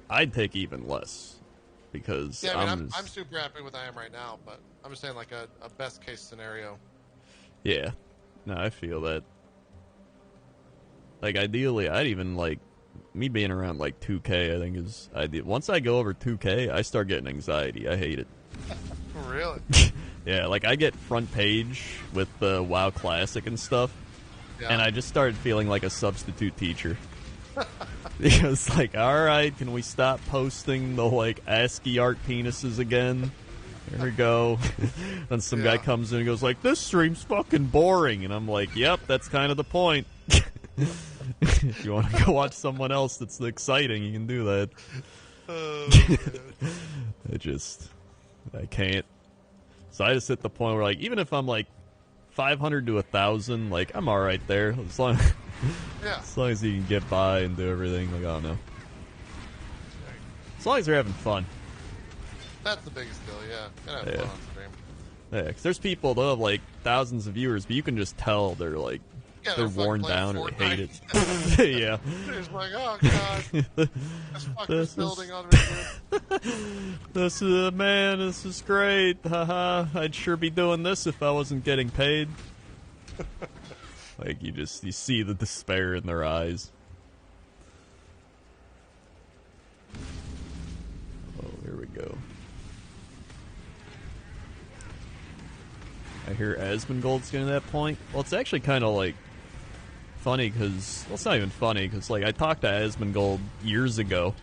I'd take even less, because yeah, I mean, I'm super happy with I am right now, but I'm just saying, like, a best case scenario. Yeah. No, I feel that. Like, ideally, I'd even, like, me being around, like, 2K, I think is ideal. Once I go over 2K, I start getting anxiety. I hate it. Really? Yeah, like, I get front page with the WoW Classic and stuff, and I just started feeling like a substitute teacher. It's like, alright, can we stop posting the, like, ASCII art penises again? Here we go. Then some guy comes in and goes like, this stream's fucking boring. And I'm like, yep, that's kind of the point. If you want to go watch someone else that's exciting, you can do that. I can't. So I just hit the point where, like, even if I'm, like, 500 to 1,000, like, I'm alright there. As long as you can get by and do everything, like, I don't know. As long as they're having fun. That's the biggest deal, yeah. Gotta have fun on stream. Yeah, because there's people, they'll have, like, thousands of viewers, but you can just tell they're, like, they're worn down or hate it. Yeah. They're just like, oh, God. This fucker's building on me. This is great. Haha, I'd sure be doing this if I wasn't getting paid. Like, you see the despair in their eyes. Oh, here we go. I hear Asmongold's getting to that point. Well, it's actually kind of, like, funny, because... Well, it's not even funny, because, like, I talked to Asmongold years ago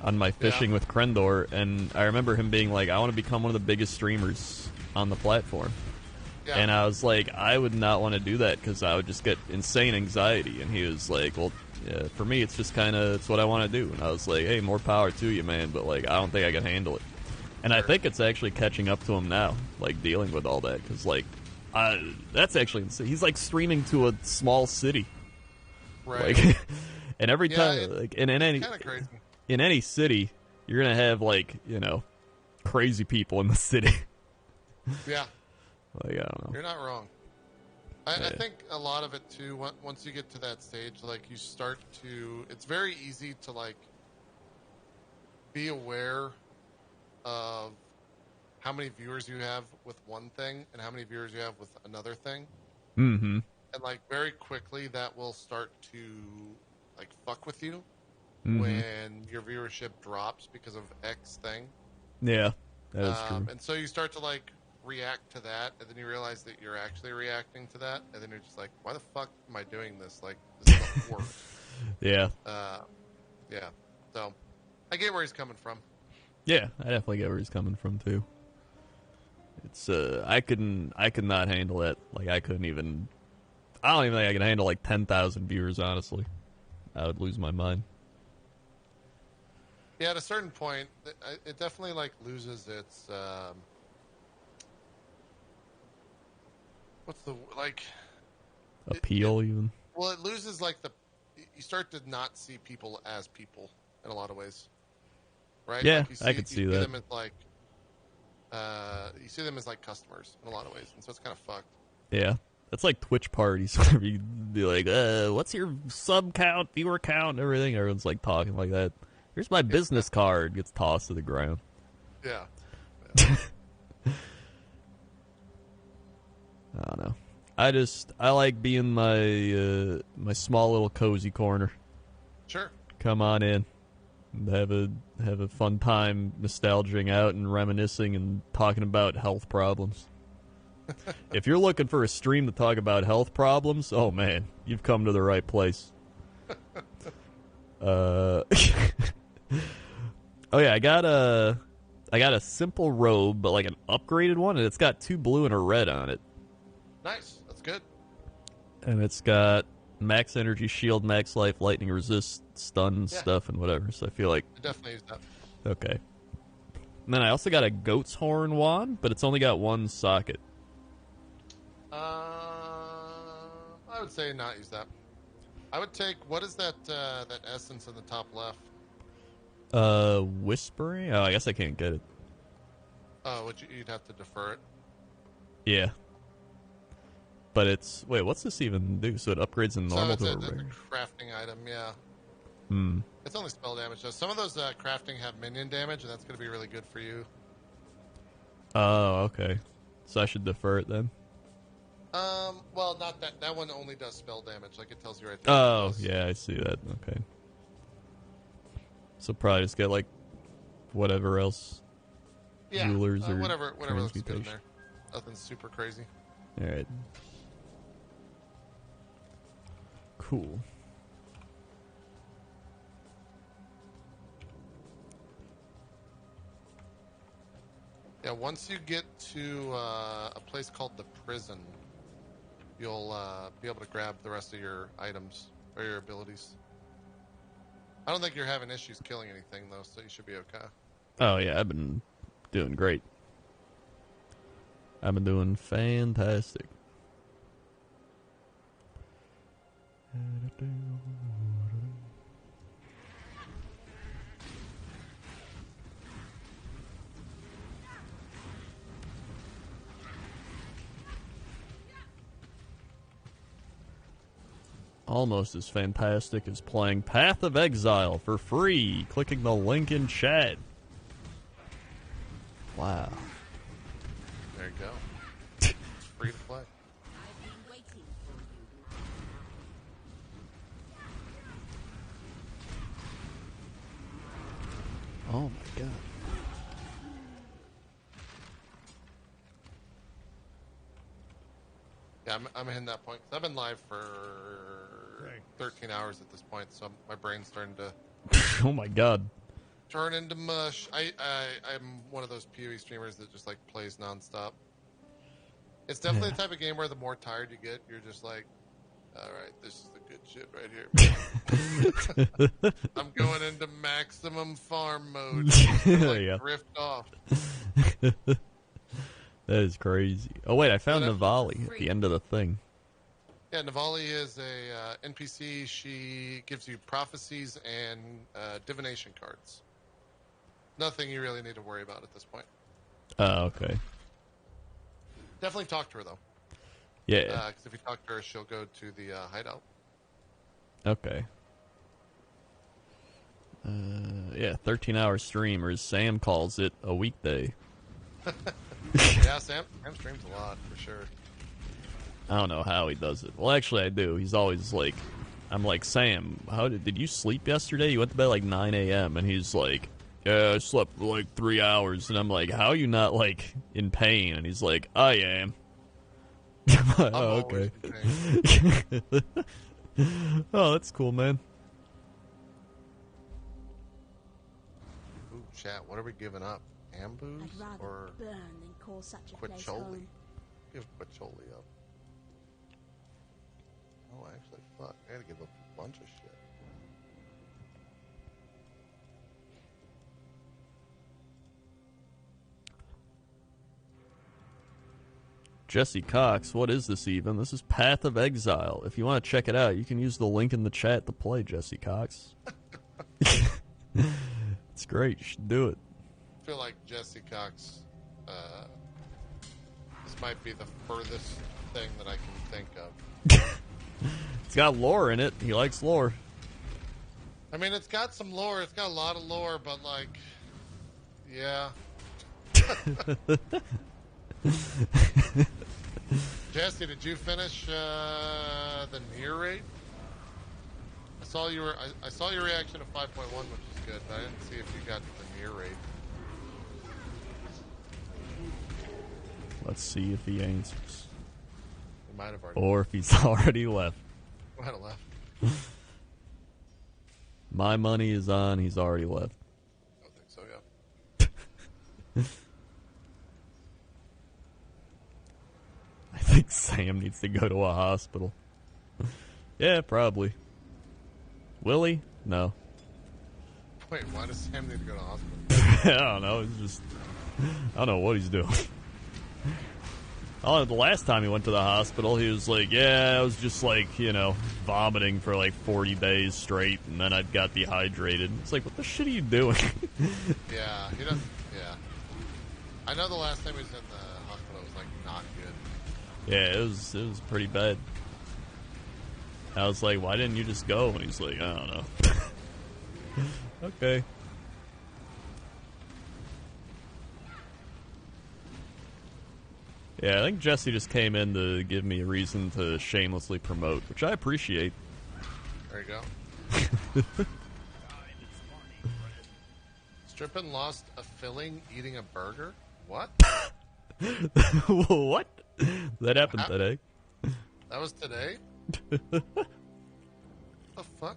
on my Fishing with Krendor, and I remember him being like, I want to become one of the biggest streamers on the platform. Yeah. And I was like, I would not want to do that because I would just get insane anxiety. And he was like, well, yeah, for me, it's just kind of, it's what I want to do. And I was like, hey, more power to you, man. But, like, I don't think I can handle it. And I think it's actually catching up to him now, like, dealing with all that. Because, like, that's actually insane. He's, like, streaming to a small city. Right. Like, and every time, like, in any city, you're going to have, like, you know, crazy people in the city. Yeah. Like, I don't know. You're not wrong. I think a lot of it, too, once you get to that stage, like, you start to... It's very easy to, like, be aware of how many viewers you have with one thing and how many viewers you have with another thing. Mm-hmm. And, like, very quickly that will start to, like, fuck with you when your viewership drops because of X thing. Yeah, that is true. And so you start to, like, react to that, and then you realize that you're actually reacting to that, and then you're just like, why the fuck am I doing this? Like, this doesn't work. Yeah. Yeah. So, I get where he's coming from. Yeah, I definitely get where he's coming from, too. It's, I could not handle it. Like, I don't even think I can handle, like, 10,000 viewers, honestly. I would lose my mind. Yeah, at a certain point, it definitely, like, loses its, what's the, like... Appeal, even? Well, it loses, like, you start to not see people as people in a lot of ways. Right? Yeah, like I could see that. Them as, like, you see them as, like, customers in a lot of ways, and so it's kind of fucked. Yeah. That's like Twitch parties where you'd be like, what's your sub count, viewer count, and everything? Everyone's, like, talking like that. Here's my business card. Gets tossed to the ground. Yeah. I don't know. I like being my my small little cozy corner. Sure. Come on in. And have a fun time nostalging out and reminiscing and talking about health problems. If you're looking for a stream to talk about health problems, oh man, you've come to the right place. Oh yeah, I got a simple robe, but like an upgraded one, and it's got 2 blue and a red on it. Nice, that's good. And it's got max energy shield, max life, lightning resist, stun stuff, and whatever. So I feel like I definitely use that. Okay. And then I also got a goat's horn wand, but it's only got 1 socket. I would say not use that. I would take, what is that that essence in the top left? Whispering? Oh, I guess I can't get it. Oh, you'd have to defer it. Yeah. But it's... Wait, what's this even do? So it upgrades in normal to a it's rare? a crafting item, yeah. Hmm. It's only spell damage, though. Some of those crafting have minion damage, and that's going to be really good for you. Oh, okay. So I should defer it then? Well, not that. That one only does spell damage, like it tells you right there. Oh, yeah, I see that. Okay. So probably just get, like, whatever else. Yeah, rulers or whatever looks good in transmutation. there. Nothing super crazy. Alright. Cool. Yeah, once you get to a place called the prison, you'll be able to grab the rest of your items or your abilities. I don't think you're having issues killing anything, though, so you should be okay. Oh, yeah, I've been doing great. I've been doing fantastic. Almost as fantastic as playing Path of Exile for free, clicking the link in chat. Wow. There you go. It's free to play. Oh my god. Yeah, I'm hitting that point. I've been live for 13 hours at this point, so my brain's starting to Oh my god. turn into mush. I'm one of those PoE streamers that just like plays nonstop. It's definitely the type of game where the more tired you get, you're just like, all right, this is the good shit right here. I'm going into maximum farm mode. Like, drift off. That is crazy. Oh, wait, I found Navali at the end of the thing. Yeah, Navali is a NPC. She gives you prophecies and divination cards. Nothing you really need to worry about at this point. Oh, okay. Definitely talk to her, though. Yeah. Because if you talk to her, she'll go to the hideout. Okay. Yeah, 13-hour stream, or as Sam calls it, a weekday. Yeah, Sam streams a lot, for sure. I don't know how he does it. Well, actually, I do. He's always like, I'm like, Sam, did you sleep yesterday? You went to bed like 9 a.m. And he's like, yeah, I slept for like 3 hours. And I'm like, how are you not like in pain? And he's like, I am. Oh, okay. Oh, that's cool, man. Ooh, chat, what are we giving up? Ambush or burn than call such a place Quacholi? home. Give Quacholi up. Oh, actually, fuck. I gotta give up a bunch of shit. Jesse Cox, what is this even? This is Path of Exile. If you want to check it out, you can use the link in the chat to play, Jesse Cox. It's great. You should do it. I feel like Jesse Cox, this might be the furthest thing that I can think of. It's got lore in it. He likes lore. I mean, it's got some lore. It's got a lot of lore, but, like, yeah. Jesse, did you finish the near raid? I saw your reaction to 5.1, which is good, but I didn't see if you got to the near raid. Let's see if he answers. He might have already. Or if he's already left. Might have left. My money is on. He's already left. I don't think so. Yeah. I think Sam needs to go to a hospital. Yeah, probably. Will he? No. Wait, why does Sam need to go to the hospital? I don't know. It's just, I don't know what he's doing. Oh, the last time he went to the hospital, he was like, yeah, I was just like, vomiting for like 40 days straight, and then I got dehydrated. It's like, what the shit are you doing? Yeah, he doesn't. Yeah. I know the last time he was in the hospital was like not good. Yeah, it was pretty bad. I was like, why didn't you just go? And he's like, I don't know. Okay. Yeah, I think Jesse just came in to give me a reason to shamelessly promote, which I appreciate. There you go. Strippin lost a filling eating a burger? What? What? That happened today. That was today? The fuck?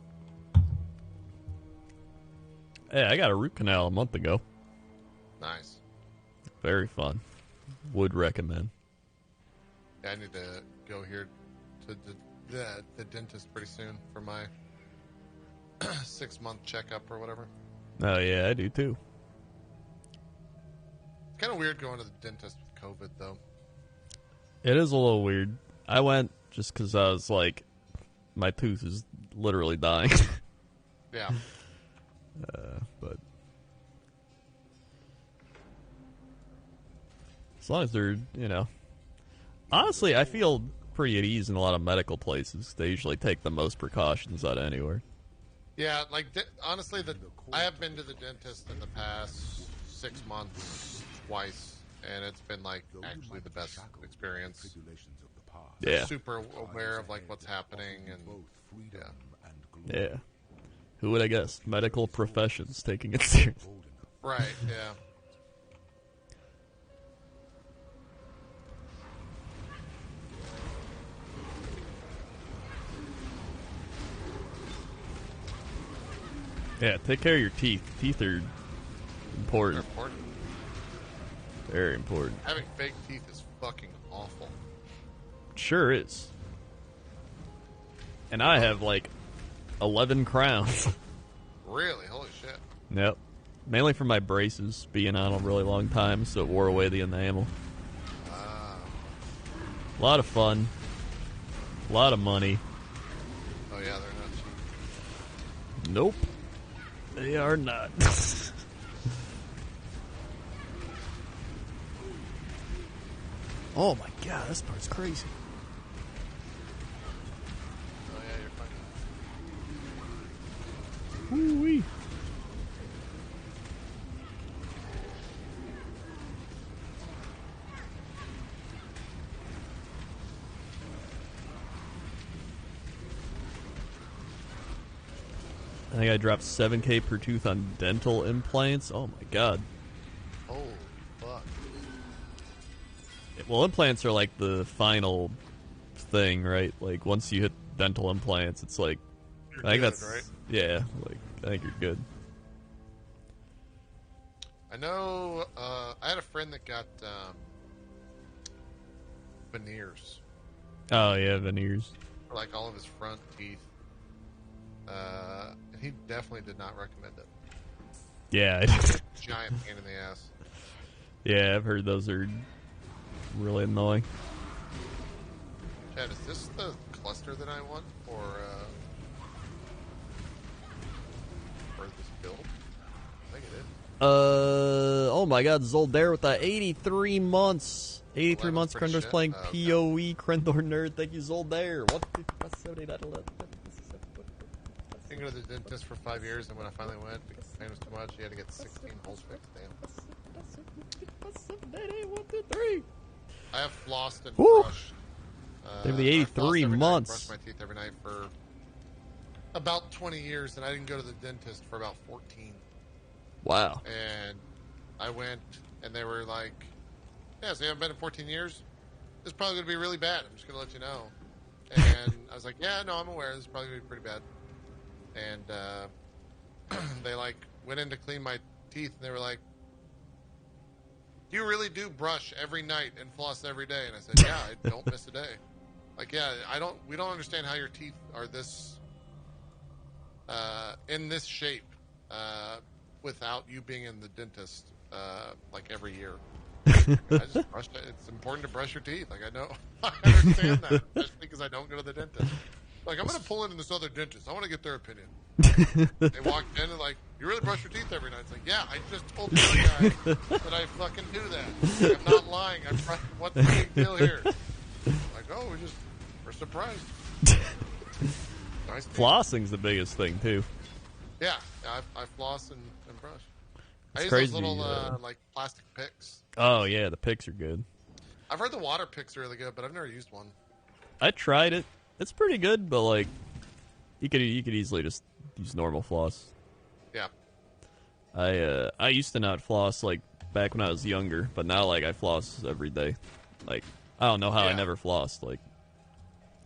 Hey, I got a root canal a month ago. Nice. Very fun. Would recommend. Yeah, I need to go here to the dentist pretty soon for my 6-month checkup or whatever. Oh, yeah, I do too. It's kind of weird going to the dentist with COVID, though. It is a little weird. I went just because I was like, my tooth is literally dying. Yeah. But as long as they're, honestly, I feel pretty at ease in a lot of medical places. They usually take the most precautions out of anywhere. Yeah, like, honestly, I have been to the dentist in the past 6 months twice, and it's been, like, actually the best experience. Yeah. Super aware of, like, what's happening, and, yeah. Yeah. Who would I guess? Medical professions taking it seriously. Right, yeah. Yeah, take care of your teeth. Teeth are important. They're important. Very important. Having fake teeth is fucking awful. Sure is. And I have like 11 crowns. Really? Holy shit. Yep. Mainly from my braces being on a really long time, so it wore away the enamel. A lot of fun. A lot of money. Oh yeah, they're not cheap. Nope. They are not. Oh my god, this part's crazy. Oh yeah, you're fucking. Woo-wee. I think I dropped 7K per tooth on dental implants. Oh my god. Holy fuck. Well, implants are like the final thing, right? Like once you hit dental implants, it's like You're I think good, that's right? yeah. Like I think you're good. I know. I had a friend that got veneers Oh yeah, veneers. for like all of his front teeth. And he definitely did not recommend it. Yeah, Giant pain in the ass. yeah. I've heard those are really annoying. Chad, is this the cluster that I want for this build? I think it is. Oh my god, Zoldair with the 83 months. 83 11 months, for Krendor's shit? playing Oh, okay. PoE, Krendor Nerd. Thank you, Zoldair. What? I didn't go to the dentist for 5 years, and when I finally went, because the pain was too much, he had to get 16 holes fixed. Damn. I have flossed and Woo! brushed. Damn, the I 83 floss every night, months. brush my teeth every night for about 20 years, and I didn't go to the dentist for about 14. Wow. And I went, and they were like, yeah, so you haven't been in 14 years? This is probably going to be really bad. I'm just going to let you know. And I was like, yeah, no, I'm aware. This is probably going to be pretty bad. And they, like, went in to clean my teeth, and they were like, you really do brush every night and floss every day? And I said, yeah, I don't miss a day. Like, yeah, we don't understand how your teeth are this, in this shape, without you being in the dentist, like every year. I just brushed it. It's important to brush your teeth. Like, I know, I understand that, especially because I don't go to the dentist. Like, I'm going to pull in this other dentist. I want to get their opinion. They walked in and like, you really brush your teeth every night? It's like, yeah, I just told the other guy that I fucking do that. Like, I'm not lying. What's the big deal here? Like, oh, we're surprised. Nice teeth. Flossing's the biggest thing too. Yeah, I floss and brush. I use crazy, those little like plastic picks. Oh yeah, the picks are good. I've heard the water picks are really good, but I've never used one. I tried it. It's pretty good, but like you could easily just use normal floss. Yeah. I used to not floss like back when I was younger, but now like I floss every day. Like I don't know how I Yeah. never flossed. Like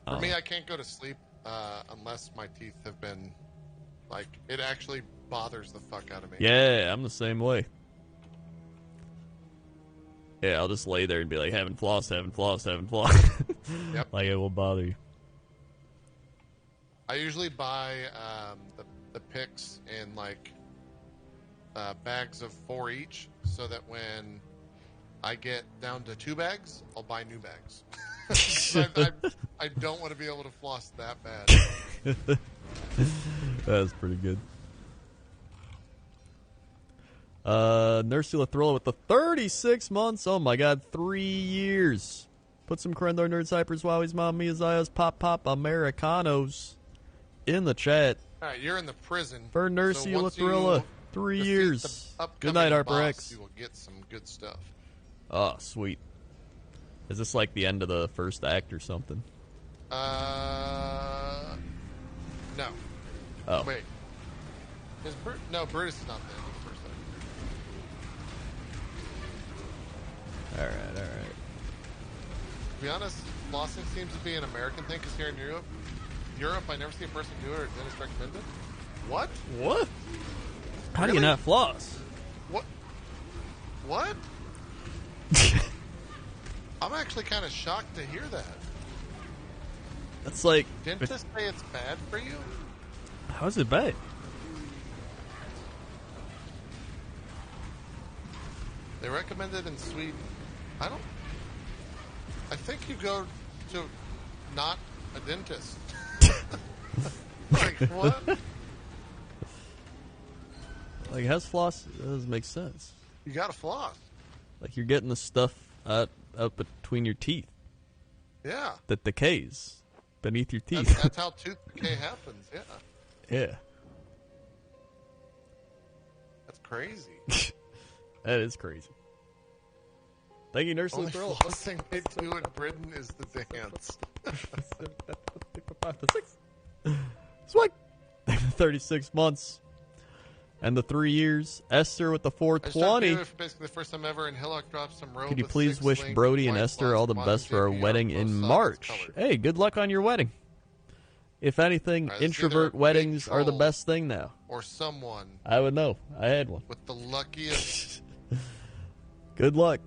For me, I can't go to sleep unless my teeth have been like it actually bothers the fuck out of me. yeah, I'm the same way. Yeah, I'll just lay there and be like, haven't flossed. Yep. Like it will bother you. I usually buy the picks in like bags of 4 each, so that when I get down to 2 bags, I'll buy new bags. I don't want to be able to floss that bad. That's pretty good. Nursey Lathrilla with the 36 months. Oh my god, 3 years. Put some Krendor Nerds, Hypers, Wowies, Mom, Miazias, Pop, Americanos in the chat. Alright, you're in the prison. For Nursey once Lathrilla, you 3 defeat years. the upcoming Good night, Harper boss, X. You will get some good stuff. Oh, sweet. Is this like the end of the first act or something? No. Oh. Wait. No, Brutus is not the end of the first act. Alright. To be honest, flossing seems to be an American thing, because here in Europe, I never see a person do it or dentist recommend it. What? What? How do you Really? not floss? What? I'm actually kind of shocked to hear that. That's like... Dentists say it's bad for you? How is it bad? They recommend it in Sweden. I think you go to not a dentist. Like, what? Like, how's floss? That doesn't make sense. You gotta floss. Like, you're getting the stuff out between your teeth Yeah. that decays beneath your teeth. That's how tooth decay happens, yeah. Yeah. That's crazy. That is crazy. Thank you, Nurse Only Luther. flossing they do in Britain is the dance. Swag. 36 months. And the 3 years. Esther with the I just talked to 420. you for basically the first time ever, and Hillock dropped some robe. Could you with please 6 wish linked Brody and white Esther all the slots, best for our JP, wedding both in sockets March? colored. Hey, good luck on your wedding. If anything, Alright, let's see introvert their weddings big are the troll. best thing now. Or someone I would know. I had one. with the luckiest Good luck.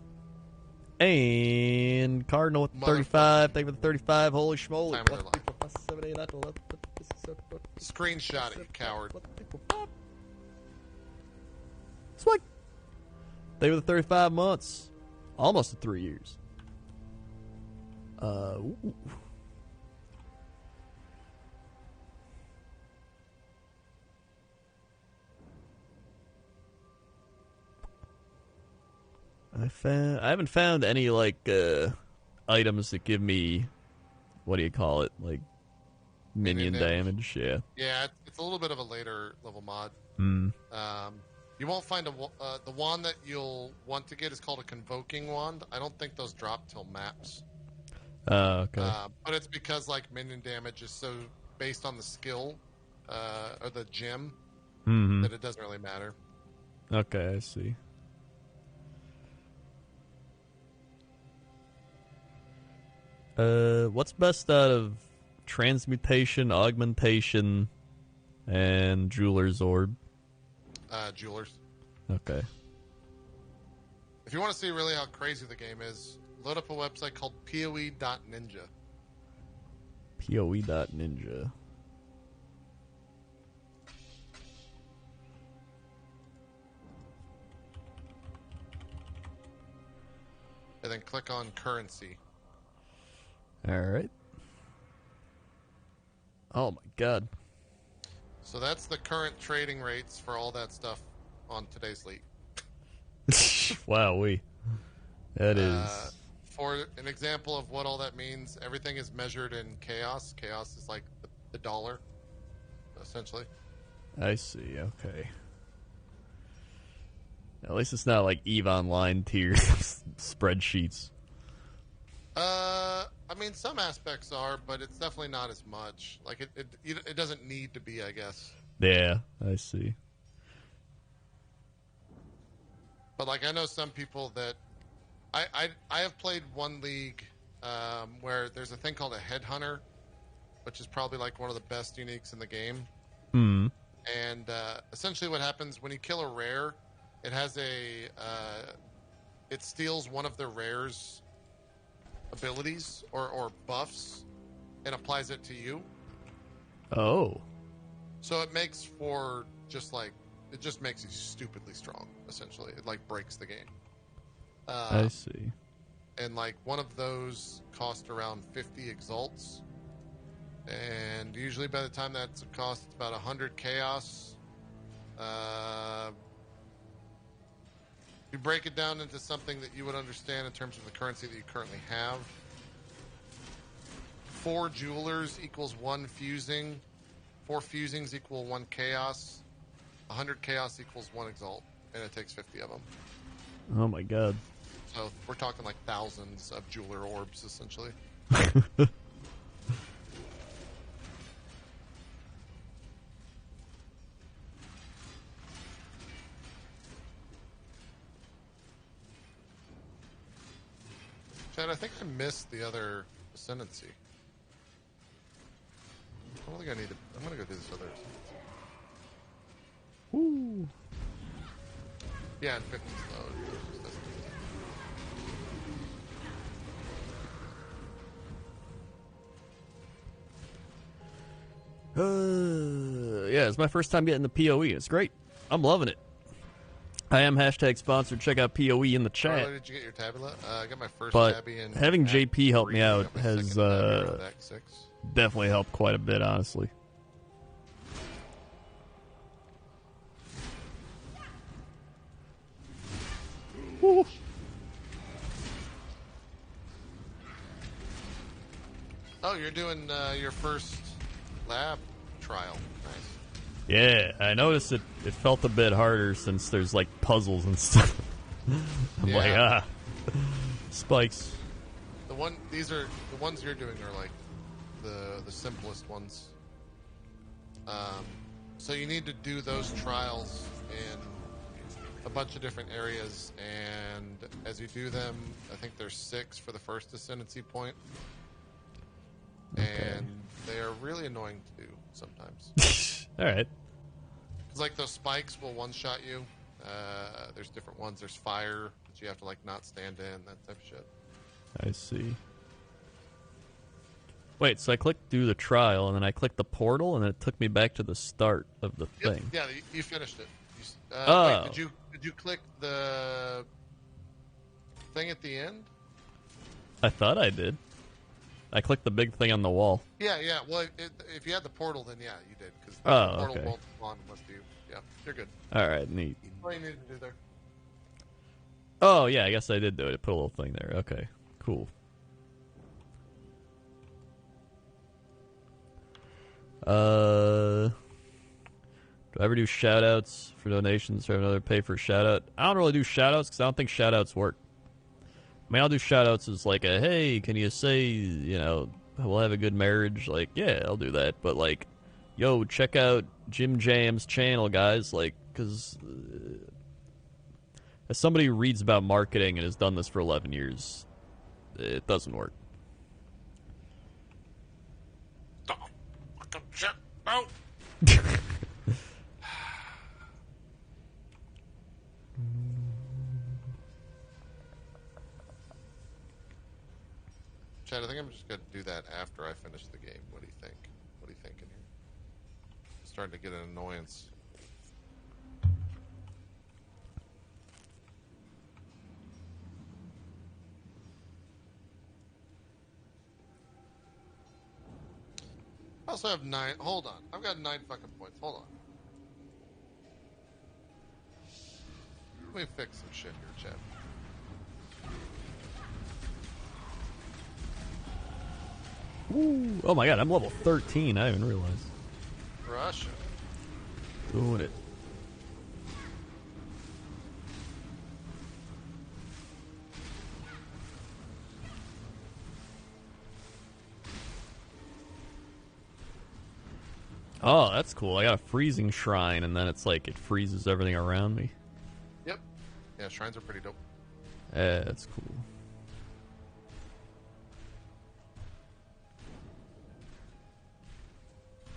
And Cardinal with the 35. Thank you for the 35. Holy schmoly. time of their screenshot it, you coward. Swag. They were the 35 months. Almost the 3 years. Ooh. I haven't found any like items that give me, what do you call it, like minion damage. Yeah. Yeah, it's a little bit of a later level mod. Mm. You won't find the wand that you'll want to get is called a convoking wand. I don't think those drop till maps. Okay. But it's because like minion damage is so based on the skill or the gem that it doesn't really matter. Okay, I see. What's best out of transmutation, augmentation, and jeweler's orb? Jewelers. Okay. If you want to see really how crazy the game is, load up a website called poe.ninja. POE.ninja. And then click on currency. Alright. Oh my god. So that's the current trading rates for all that stuff on today's league. Wowee. That is... For an example of what all that means, everything is measured in chaos. Chaos is like the dollar, essentially. I see, okay. At least it's not like EVE Online tier spreadsheets. I mean, some aspects are, but it's definitely not as much. Like, it doesn't need to be, I guess. Yeah, I see. But, like, I know some people that... I have played one league where there's a thing called a headhunter, which is probably, like, one of the best uniques in the game. Hmm. And essentially what happens when you kill a rare, it has a... it steals one of the rare's abilities or buffs and applies it to you. Oh. So it makes for just like... It just makes you stupidly strong, essentially. It, like, breaks the game. I see. And, like, one of those cost around 50 exalts. And usually by the time that's a cost, it's about 100 chaos. You break it down into something that you would understand in terms of the currency that you currently have. 4 jewelers equals 1 fusing. 4 fusings equal 1 chaos. 100 chaos equals 1 exalt. And it takes 50 of them. Oh my god. So we're talking like thousands of jeweler orbs, essentially. Chad, I think I missed the other ascendancy. I don't think I need to... I'm gonna go do this other ascendancy. Woo. Yeah, and 50's low. Yeah, it's my first time getting the PoE. It's great. I'm loving it. I am hashtag sponsored. Check out PoE in the chat. Where did you get your tabula? I got my first But tabby in having Act JP help 3, me out got my has second tabby around Act 6. definitely helped quite a bit, honestly. Woo. Oh, you're doing your first lab trial. Nice. Yeah, I noticed it felt a bit harder since there's like puzzles and stuff. I'm like, spikes. These are the ones you're doing are like the simplest ones. So you need to do those trials in a bunch of different areas, and as you do them, I think there's 6 for the first ascendancy point. Okay. And they are really annoying to do sometimes. All right. Because like those spikes will one-shot you. There's different ones. There's fire that you have to like not stand in, that type of shit. I see. Wait, so I clicked do the trial, and then I clicked the portal, and then it took me back to the start of the thing. Yeah, you finished it. Oh. Wait, did you click the thing at the end? I thought I did. I clicked the big thing on the wall. Yeah. Well, if you had the portal, then yeah, you did. Because the portal okay. won't spawn unless you. Yeah, you're good. All right, neat. What do you need to do there? Oh, yeah, I guess I did do it. It put a little thing there. Okay, cool. Do I ever do shout-outs for donations or have another pay for a shout-out? I don't really do shout-outs because I don't think shout-outs work. I mean, I'll do shout-outs as like a, hey, can you say, we'll have a good marriage? Like, yeah, I'll do that. But like, yo, check out Jim Jam's channel, guys. Like, because as somebody who reads about marketing and has done this for 11 years, it doesn't work. No. Chad, I think I'm just going to do that after I finish the game. What do you think? What are you thinking here? I'm starting to get an annoyance. I also have 9. Hold on. I've got 9 fucking points. Hold on. Let me fix some shit here, Chad. Ooh. Oh my god, I'm level 13. I didn't realize. Russia. Doing it. Oh, that's cool. I got a freezing shrine, and then it's like it freezes everything around me. Yep. Yeah, shrines are pretty dope. Yeah, that's cool.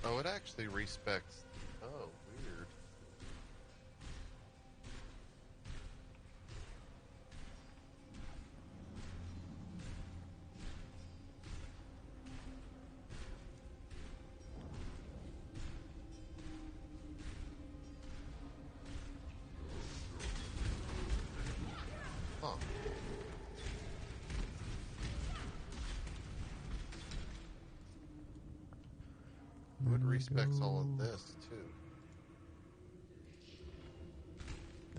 Oh, it actually respects. Oh, weird. Huh. It respects all of this, too.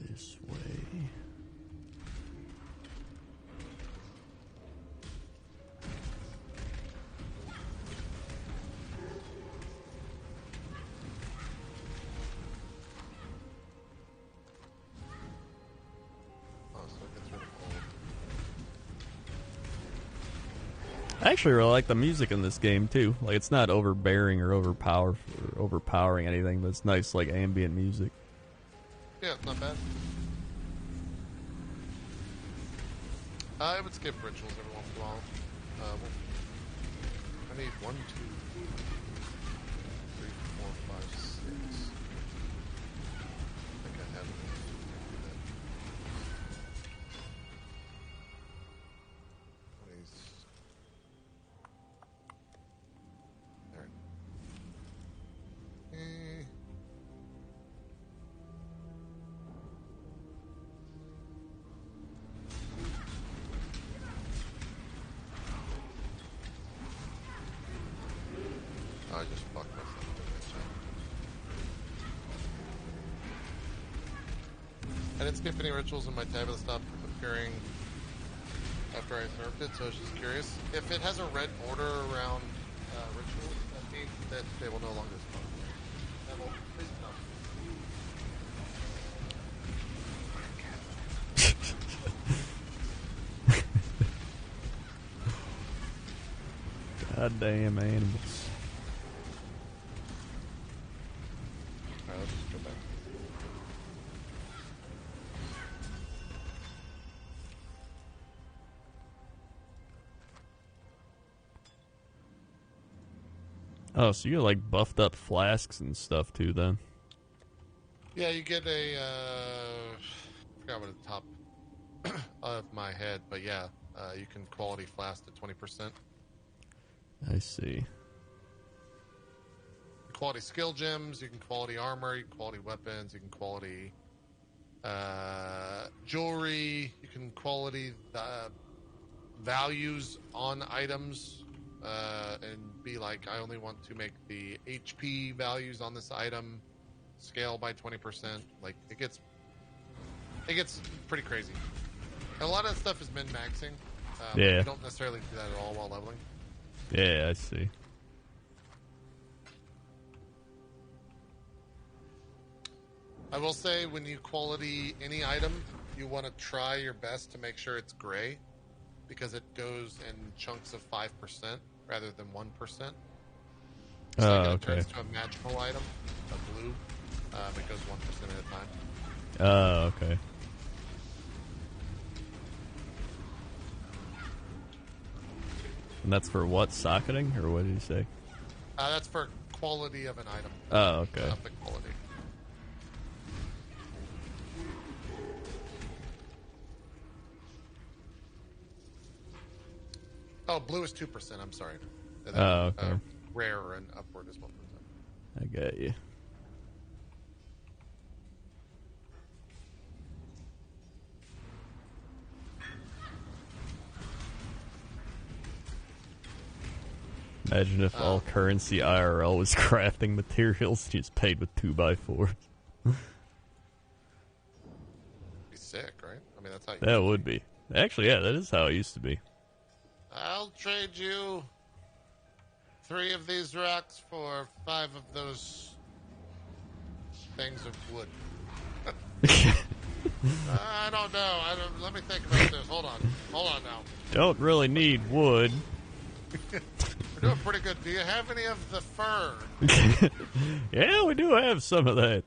This way. Oh, so it gets rid of all of I actually really like the music in this game too. Like, it's not overbearing or overpowering anything, but it's nice, like, ambient music. Yeah, it's not bad. I would skip rituals every once in a while. I need 1, 2, 3, 4, 5, 6. I think I have it. There. I didn't skip any rituals in my tab that stopped appearing after I nerfed it, so I was just curious. If it has a red border around rituals, that means that they will no longer spawn. That will please no. Goddamn animals. Alright, let's just go back. Oh, so you're like buffed up flasks and stuff too, then? Yeah, you get a, I forgot what the top of my head, but yeah, you can quality flask to 20%. I see. Quality skill gems, you can quality armor, you can quality weapons, you can quality jewelry, you can quality values on items, and be like, I only want to make the HP values on this item scale by 20%. Like, it gets pretty crazy. And a lot of that stuff is min-maxing. Yeah. You don't necessarily do that at all while leveling. Yeah, I see. I will say, when you quality any item, you want to try your best to make sure it's gray, because it goes in chunks of 5% rather than 1%. So Oh, it okay. turns to a magical item, a blue. It goes 1% at a time. Oh, okay. And that's for what? Socketing? Or what did you say? That's for quality of an item. Oh, okay. The quality. Oh, blue is 2%. I'm sorry. And then, Oh, okay. Rare and upward is 1%. I got you. Imagine if all currency IRL was crafting materials, just paid with 2x4s. Be sick, right? I mean, that's how you That would be. Actually, yeah, that is how it used to be. I'll trade you 3 of these rocks for 5 of those things of wood. I don't know. Let me think about this. Hold on now. Don't really need wood. We're doing pretty good. Do you have any of the fur? Yeah, we do have some of that.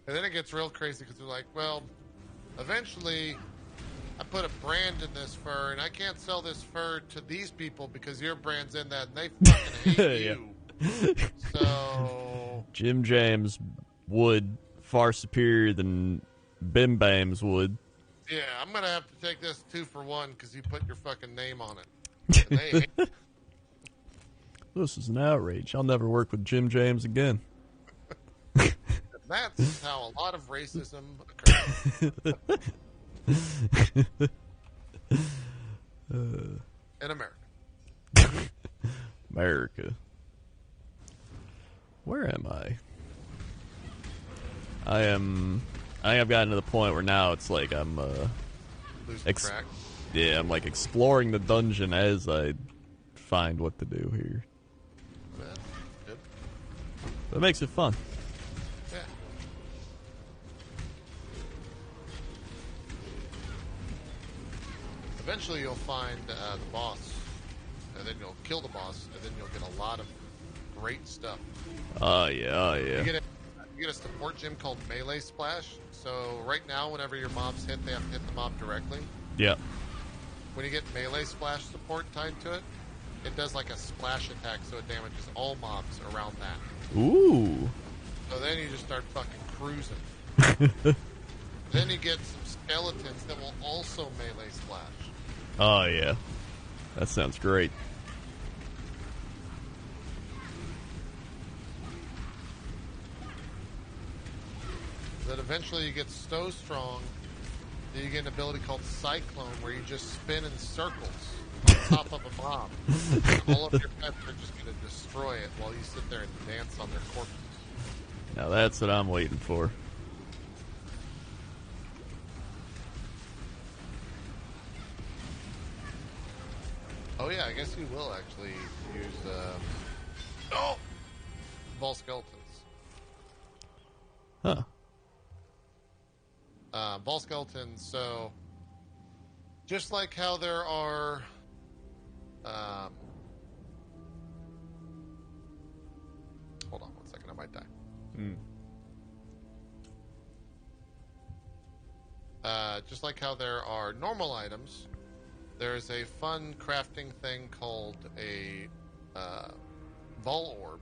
And then it gets real crazy because they're like, well, eventually I put a brand in this fur, and I can't sell this fur to these people because your brand's in that, and they fucking hate you. So Jim Jams wood far superior than Bim Bam's wood. yeah, I'm gonna have to take this 2 for 1 because you put your fucking name on it. And they hate This is an outrage. I'll never work with Jim James again. That's how a lot of racism occurs in America. America. Where am I? I think I've gotten to the point where now it's like I'm Losing track. yeah, I'm like exploring the dungeon as I find what to do here. Yeah, good. That makes it fun. Yeah. Eventually you'll find the boss, and then you'll kill the boss, and then you'll get a lot of great stuff. Oh yeah. You get a support gem called Melee Splash. So right now, whenever your mobs hit, they have to hit the mob directly. Yeah. When you get Melee Splash support tied to it, it does like a splash attack, so it damages all mobs around that. Ooh. So then you just start fucking cruising. Then you get some skeletons that will also Melee Splash. Oh yeah. That sounds great. Then eventually you get so strong that you get an ability called Cyclone, where you just spin in circles on top of a mob. And all of your pets are just going to destroy it while you sit there and dance on their corpses. Now that's what I'm waiting for. Oh yeah, I guess you will actually use Vol Skeletons. Huh. Vol Skeletons, so just like how there are hold on one second, I might die. Just like how there are normal items, there's a fun crafting thing called a Vol Orb.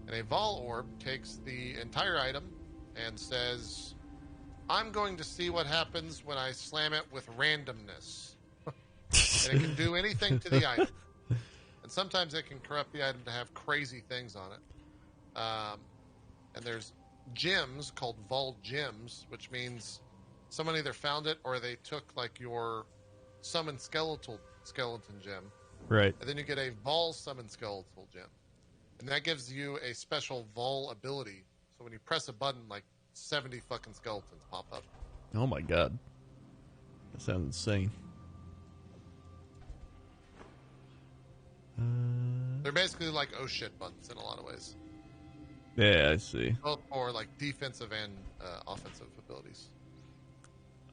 And a Vol Orb takes the entire item and says, I'm going to see what happens when I slam it with randomness. And it can do anything to the item. And sometimes it can corrupt the item to have crazy things on it. And there's gems called Vol Gems, which means someone either found it or they took like your summon skeleton gem. Right. And then you get a Vol summon skeletal gem. And that gives you a special Vol ability. So when you press a button, like 70 fucking skeletons pop up. Oh my god. That sounds insane. They're basically like oh shit buttons in a lot of ways. Yeah, I see. Both for like defensive and offensive abilities.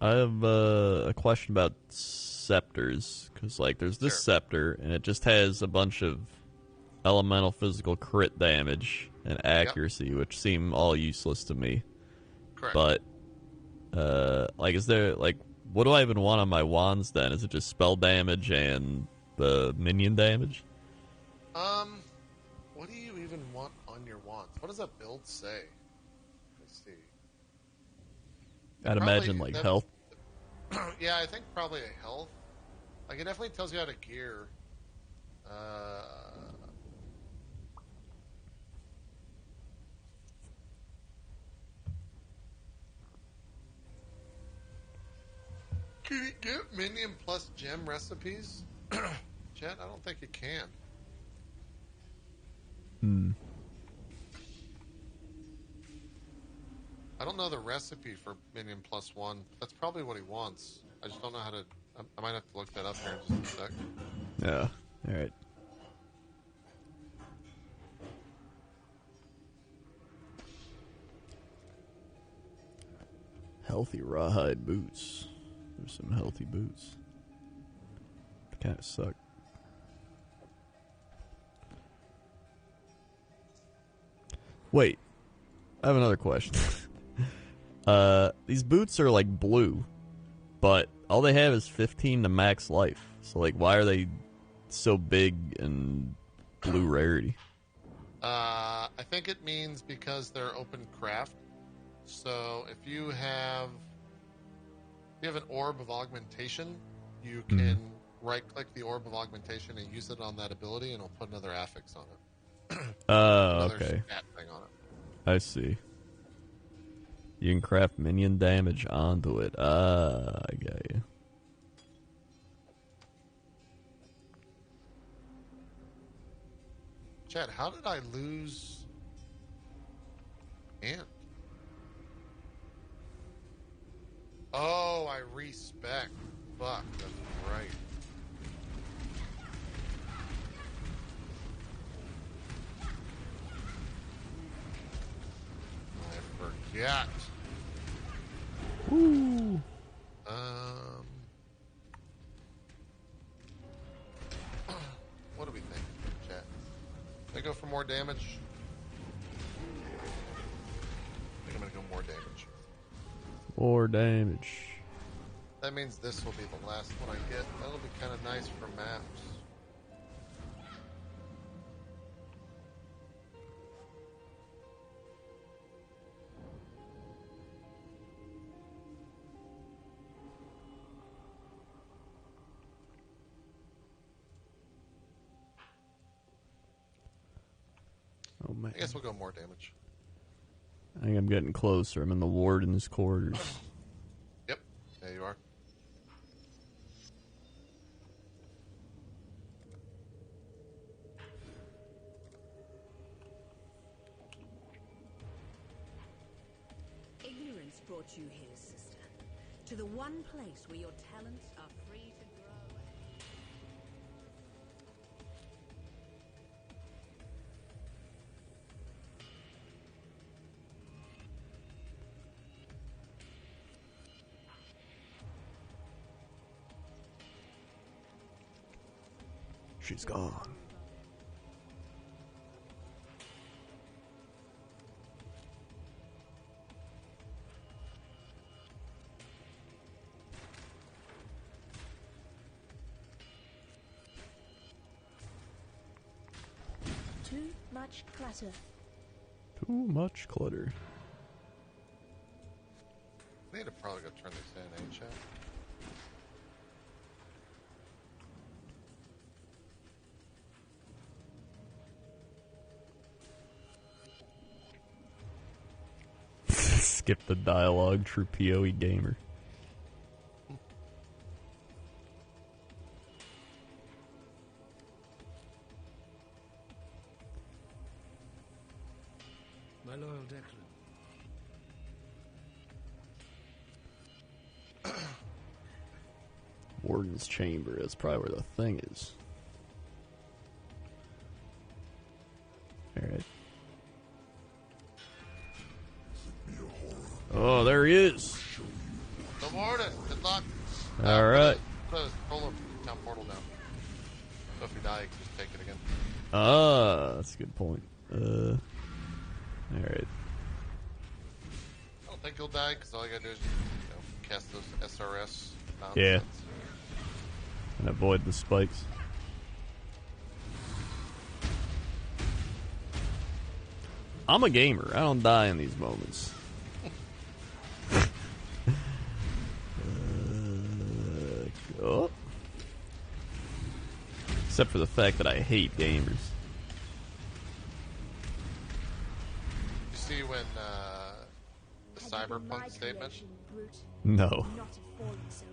I have a question about scepters, because like there's this scepter, and it just has a bunch of elemental physical crit damage and accuracy, which seem all useless to me. Correct. But like, is there like, what do I even want on my wands then? Is it just spell damage and the minion damage? What do you even want on your wands? What does that build say? Let's see. I'd imagine like health. Yeah, I think probably a health. Like, it definitely tells you how to gear. Can you get minion plus gem recipes? Chat, I don't think you can. I don't know the recipe for minion plus one. That's probably what he wants. I just don't know how to... I might have to look that up here in just a sec. Yeah. Alright. Healthy rawhide boots. There's some healthy boots. They kind of suck. Wait. I have another question. These boots are like blue, but all they have is 15 to max life. So like, why are they so big and blue rarity? I think it means because they're open craft. So if you have an orb of augmentation, you can right-click the orb of augmentation and use it on that ability, and it'll put another affix on it. Okay. Stat thing on it. I see. You can craft minion damage onto it. I got you. Chad, how did I lose Ant? Oh, I respec. Fuck, that's right. I forget. Woo. What do we think, chat? Should I go for more damage? I think I'm gonna go more damage. More damage. That means this will be the last one I get. That'll be kind of nice for maps. Oh man. I guess we'll go more damage. I think I'm getting closer. I'm in the warden's quarters. Yep, there you are. Ignorance brought you here, sister. To the one place where your talents are free to grow. She's gone. Too much clutter. Too much clutter. I need to probably go turn this in, ain't ya? Skip the dialogue, true PoE gamer. My loyal Declan. Warden's chamber. That's probably where the thing is. Alright. Oh, there he is. Good morning. Good luck. Alright. Put a scroll down portal now. So if you die, you can just take it again. Ah, that's a good point. Alright. I don't think he'll die, because all you gotta do is cast those SRS nonsense. Yeah. And avoid the spikes. I'm a gamer. I don't die in these moments. Oh. Except for the fact that I hate gamers. You see when the cyberpunk statement? No.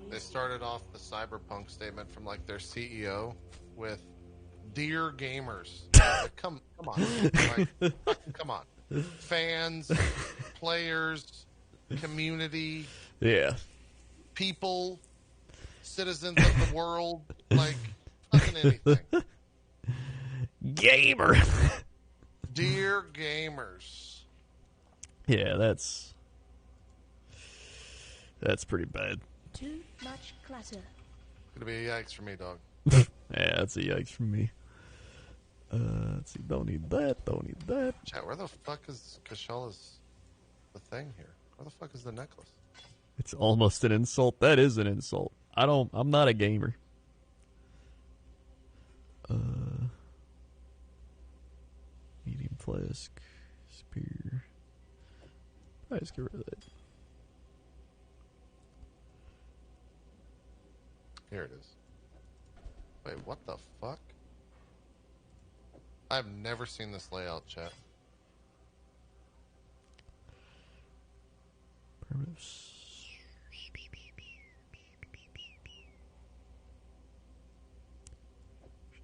They started off the cyberpunk statement from like their CEO with "Dear gamers." Like, come on, like, come on, fans, players, community, Yeah. people, citizens of the world, like fucking anything. Gamer. Dear gamers. Yeah, that's pretty bad. Too much clutter. Gonna be a yikes for me, dog. Yeah, that's a yikes from me. Let's see. Don't need that. Don't need that. Chat, where the fuck is Kashala's the thing here? Where the fuck is the necklace? It's almost an insult. That is an insult. I'm not a gamer. Medium flask. Spear. Let's get rid of that. Here it is. Wait, what the fuck? I've never seen this layout, chat. Primitives.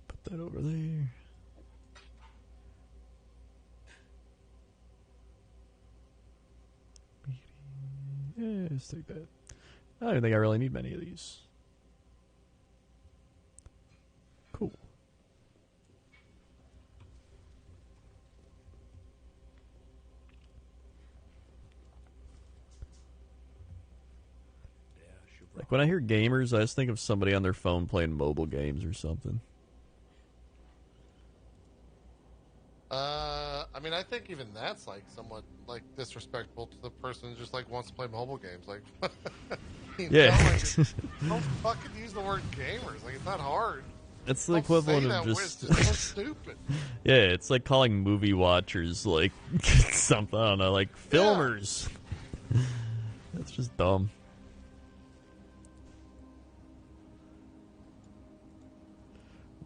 Put that over there. Yeah, let's take that. I don't even think I really need many of these. Cool. Like when I hear gamers, I just think of somebody on their phone playing mobile games or something. I mean, I think even that's like somewhat like disrespectful to the person who just like wants to play mobile games. Like, Yeah. Don't fucking use the word gamers. Like, it's not hard. It's the Don't equivalent say of that just. word. It's just so stupid. Yeah, it's like calling movie watchers like something. I don't know, like filmers. That's just dumb.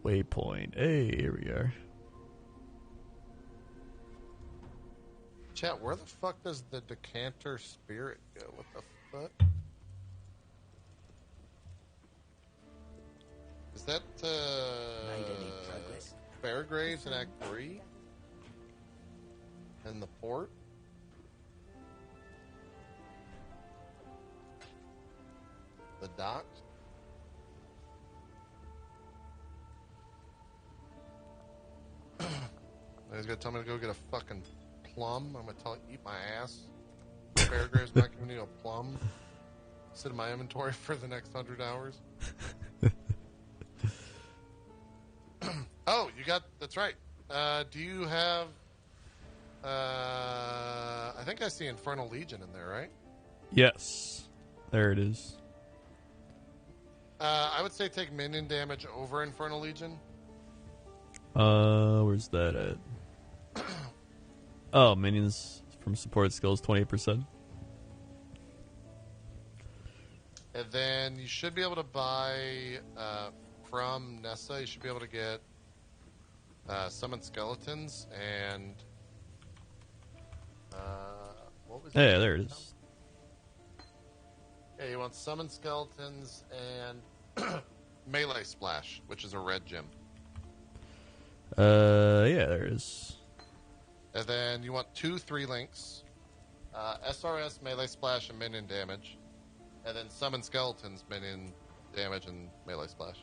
Waypoint. Hey, here we are. Chat, where the fuck does the decanter spirit go? What the fuck? Is that Fairgraves in Act 3? And the port? The docks? He's gonna tell me to go get a fucking plum. I'm gonna tell him eat my ass. Fairgraves not giving you a plum. Sit in my inventory for the next 100 hours. That's right. Do you have... I think I see Infernal Legion in there, right? Yes. There it is. I would say take minion damage over Infernal Legion. Where's that at? Oh, minions from support skills, 28%. And then you should be able to buy from Nessa. You should be able to get summon skeletons and what was? Yeah, there it is. Yeah, you want summon skeletons and melee splash, which is a red gem. Yeah, there it is. And then you want 2 3 links, SRS, melee splash, and minion damage. And then summon skeletons, minion damage, and melee splash.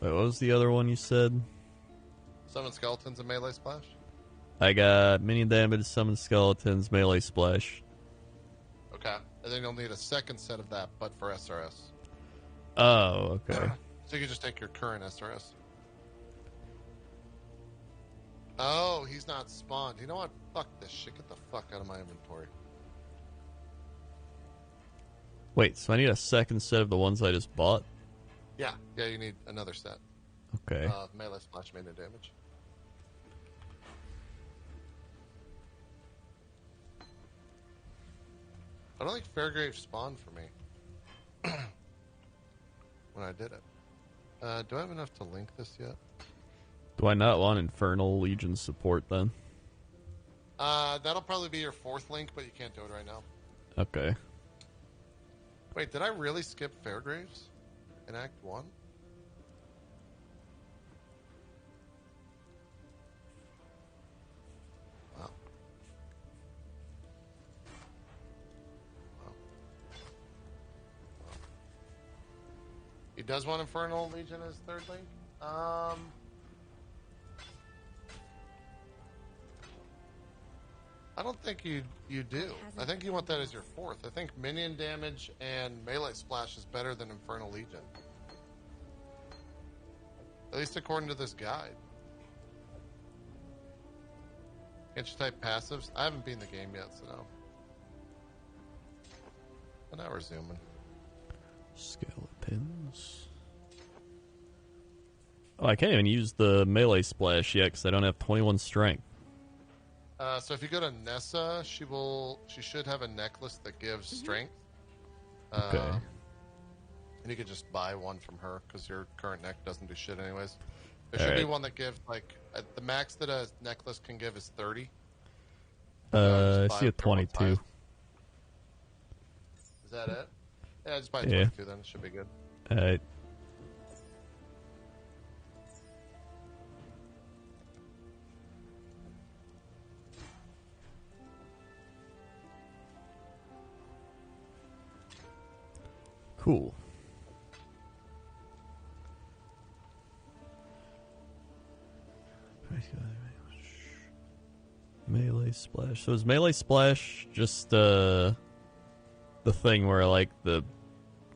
Wait, what was the other one you said? Summon skeletons and melee splash? I got minion damage, summon skeletons, melee splash. Okay. And then you'll need a second set of that, but for SRS. Oh, okay. So you can just take your current SRS. Oh, he's not spawned. You know what? Fuck this shit. Get the fuck out of my inventory. Wait, so I need a second set of the ones I just bought? Yeah. Yeah, you need another set. Okay. Melee splash, minion damage. I don't think Fairgrave spawned for me when I did it. Do I have enough to link this yet? Do I not want Infernal Legion support then? That'll probably be your 4th link, but you can't do it right now. Okay. Wait, did I really skip Fairgraves in Act 1? Wow. He does want Infernal Legion as 3rd link? I don't think you do. I think you want that as your 4th. I think minion damage and melee splash is better than Infernal Legion. At least according to this guide. Can't you type passives? I haven't been in the game yet, so no. But now we're zooming. Skeletons. Oh, I can't even use the melee splash yet because I don't have 21 strength. So if you go to Nessa, she should have a necklace that gives strength. Okay. And you could just buy one from her because your current neck doesn't do shit anyways. There should be one that gives like the max that a necklace can give is 30. I see a 22. Is that it? Yeah, just buy 22 then. It should be good. Alright. Cool. Melee splash. So is melee splash just the thing where like the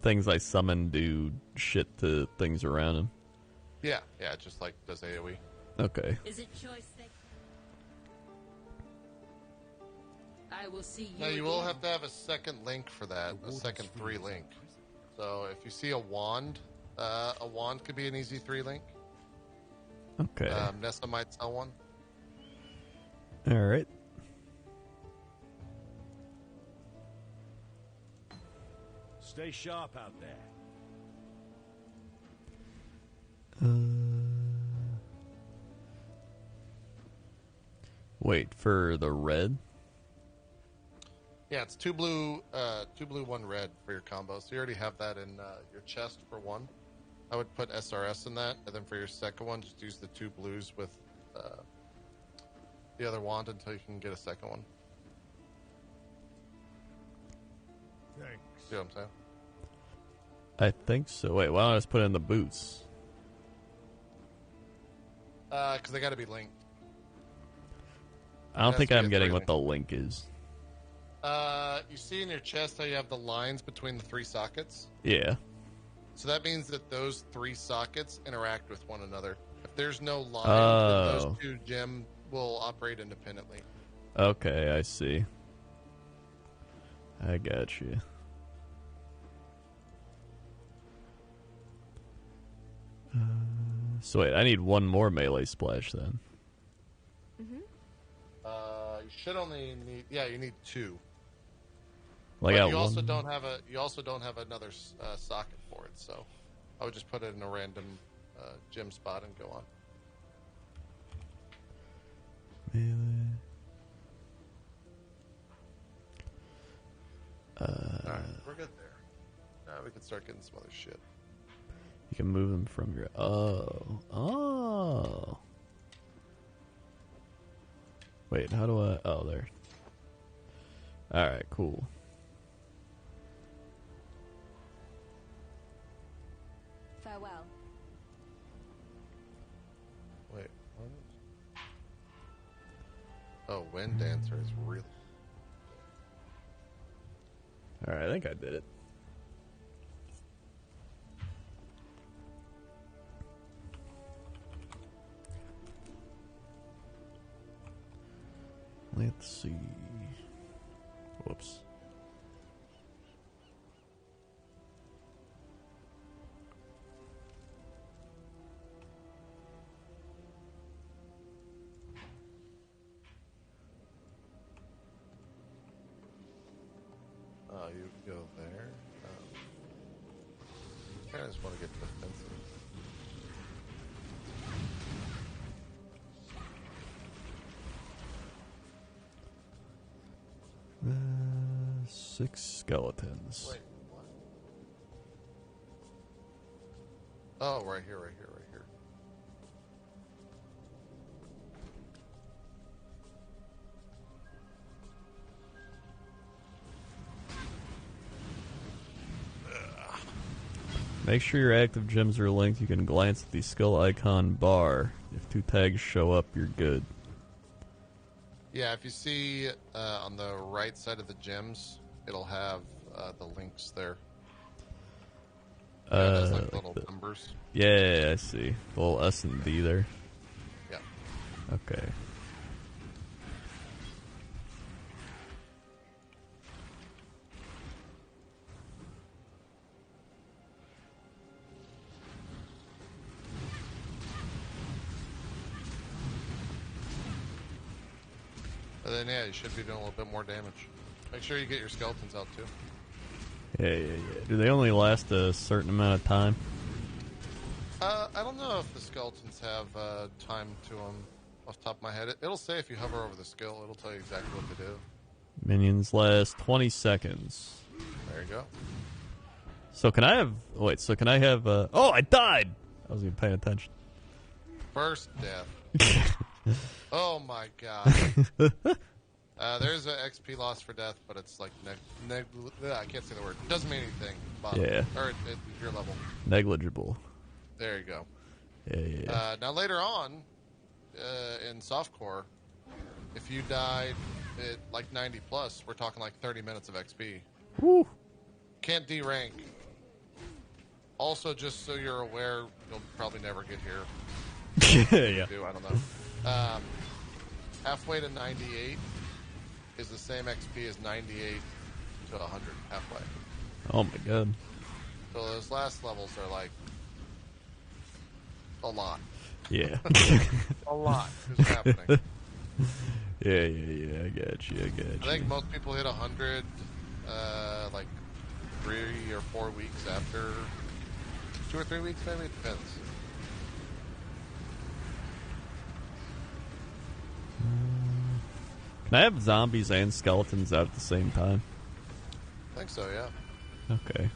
things I summon do shit to things around him? Yeah, just like does AoE. Okay. Is it choice that I will see you? Now you again. will have to have a second link for that, a second 3 link. So if you see a wand could be an easy 3 link. Okay. Nessa might sell one. All right. Stay sharp out there. Wait for the red. Yeah, it's 2 blue, 1 red for your combo. So you already have that in your chest for 1. I would put SRS in that, and then for your second one, just use the 2 blues with the other wand until you can get a second one. Thanks. See what I'm saying? I think so. Wait, why don't I just put it in the boots? Because they got to be linked. I don't It has think to be I'm a getting 3 what the link is. You see in your chest how you have the lines between the 3 sockets? Yeah. So that means that those 3 sockets interact with one another. If there's no line, then those 2 gem will operate independently. Okay, I see. I got you. So wait, I need one more melee splash then. You should only need. Yeah, you need 2. Well, But I got you one. also don't have a. You also don't have another socket for it. So I would just put it in a random gem spot and go on. Melee. All right, we're good there. Now we can start getting some other shit. You can move them from your. Oh. Wait, how do I? Oh, there. All right, cool. Farewell. Wait, what? Oh, Wind Dancer is really. All right, I think I did it. Let's see. Whoops. Oh, you go there. I just want to get defensive. Six skeletons. Wait, what? Oh, right here, right here, right here. Make sure your active gems are linked. You can glance at the skull icon bar. If 2 tags show up, you're good. Yeah, if you see on the right side of the gems, it'll have the links there. Those like little numbers. Yeah, I see. The little S and D there. Yeah. Okay. And then, yeah, you should be doing a little bit more damage. Make sure you get your skeletons out, too. Yeah. Do they only last a certain amount of time? I don't know if the skeletons have time to them off the top of my head. It'll say if you hover over the skill, it'll tell you exactly what to do. Minions last 20 seconds. There you go. So can I have... Wait, so can I have... Oh, I died! I wasn't even paying attention. First death. Oh my god. There's an XP loss for death, but it's like I can't say the word. It doesn't mean anything. Bottom. Yeah. Or at your level. Negligible. There you go. Yeah. Now later on, in softcore, if you died at like 90 plus, we're talking like 30 minutes of XP. Woo. Can't D-rank. Also, just so you're aware, you'll probably never get here. Yeah. I don't know. Halfway to 98 is the same XP as 98 to 100 halfway. Oh my god. So those last levels are like a lot. Yeah. A lot is happening. Yeah. I got you. I think most people hit 100 like 3 or 4 weeks after. 2 or 3 weeks, maybe? It depends. Can I have zombies and skeletons out at the same time? I think so, yeah. Okay.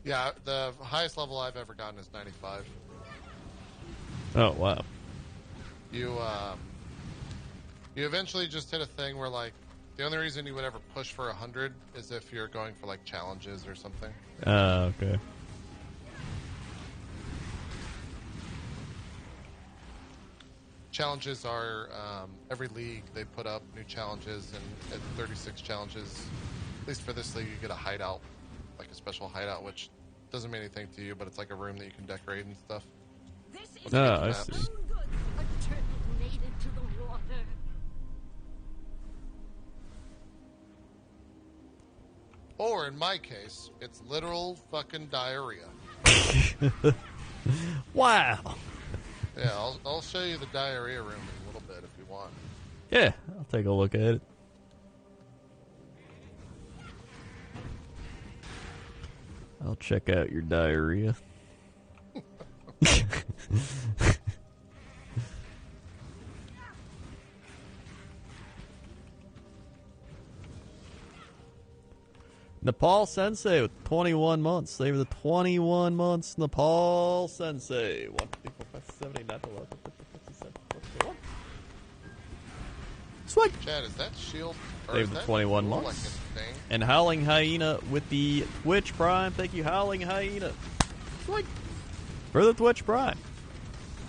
Yeah, the highest level I've ever gotten is 95. Oh wow. You eventually just hit a thing where like the only reason you would ever push for 100 is if you're going for like challenges or something. Okay. Challenges are every league they put up new challenges, and at 36 challenges, at least for this league, you get a hideout, like a special hideout, which doesn't mean anything to you, but it's like a room that you can decorate and stuff. This is I see. good. A turtle native to the water. Or in my case, it's literal fucking diarrhea. Wow. Yeah, I'll show you the diarrhea room in a little bit if you want. Yeah, I'll take a look at it. I'll check out your diarrhea. Nepal Sensei with 21 months. Save the 21 months, Nepal Sensei. 154, Swag. Chad, is that shield? Or Save is the that 21 jewel, months. like a thing? And Howling Hyena with the Twitch Prime. Thank you, Howling Hyena. Swag. For the Twitch Prime.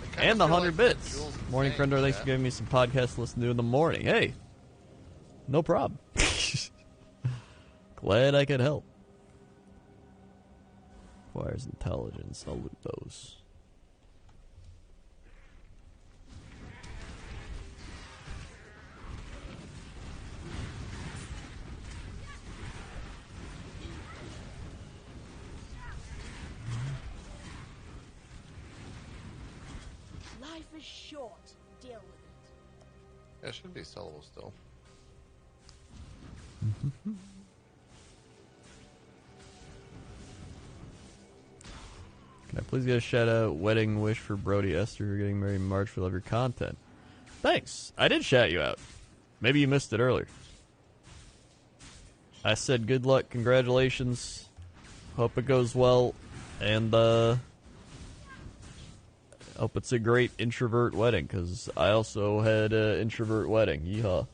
I kinda And the feel 100 like that bits. jewel's a Morning thing, Friender, thanks Chad. for giving me some podcasts to listen to in the morning. Hey, no problem. Glad I could help. Requires intelligence. I'll loot those. Life is short. Deal with it. Yeah, it should be sellable still. Can I please get a shout out wedding wish for Brody Esther? You're getting married in March. We love your content. Thanks. I did shout you out. Maybe you missed it earlier. I said good luck, congratulations. Hope it goes well, and hope it's a great introvert wedding, because I also had an introvert wedding. Yeehaw.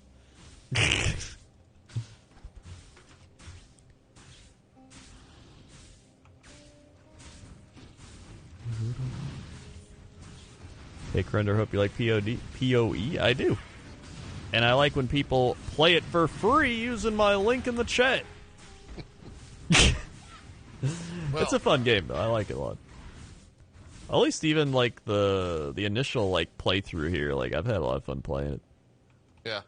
Hey, Krender, hope you like PoE. I do. And I like when people play it for free using my link in the chat. It's a fun game, though. I like it a lot. At least even, like, the initial, like, playthrough here, like, I've had a lot of fun playing it. Yeah.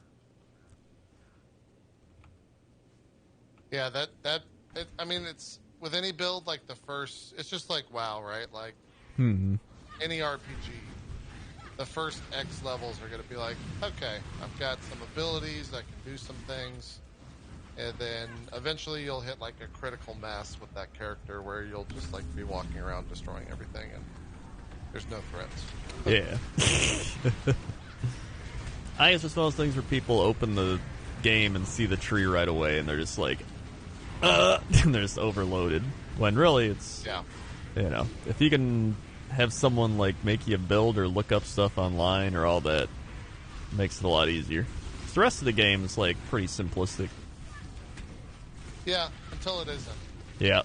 Yeah, I mean, it's, with any build, like, the first, it's just like WoW, right? Like, any RPG, the first X levels are going to be like, okay, I've got some abilities, I can do some things, and then eventually you'll hit, like, a critical mass with that character where you'll just, like, be walking around destroying everything, and there's no threats. Yeah. I guess it's one of those things where people open the game and see the tree right away, and they're just like, and they're just overloaded. When really it's, Yeah. you know, if you can have someone like make you a build or look up stuff online or all that, it makes it a lot easier. The rest of the game is like pretty simplistic. Yeah, until it isn't. Yeah.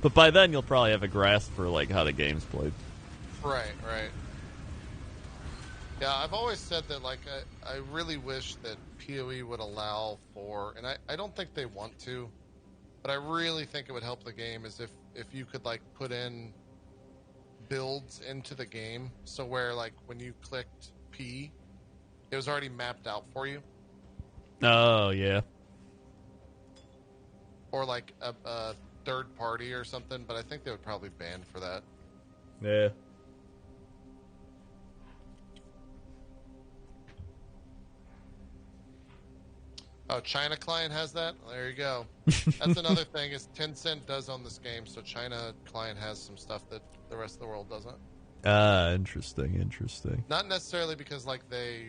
But by then you'll probably have a grasp for like how the game's played. Right. Yeah, I've always said that, like, I really wish that PoE would allow for, and I don't think they want to, but I really think it would help the game is if you could, like, put in builds into the game, so where, like, when you clicked P, it was already mapped out for you. Oh, yeah. Or, like, a third party or something, but I think they would probably ban for that. Yeah. Oh, China client has that? There you go. That's another thing is Tencent does own this game, so China client has some stuff that the rest of the world doesn't. Ah, interesting. Not necessarily because, like, they...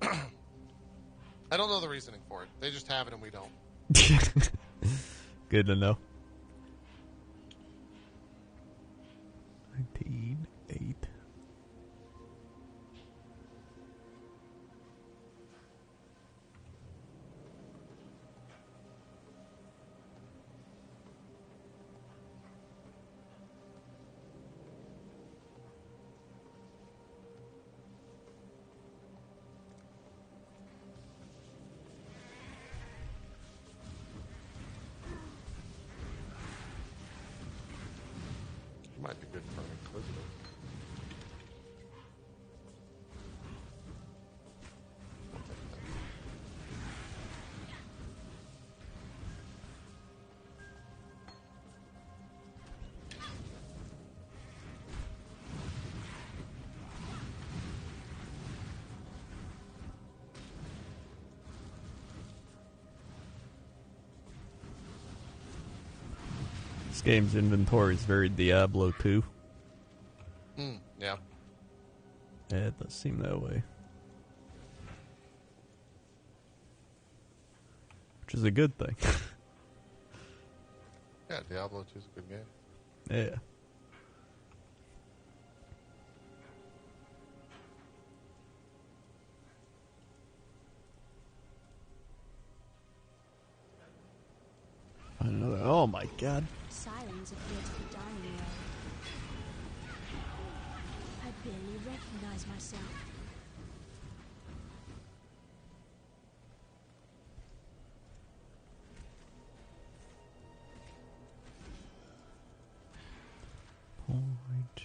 I don't know the reasoning for it. They just have it and we don't. Good to know. Might be good for an Inquisitor. This game's inventory is very Diablo 2. Yeah. Yeah, it does seem that way. Which is a good thing. Yeah, Diablo 2 is a good game. Yeah. Another. Oh my god. Sirens appear to be dying away. I barely recognize myself. Point.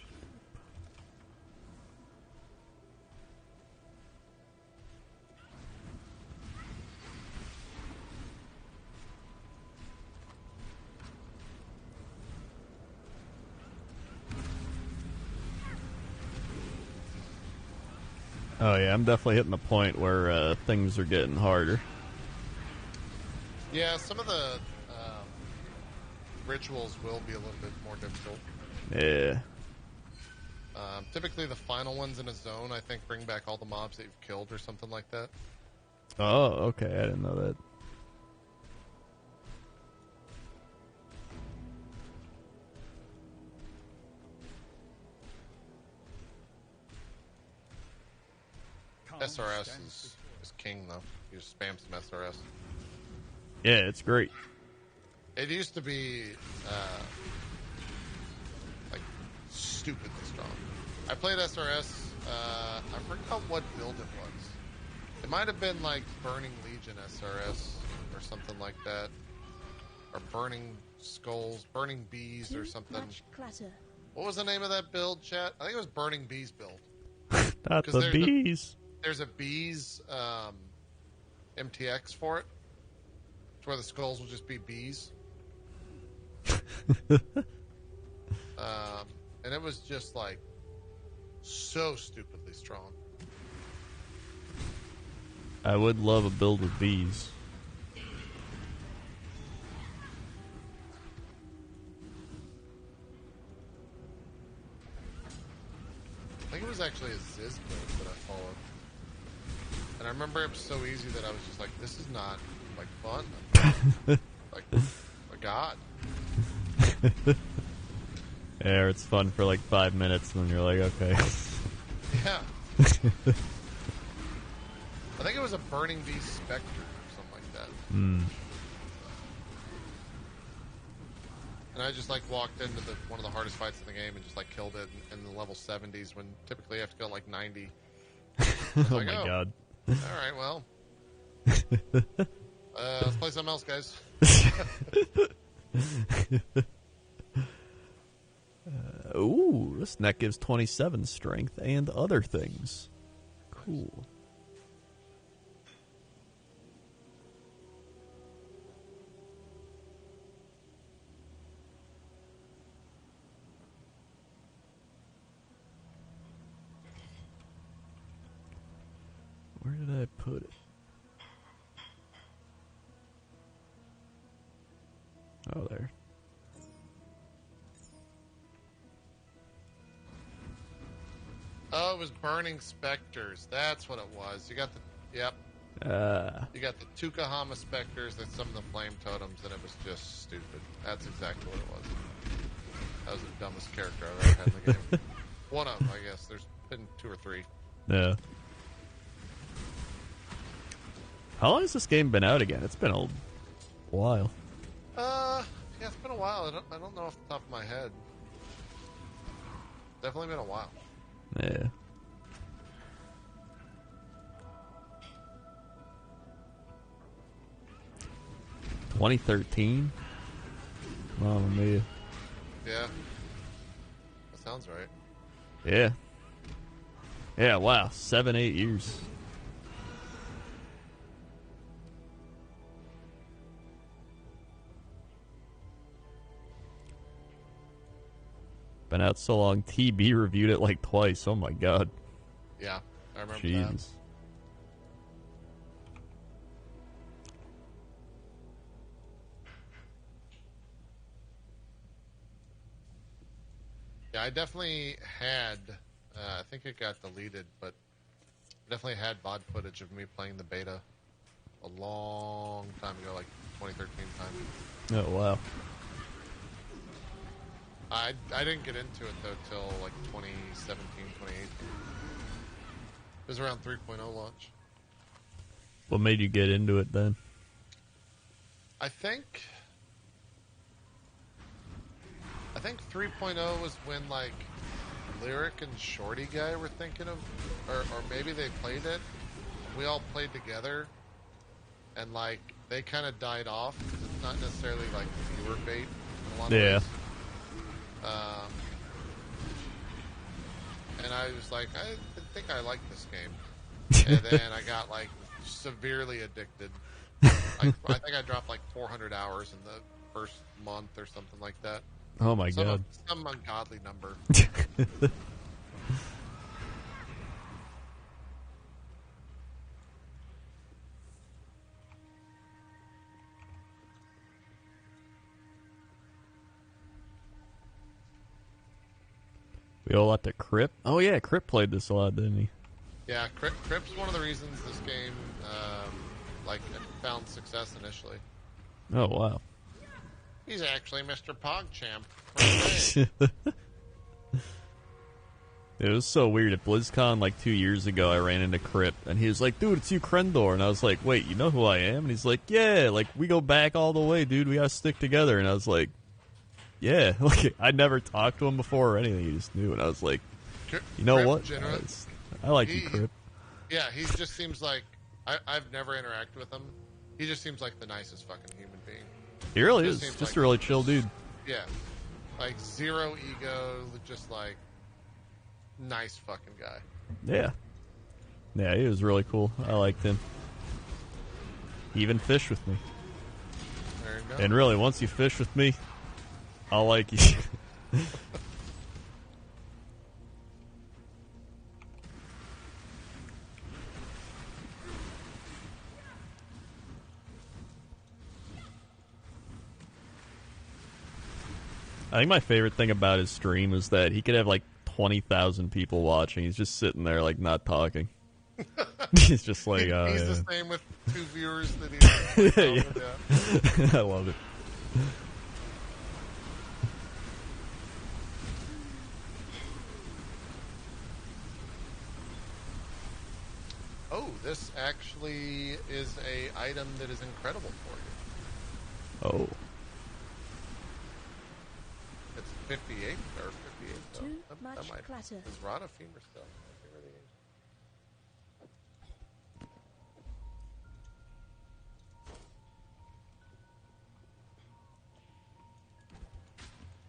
Oh yeah, I'm definitely hitting the point where things are getting harder. Yeah, some of the rituals will be a little bit more difficult. Yeah. Typically, the final ones in a zone, I think, bring back all the mobs that you've killed or something like that. Oh, okay. I didn't know that. SRS is king, though. You just spam some SRS. Yeah, it's great. It used to be, like, stupidly strong. I played SRS, I forgot what build it was. It might have been, like, Burning Legion SRS or something like that. Or Burning Skulls, Burning Bees or something. Much clutter. What was the name of that build, chat? I think it was Burning Bees build. Not the bees. There's a Bees MTX for it. It's where the skulls will just be bees. And it was just like so stupidly strong. I would love a build with bees. I think it was actually a Ziz build that I followed. And I remember it was so easy that I was just like, this is not, like, fun. Like, my God. Yeah, it's fun for like 5 minutes, and then you're like, okay. Yeah. I think it was a Burning Beast Spectre or something like that. And I just, like, walked into one of the hardest fights in the game and just, like, killed it in the level 70s when typically you have to go, like, 90. Oh like, my god. Alright, well. Let's play something else, guys. Ooh, this net gives 27 strength and other things. Cool. Where did I put it? Oh, there. Oh, it was Burning Specters. That's what it was. You got the... Yep. You got the Tukahama Specters and some of the Flame Totems, and it was just stupid. That's exactly what it was. That was the dumbest character I've ever had in the game. One of them, I guess. There's been 2 or 3. Yeah. How long has this game been out again? It's been a while. Yeah, it's been a while. I don't know off the top of my head. Definitely been a while. Yeah. (2013). Mamma mia. Yeah. sounds right. Yeah. Yeah, wow. 7-8 years. Been out so long, TB reviewed it like twice. Oh my god. Yeah, I remember Jesus. that. Yeah, I definitely had, I think it got deleted, but definitely had VOD footage of me playing the beta a long time ago, like 2013 time. Oh wow. I didn't get into it, though, till like 2017, 2018. It was around 3.0 launch. What made you get into it then? I think 3.0 was when, like, Lyric and Shorty Guy were thinking of, or maybe they played it. We all played together, and, like, they kind of died off. It's not necessarily, like, viewer bait in a lot of ways. And I was like, I think I like this game. And then I got, like, severely addicted. I think I dropped, like, 400 hours in the first month or something like that. Oh my god. Some ungodly number. We owe a lot to Crip. Oh yeah, Crip played this a lot, didn't he? Yeah, Crip's one of the reasons this game, like, found success initially. Oh wow. He's actually Mr. PogChamp. It was so weird. At BlizzCon like 2 years ago, I ran into Crip, and he was like, dude, it's you, Krendor. And I was like, wait, you know who I am? And he's like, yeah, like, we go back all the way, dude. We gotta stick together. And I was like, yeah. Like, I'd never talked to him before or anything. He just knew. And I was like, you know what? I like you, Crip. Yeah, he just seems like... I've never interacted with him. He just seems like the nicest fucking human being. He really is. Just like, a really chill dude. Yeah. Like, zero ego, just like... nice fucking guy. Yeah. Yeah, he was really cool. I liked him. He even fished with me. There you go. And really, once you fish with me, I'll like you. I think my favorite thing about his stream is that he could have like 20,000 people watching. He's just sitting there, like, not talking. He's just like, he's yeah. the same with 2 viewers that he's yeah. I love it. Oh, this actually is a item that is incredible for you. Oh. It's 58 or 58. Too That much might clatter. is Rada Femur stuff.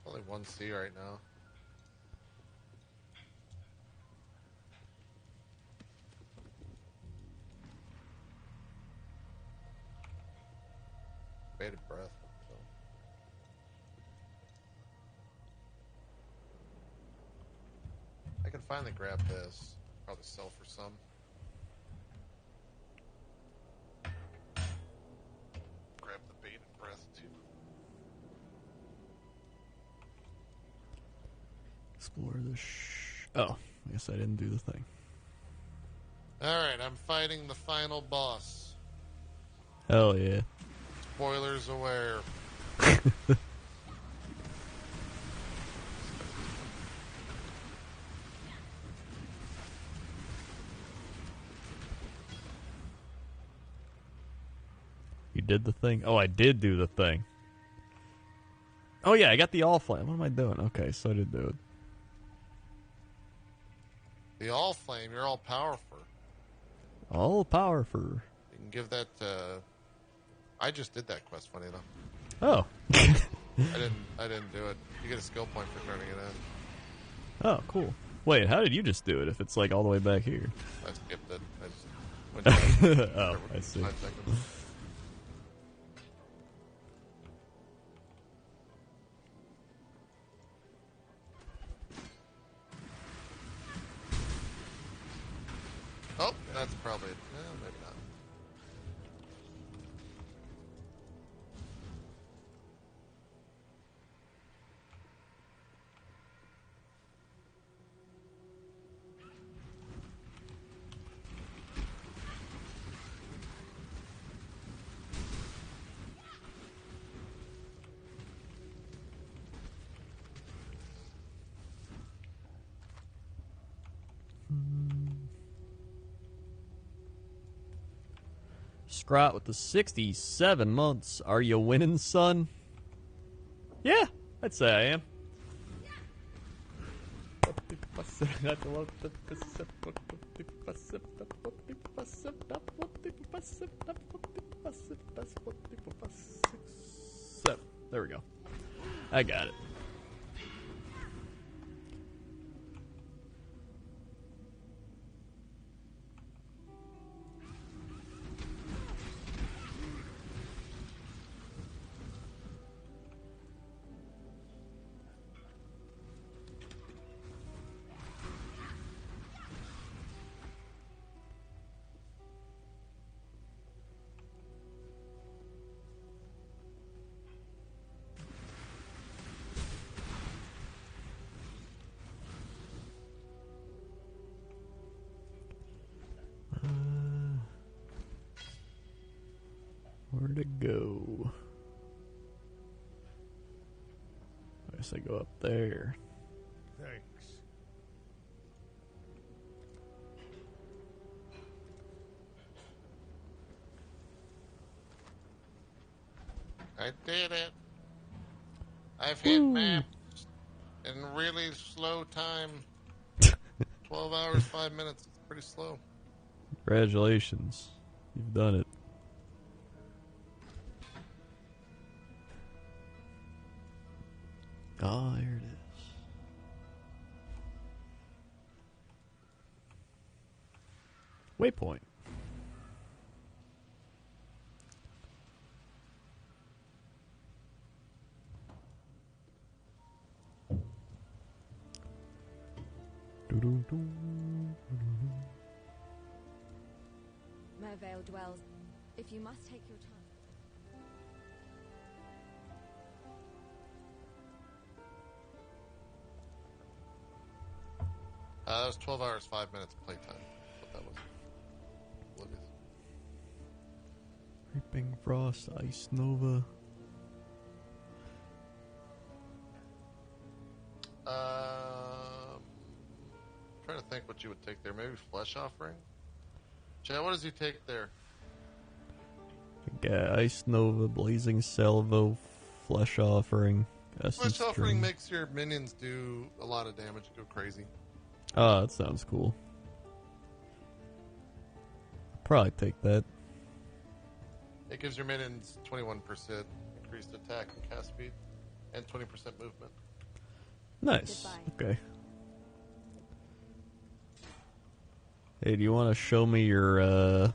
Only 1C right now. Bated breath. So. I can finally grab this. Probably sell for some. Grab the bated breath too. Explore the oh, I guess I didn't do the thing. Alright, I'm fighting the final boss. Hell yeah. Spoilers aware. You did the thing? Oh, I did do the thing. Oh yeah, I got the all flame. What am I doing? Okay, so I did do it. The all flame, you're all powerful. All powerful. You can give that I just did that quest, funny enough. Oh. I didn't do it. You get a skill point for turning it in. Oh, cool. Wait, how did you just do it if it's like all the way back here? I skipped it. I just went down Oh, I see. 5 seconds. Oh, that's probably it. Maybe not. Scrot with the 67 months. Are you winning, son? Yeah, I'd say I am. There we go. I got it. Where'd it go? I guess I go up there. Thanks. I did it. I've hit maps in really slow time. 12 hours, 5 minutes. It's pretty slow. Congratulations. You've done it. Oh, there it is. Waypoint. Mervale dwells. If you must take your time. That was 12 hours, 5 minutes playtime. What that was. Look at Reaping Frost, Ice Nova. Trying to think what you would take there. Maybe Flesh Offering? Chad, what does he take there? Yeah, Ice Nova, Blazing Salvo, Flesh Offering, Essence Flesh Offering String. makes your minions do a lot of damage, go crazy. Oh, that sounds cool. Probably take that. It gives your minions 21% increased attack and cast speed, and 20% movement. Nice. Goodbye. Okay. Hey, do you want to show me your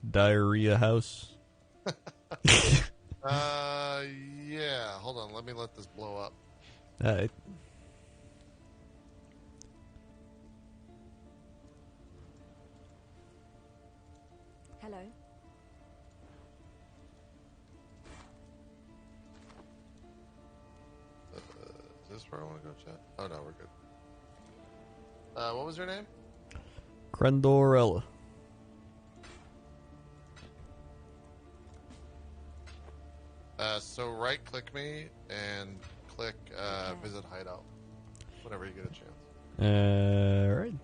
diarrhea house? Yeah. Hold on. Let me let this blow up. Alright. Hello. Is this where I want to go, chat? Oh, no, we're good. What was your name? Crendorella. So right-click me and click Visit Hideout whenever you get a chance. Alright.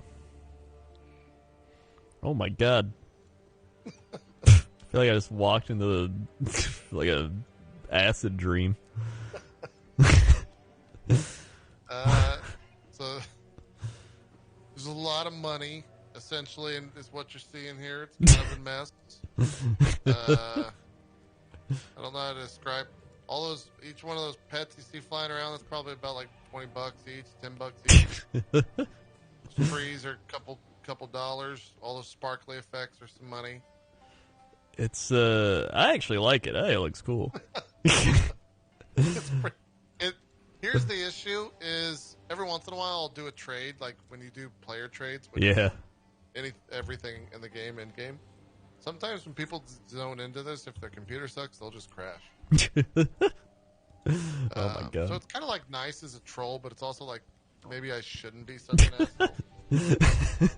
Oh my god. I feel like I just walked into the like a acid dream. So there's a lot of money, essentially, and is what you're seeing here. It's kind of a mess. I don't know how to describe each one of those pets you see flying around, that's probably about like $20 each, $10 each. Trees are a couple dollars. All those sparkly effects are some money. It's I actually like it. Hey, it looks cool. Here's the issue: is every once in a while I'll do a trade, like when you do player trades. Yeah. Everything in the game, in game. Sometimes when people zone into this, if their computer sucks, they'll just crash. Oh my god! So it's kind of like nice as a troll, but it's also like maybe I shouldn't be such an asshole.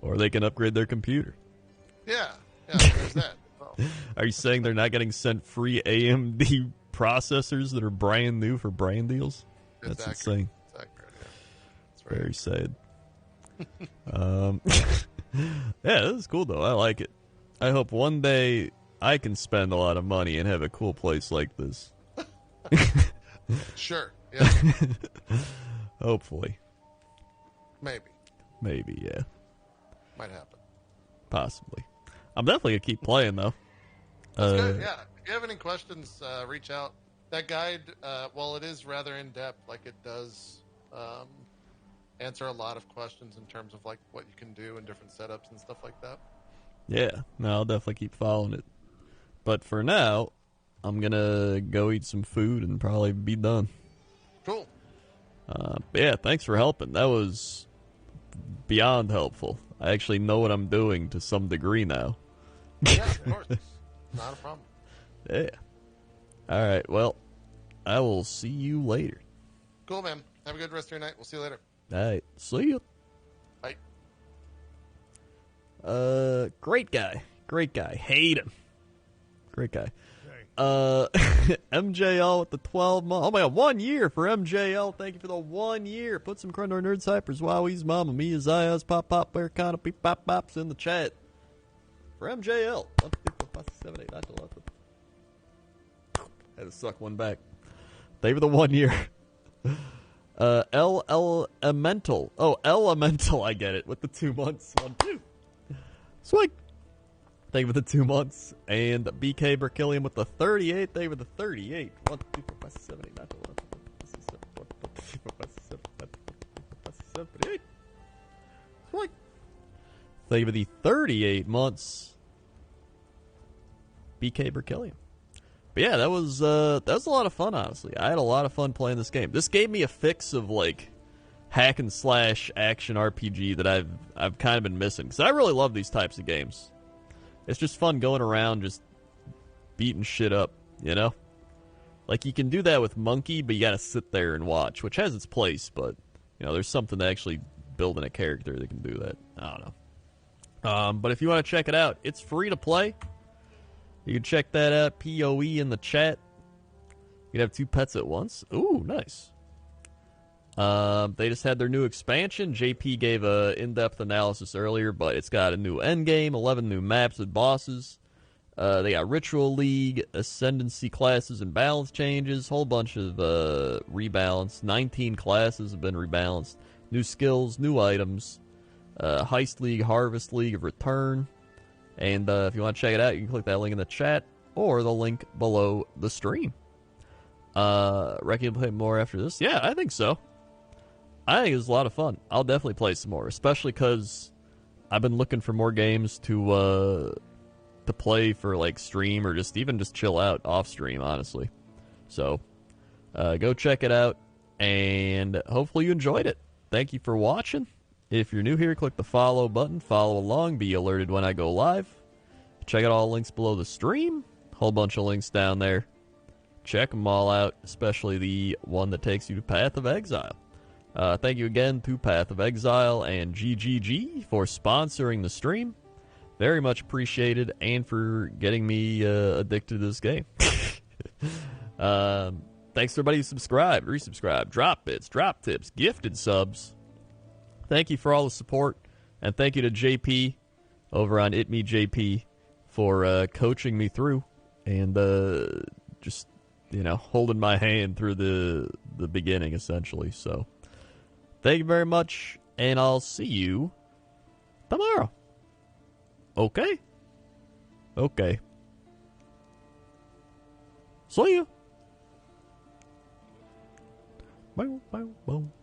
Or they can upgrade their computer. Yeah, there's that. Oh. Are you saying they're not getting sent free AMD processors that are brand new for brand deals? That's insane. It's accurate, yeah. It's very sad. Yeah, this is cool though. I like it. I hope one day I can spend a lot of money and have a cool place like this. Sure. Yeah. Hopefully. Maybe, yeah. Might happen. Possibly. I'm definitely gonna keep playing though. That's good, yeah. If you have any questions, reach out. That guide, while it is rather in depth, like it does answer a lot of questions in terms of like what you can do in different setups and stuff like that. Yeah, no, I'll definitely keep following it. But for now, I'm gonna go eat some food and probably be done. Cool. But yeah, thanks for helping. That was beyond helpful. I actually know what I'm doing to some degree now. Yeah, of course. Not a problem. Yeah. All right, well, I will see you later. Cool, man. Have a good rest of your night. We'll see you later. All right, see you. Bye. Great guy. Hate him. Great guy. MJL with the 12 months. Oh my god, 1 year for MJL. Thank you for the 1 year. Put some Crundor Nerd Cyphers, Wowies, Mama Mia, Zayas, Pop Pop, Bear Kana, Peep Pop Pops in the chat. For MJL. 1, 2, 3, 4, 5, 6, 7, 8, 9, 10, 11. Had to suck one back. Thank you for the 1 year. Elemental. Oh, Elemental, I get it. With the 2 months. 1, 2. Swing. Thank you for the 2 months. And BK Berkillium with the 38. Thank you for the 38. 1, 2, 3, 4, 5, 6, 7, 8, 9, 10, 11, 12, 13, 14, 15, 16, 17, 18. Swing. Thank you for the 38 months. BK Berkillium. But yeah, that was a lot of fun, honestly. I had a lot of fun playing this game. This gave me a fix of like hack and slash action RPG that I've kind of been missing, because I really love these types of games. It's just fun going around just beating shit up, you know? Like, you can do that with Monkey, but you gotta sit there and watch, which has its place, but, you know, there's something to actually building a character that can do that. I don't know. But if you want to check it out, it's free to play. You can check that out, PoE in the chat. You can have 2 pets at once. Ooh, nice. They just had their new expansion. JP gave a in-depth analysis earlier, but it's got a new endgame, 11 new maps with bosses. They got Ritual League, Ascendancy classes and balance changes, whole bunch of rebalance. 19 classes have been rebalanced. New skills, new items. Heist League, Harvest League of Return. And if you want to check it out, you can click that link in the chat or the link below the stream. Reckon you'll play more after this? Yeah, I think so. I think it was a lot of fun. I'll definitely play some more, especially because I've been looking for more games to play for like stream or just chill out off stream, honestly. So go check it out, and hopefully you enjoyed it. Thank you for watching. If you're new here, click the follow button, follow along, be alerted when I go live. Check out all the links below the stream. Whole bunch of links down there. Check them all out, especially the one that takes you to Path of Exile. Thank you again to Path of Exile and GGG for sponsoring the stream. Very much appreciated, and for getting me addicted to this game. Thanks to everybody who subscribed, resubscribed, drop bits, drop tips, gifted subs. Thank you for all the support, and thank you to JP over on ItMeJP for coaching me through and just, you know, holding my hand through the beginning, essentially. So thank you very much, and I'll see you tomorrow. Okay? Okay. See ya. Bow, bow, bow.